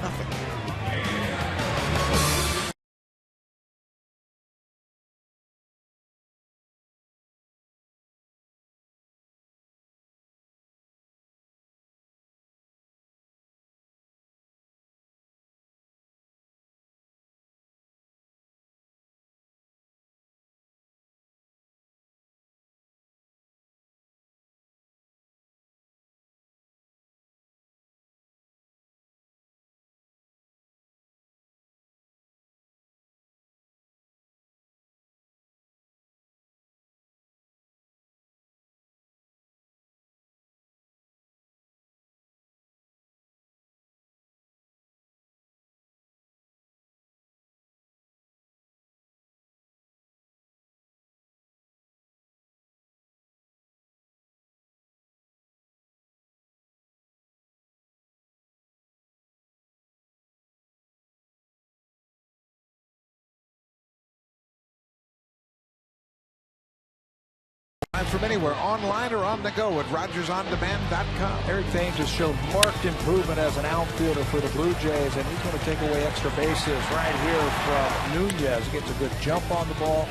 From anywhere, online or on the go at RogersOnDemand.com. Eric Thames has shown marked improvement as an outfielder for the Blue Jays, and he's going to take away extra bases right here from Nunez. He gets a good jump on the ball,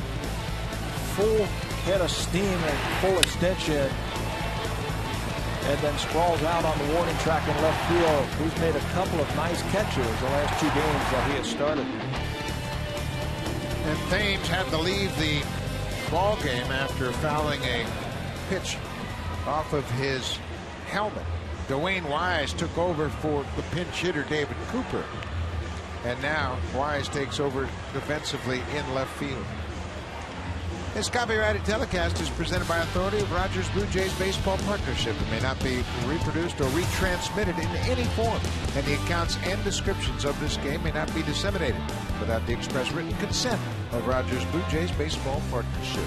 full head of steam and full extension, and then sprawls out on the warning track in left field. He's made a couple of nice catches the last 2 games that he has started. And Thames had to leave the ball game after fouling a pitch off of his helmet. Dwayne Wise took over for the pinch hitter David Cooper, and now Wise takes over defensively in left field. This copyrighted telecast is presented by authority of Rogers Blue Jays Baseball Partnership. It may not be reproduced or retransmitted in any form, and the accounts and descriptions of this game may not be disseminated without the express written consent of Rogers Blue Jays Baseball Partnership.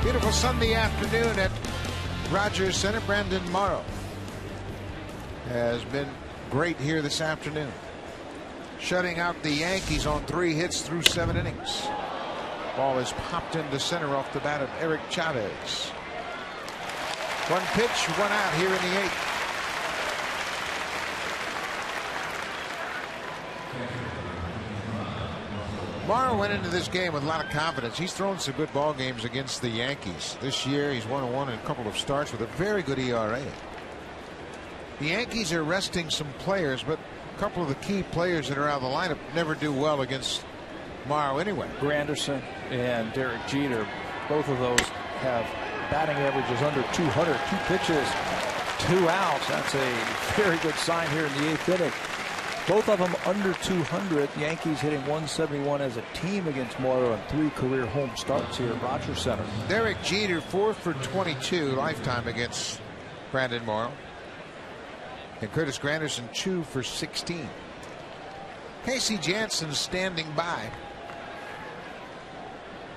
Beautiful Sunday afternoon at Rogers Center. Brandon Morrow has been great here this afternoon, shutting out the Yankees on 3 hits through 7 innings. Ball is popped into center off the bat of Eric Chavez. 1 pitch, 1 out here in the 8th. Morrow went into this game with a lot of confidence. He's thrown some good ball games against the Yankees this year. He's 1-1 in a couple of starts with a very good ERA. The Yankees are resting some players, but a couple of the key players that are out of the lineup never do well against Morrow anyway. Granderson and Derek Jeter, both of those have batting averages under 200. 2 pitches, 2 outs. That's a very good sign here in the 8th inning. Both of them under 200. Yankees hitting 171 as a team against Morrow and 3 career home starts here at Rogers Center. Derek Jeter 4 for 22 lifetime against Brandon Morrow. And Curtis Granderson 2 for 16. Casey Jansen standing by.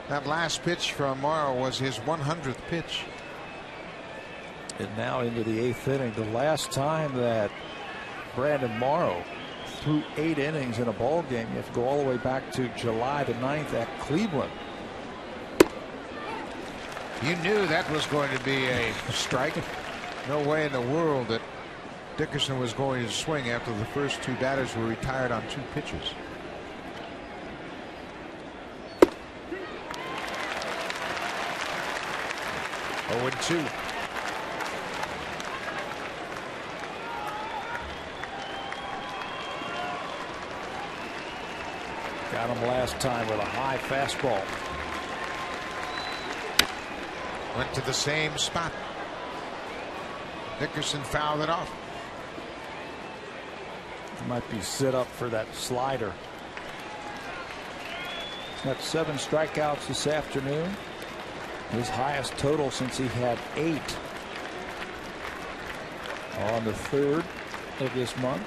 That last pitch from Morrow was his 100th pitch. And now into the 8th inning. The last time that Brandon Morrow threw 8 innings in a ball game, you have to go all the way back to July the 9th at Cleveland. You knew that was going to be a strike. No way in the world that Dickerson was going to swing after the first 2 batters were retired on 2 pitches. Oh, 2. Got him last time with a high fastball. Went to the same spot. Dickerson fouled it off. Might be set up for that slider. Got 7 strikeouts this afternoon. His highest total since he had 8 on the 3rd of this month.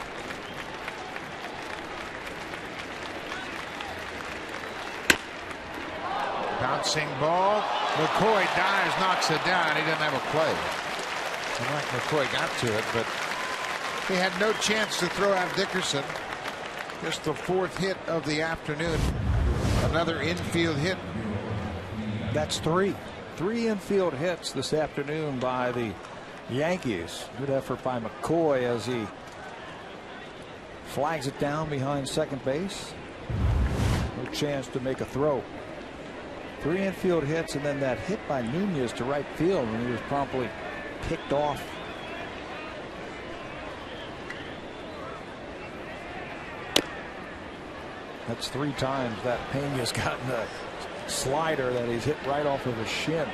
Bouncing ball. McCoy dives, knocks it down. He didn't have a play. And Mike McCoy got to it, but he had no chance to throw out Dickerson. Just the 4th hit of the afternoon. Another infield hit. That's 3 infield hits this afternoon by the Yankees. Good effort by McCoy as he flags it down behind second base. No chance to make a throw. 3 infield hits, and then that hit by Nunez to right field when he was promptly picked off. That's 3 times that Pena's gotten a slider that he's hit right off of his shin.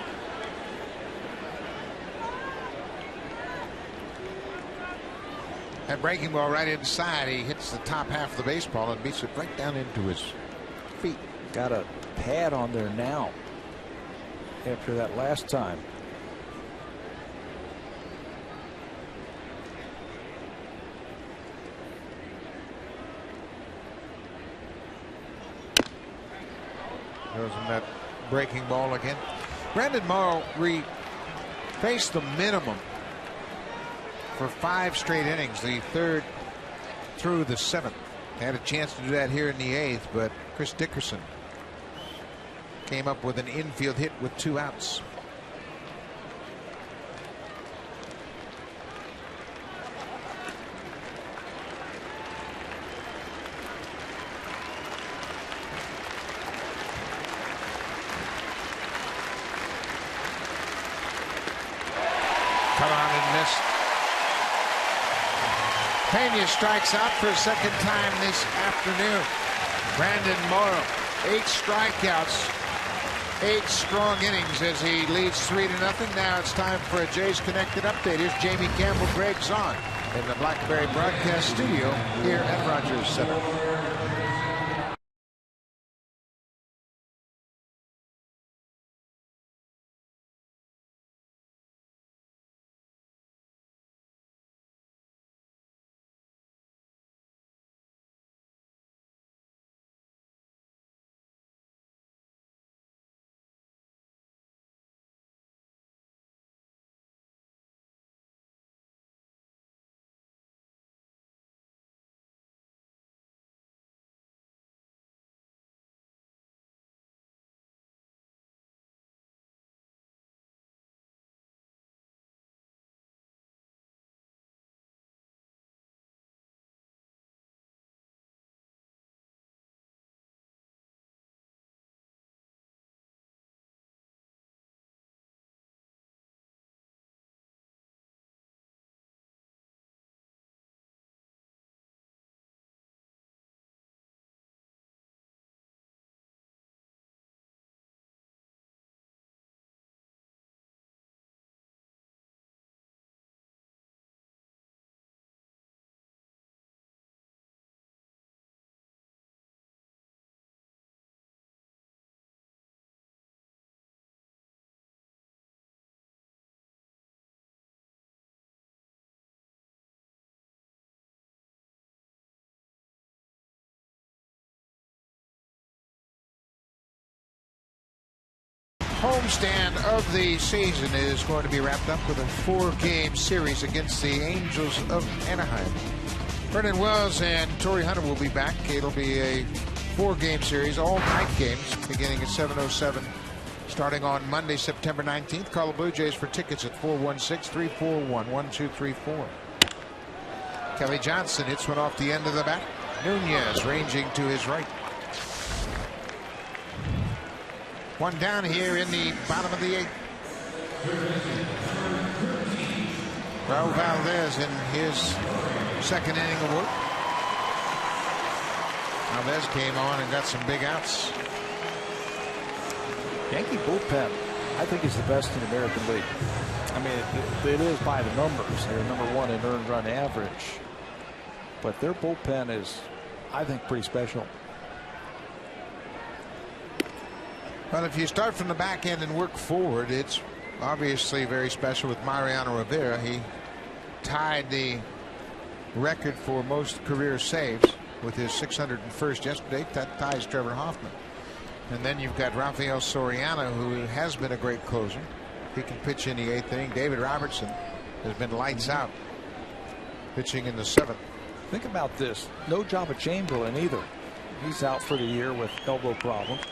That breaking ball right inside. He hits the top half of the baseball and beats it right down into his feet. Got a pad on there now after that last time. Goes in that breaking ball again. Brandon Morrow faced the minimum for 5 straight innings, the 3rd through the 7th. Had a chance to do that here in the 8th, but Chris Dickerson came up with an infield hit with 2 outs. Come on and missed. Pena strikes out for a 2nd time this afternoon. Brandon Morrow, 8 strikeouts, 8 strong innings as he leads 3-0. Now it's time for a Jays Connected update. Here's Jamie Campbell, Greg Zahn in the Blackberry Broadcast Studio here at Rogers Center. Homestand of the season is going to be wrapped up with a 4-game series against the Angels of Anaheim. Vernon Wells and Torrey Hunter will be back. It'll be a 4-game series, all night games, beginning at 7:07, starting on Monday, September 19th. Call the Blue Jays for tickets at 416-341-1234. Kelly Johnson hits one off the end of the bat. Nunez ranging to his right. One down here in the bottom of the 8th. Raul Valdez in his 2nd inning of work. Valdez came on and got some big outs. Yankee bullpen, I think, is the best in the American League. I mean, it is by the numbers. They're number 1 in earned run average. But their bullpen is, I think, pretty special. Well, if you start from the back end and work forward, it's obviously very special with Mariano Rivera. He tied the record for most career saves with his 601st yesterday. That ties Trevor Hoffman. And then you've got Rafael Soriano, who has been a great closer. He can pitch in the 8th inning. David Robertson has been lights out pitching in the 7th. Think about this. No Jabba Chamberlain either. He's out for the year with elbow problems.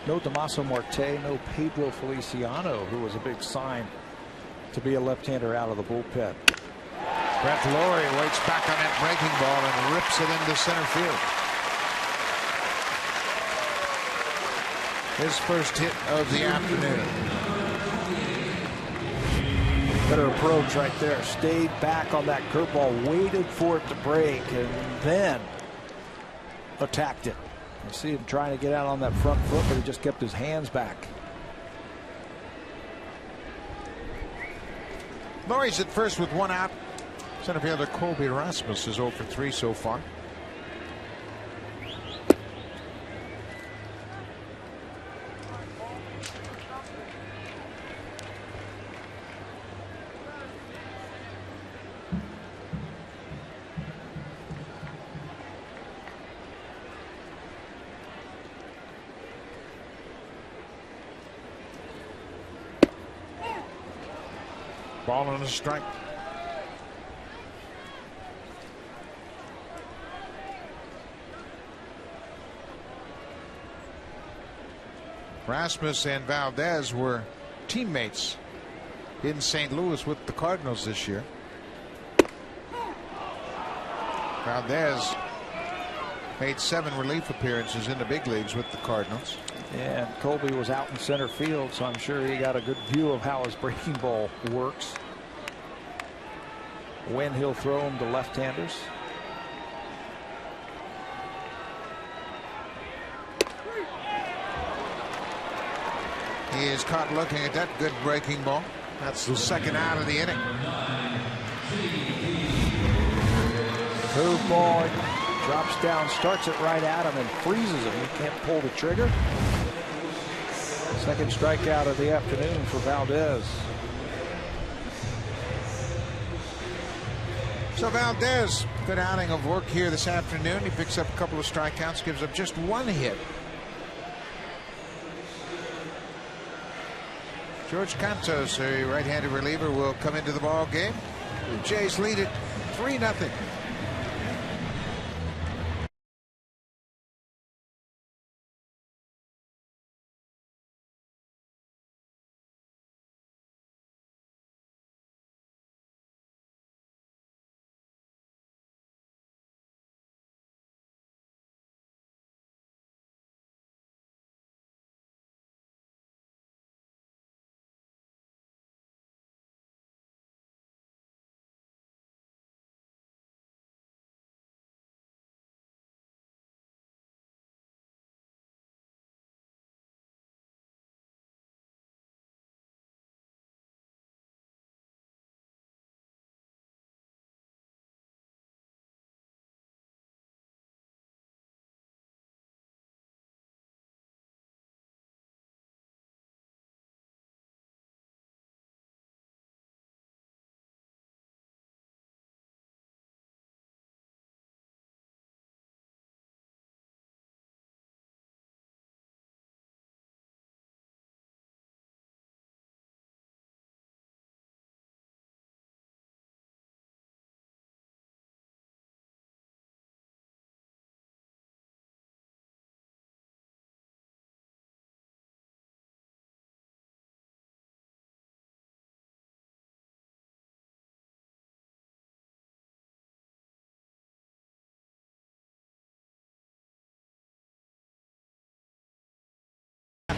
No Damaso Marte, no Pedro Feliciano, who was a big sign to be a left-hander out of the bullpen. Brett Laurie waits back on that breaking ball and rips it into center field. His first hit of the afternoon. Better approach right there. Stayed back on that curveball, waited for it to break, and then attacked it. You see him trying to get out on that front foot, but he just kept his hands back. Laurie's at first with 1 out. Center fielder Colby Rasmus is 0 for 3 so far. Ball on a strike. Rasmus and Valdez were teammates in St. Louis with the Cardinals this year. Valdez made 7 relief appearances in the big leagues with the Cardinals. And Colby was out in center field, so I'm sure he got a good view of how his breaking ball works. When he'll throw them to left-handers. He is caught looking at that good breaking ball. That's the 2nd out of the inning. Curveball, drops down, starts it right at him and freezes him. He can't pull the trigger. 2nd strikeout of the afternoon for Valdez. So Valdez, good outing of work here this afternoon. He picks up a couple of strikeouts, gives up just 1 hit. George Cantos, a right-handed reliever, will come into the ball game. The Jays lead it 3-0.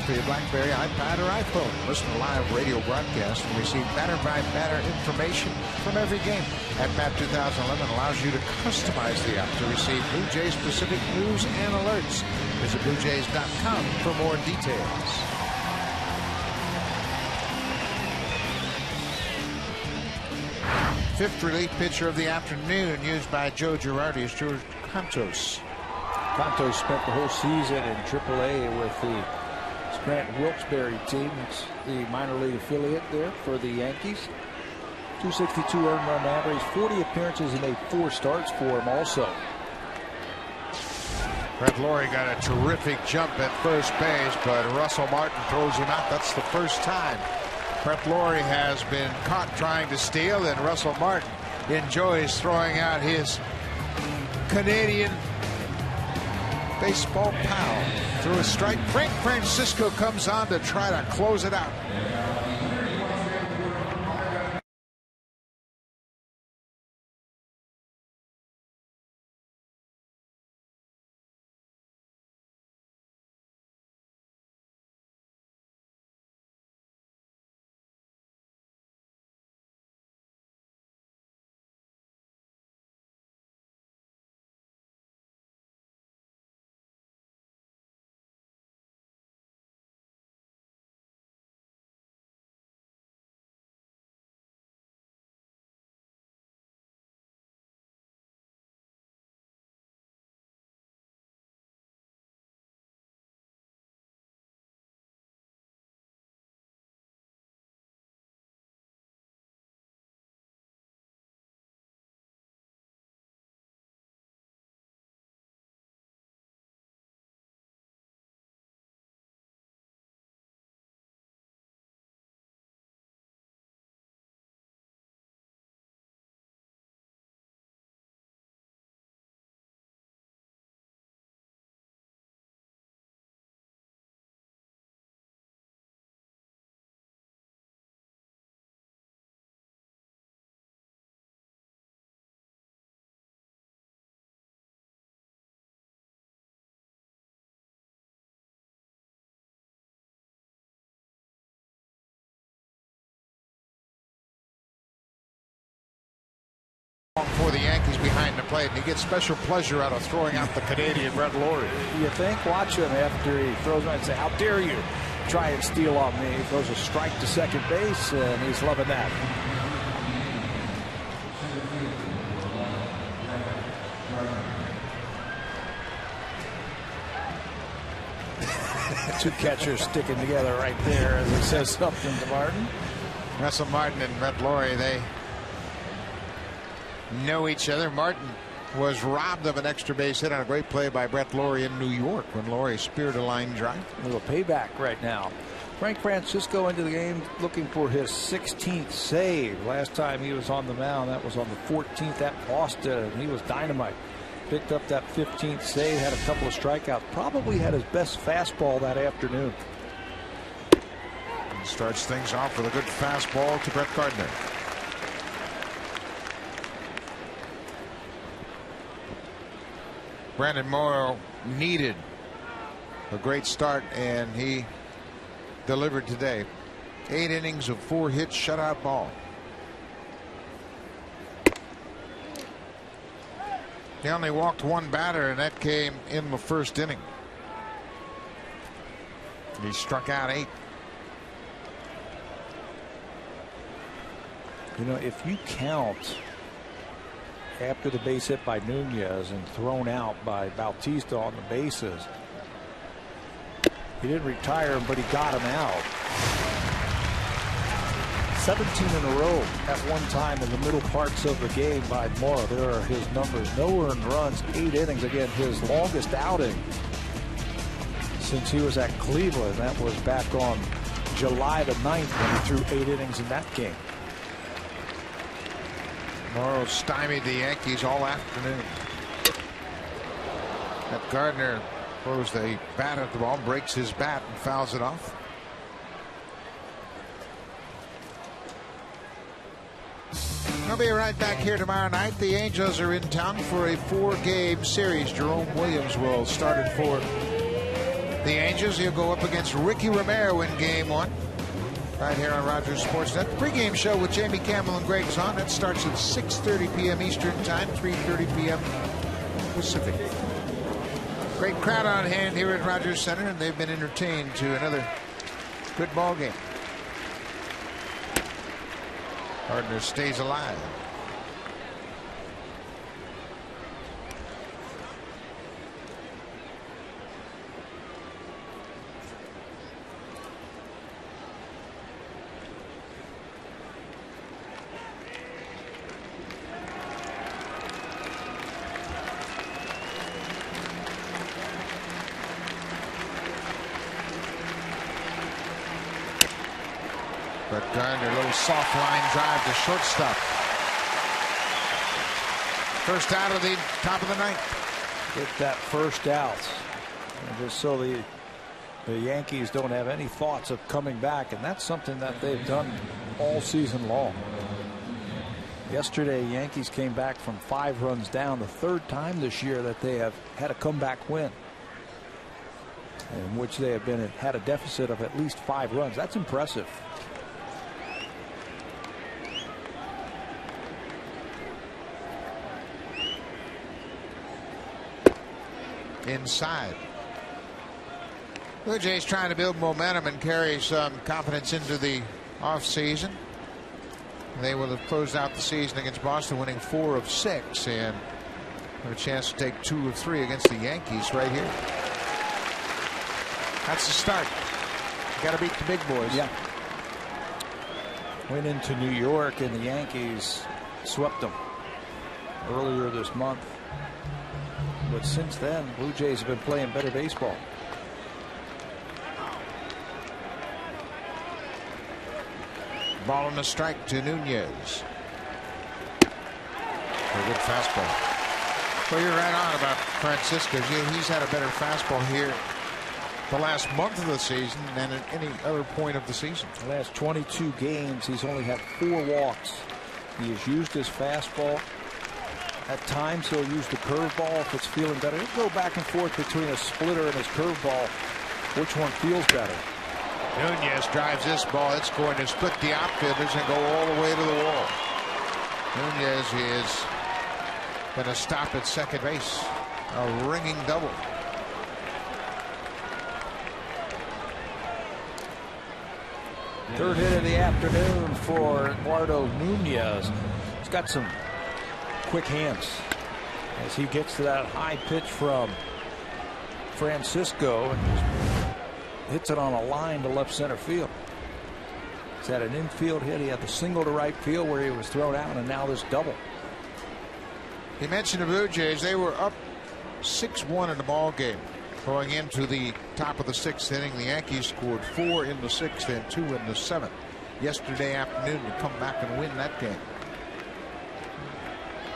For your BlackBerry, iPad, or iPhone. Listen to live radio broadcasts and receive batter-by-batter information from every game. AtBat 2011 allows you to customize the app to receive Blue Jays specific news and alerts. Visit BlueJays.com for more details. Fifth relief pitcher of the afternoon used by Joe Girardi is George Cantos. Cantos spent the whole season in AAA with the Grant Wilkes-Barre team. It's the minor league affiliate there for the Yankees. 262 earned run average, 40 appearances and 4 starts for him also. Brett Lawrie got a terrific jump at first base, but Russell Martin throws him out. That's the first time Brett Lawrie has been caught trying to steal, and Russell Martin enjoys throwing out his Canadian baseball pal through a strike. Frank Francisco comes on to try to close it out. For the Yankees behind the plate, and he gets special pleasure out of throwing out the Canadian Brett Lawrie. You think? Watch him after he throws him and say, "How dare you try and steal on me?" He throws a strike to second base, and he's loving that. Two catchers sticking together right there as he says something to Martin. Russell Martin and Brett Lawrie, they know each other. Martin was robbed of an extra base hit on a great play by Brett Lawrie in New York when Lawrie speared a line drive. A little payback right now. Frank Francisco into the game looking for his 16th save. Last time he was on the mound, that was on the 14th at Boston. He was dynamite. Picked up that 15th save, had a couple of strikeouts. Probably had his best fastball that afternoon. And starts things off with a good fastball to Brett Gardner. Brandon Morrow needed a great start, and he delivered today. 8 innings of 4 hits, shutout ball. He only walked 1 batter, and that came in the first inning. He struck out 8. You know, if you count after the base hit by Nunez and thrown out by Bautista on the bases, he didn't retire him, but he got him out. 17 in a row at one time in the middle parts of the game by Morrow. There are his numbers. No earned runs, 8 innings. Again, his longest outing since he was at Cleveland. That was back on July the 9th when he threw 8 innings in that game. Morrow stymied the Yankees all afternoon. That Gardner throws the bat at the ball, breaks his bat, and fouls it off. I'll be right back here tomorrow night. The Angels are in town for a 4-game series. Jerome Williams will start it for the Angels. He'll go up against Ricky Romero in Game 1. Right here on Rogers Sportsnet. The pregame show with Jamie Campbell and Greg Zahn. That starts at 6:30 p.m. Eastern Time, 3:30 p.m. Pacific. Great crowd on hand here at Rogers Center, and they've been entertained to another good ball game. Gardner stays alive. Gardner, a little soft line drive to shortstop. First out of the top of the ninth. Get that first out. And just so the Yankees don't have any thoughts of coming back, and that's something that they've done all season long. Yesterday, Yankees came back from 5 runs down, the 3rd time this year that they have had a comeback win, in which they have had a deficit of at least 5 runs. That's impressive. Inside. Blue Jays trying to build momentum and carry some confidence into the offseason. They will have closed out the season against Boston, winning 4 of 6, and have a chance to take 2 of 3 against the Yankees right here. That's the start. You got to beat the big boys. Yeah. Went into New York, and the Yankees swept them earlier this month. But since then, Blue Jays have been playing better baseball. Ball on the strike to Nunez. A good fastball. Well, you're right on about Francisco. He's had a better fastball here the last month of the season than at any other point of the season. The last 22 games, he's only had 4 walks. He has used his fastball. At times, he'll use the curveball if it's feeling better. He'll go back and forth between a splitter and his curveball. Which one feels better? Nunez drives this ball. It's going to split the outfielders and go all the way to the wall. Nunez is going to stop at second base. A ringing double. Third hit of the afternoon for Eduardo Nunez. He's got some quick hands as he gets to that high pitch from Francisco and hits it on a line to left center field. He's had an infield hit. He had the single to right field where he was thrown out, and now this double. He mentioned the Blue Jays. They were up 6-1 in the ball game going into the top of the 6th inning. The Yankees scored 4 in the 6th and 2 in the 7th yesterday afternoon to come back and win that game.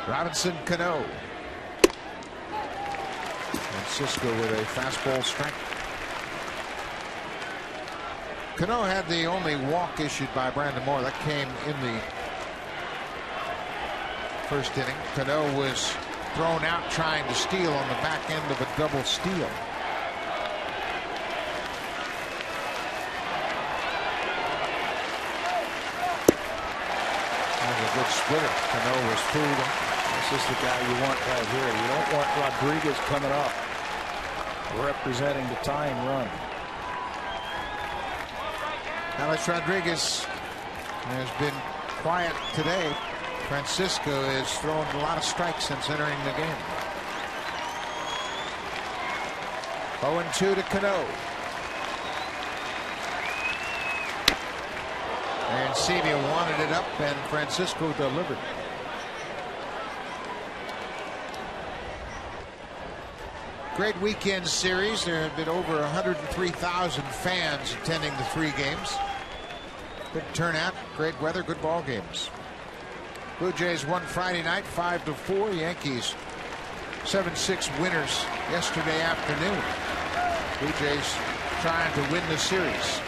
Robinson Cano. Francisco with a fastball strike. Cano had the only walk issued by Brandon Moore. That came in the first inning. Cano was thrown out trying to steal on the back end of a double steal. That was a good splitter. Cano was fooled. This is the guy you want right here. You don't want Rodriguez coming up representing the tying run. Alex Rodriguez has been quiet today. Francisco has thrown a lot of strikes since entering the game. 0-2 to Cano. And Sevilla wanted it up, and Francisco delivered. Great weekend series. There have been over 103,000 fans attending the 3 games. Good turnout, great weather, good ball games. Blue Jays won Friday night 5-4. Yankees 7-6 winners yesterday afternoon. Blue Jays trying to win the series.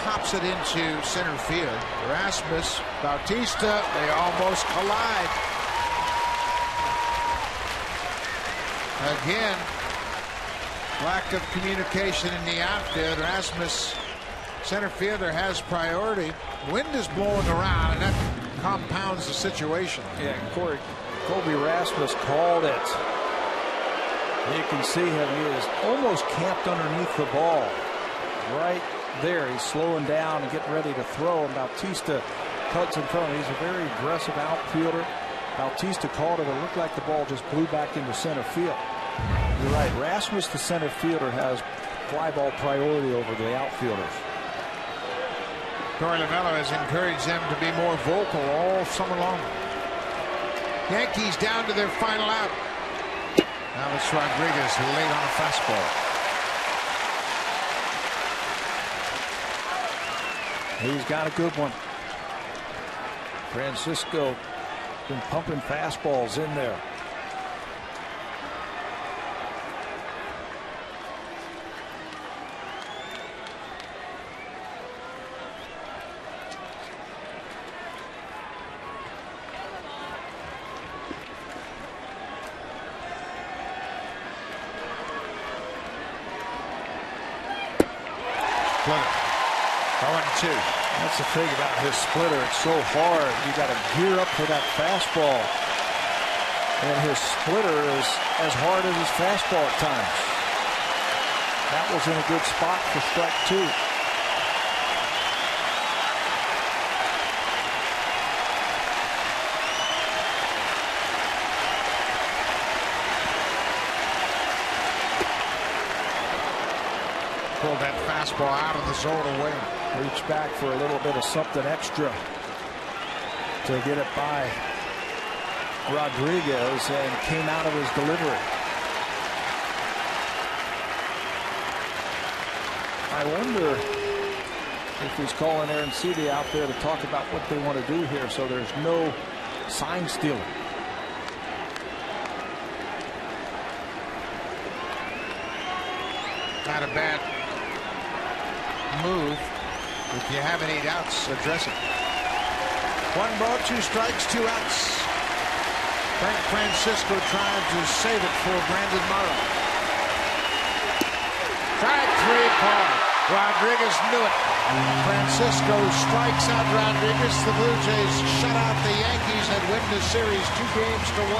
Pops it into center field. Rasmus, Bautista, they almost collide. Again, lack of communication in the outfield. Rasmus, center fielder, has priority. Wind is blowing around, and that compounds the situation. Yeah, Colby Rasmus called it. You can see him. He is almost camped underneath the ball. Right there, he's slowing down and getting ready to throw, and Bautista cuts in front. He's a very aggressive outfielder. Bautista called it. It looked like the ball just blew back into center field. You're right. Rasmus, the center fielder, has fly ball priority over the outfielders. Corey Lamello has encouraged them to be more vocal all summer long. Yankees down to their final out. Alex Rodriguez late on a fastball. He's got a good one. Francisco been pumping fastballs in there. Splitter. 0-2. That's the thing about his splitter. It's so hard. You got to gear up for that fastball. And his splitter is as hard as his fastball at times. That was in a good spot for strike 2. Pulled that fastball out of the zone away. Reached back for a little bit of something extra to get it by Rodriguez and came out of his delivery. I wonder if he's calling Arancibia out there to talk about what they want to do here so there's no sign stealing. Not a bad move. If you have 8 outs, address it. 1 ball, 2 strikes, 2 outs. Frank Francisco trying to save it for Brandon Morrow. Strike 3 call. Rodriguez knew it. Francisco strikes out Rodriguez. The Blue Jays shut out the Yankees and win the series 2-1.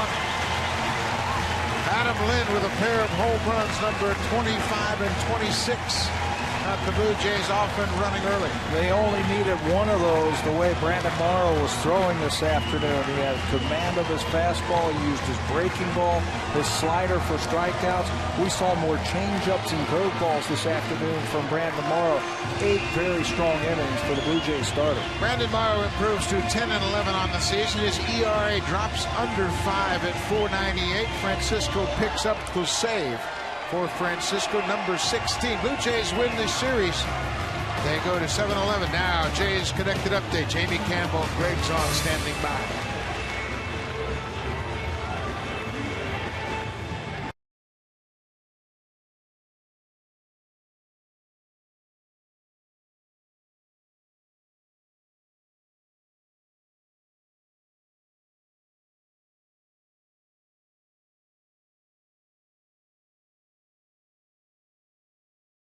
Adam Lynn with a pair of home runs, number 25 and 26. The Blue Jays off and running early. They only needed one of those the way Brandon Morrow was throwing this afternoon. He had command of his fastball. He used his breaking ball, his slider for strikeouts. We saw more changeups and curveballs this afternoon from Brandon Morrow. 8 very strong innings for the Blue Jays starter. Brandon Morrow improves to 10-11 on the season. His ERA drops under 5 at 4.98. Francisco picks up the save for Francisco, number 16. Blue Jays win this series. They go to 7-11 now. Jays connected update. Jamie Campbell and Greg Zahn standing by.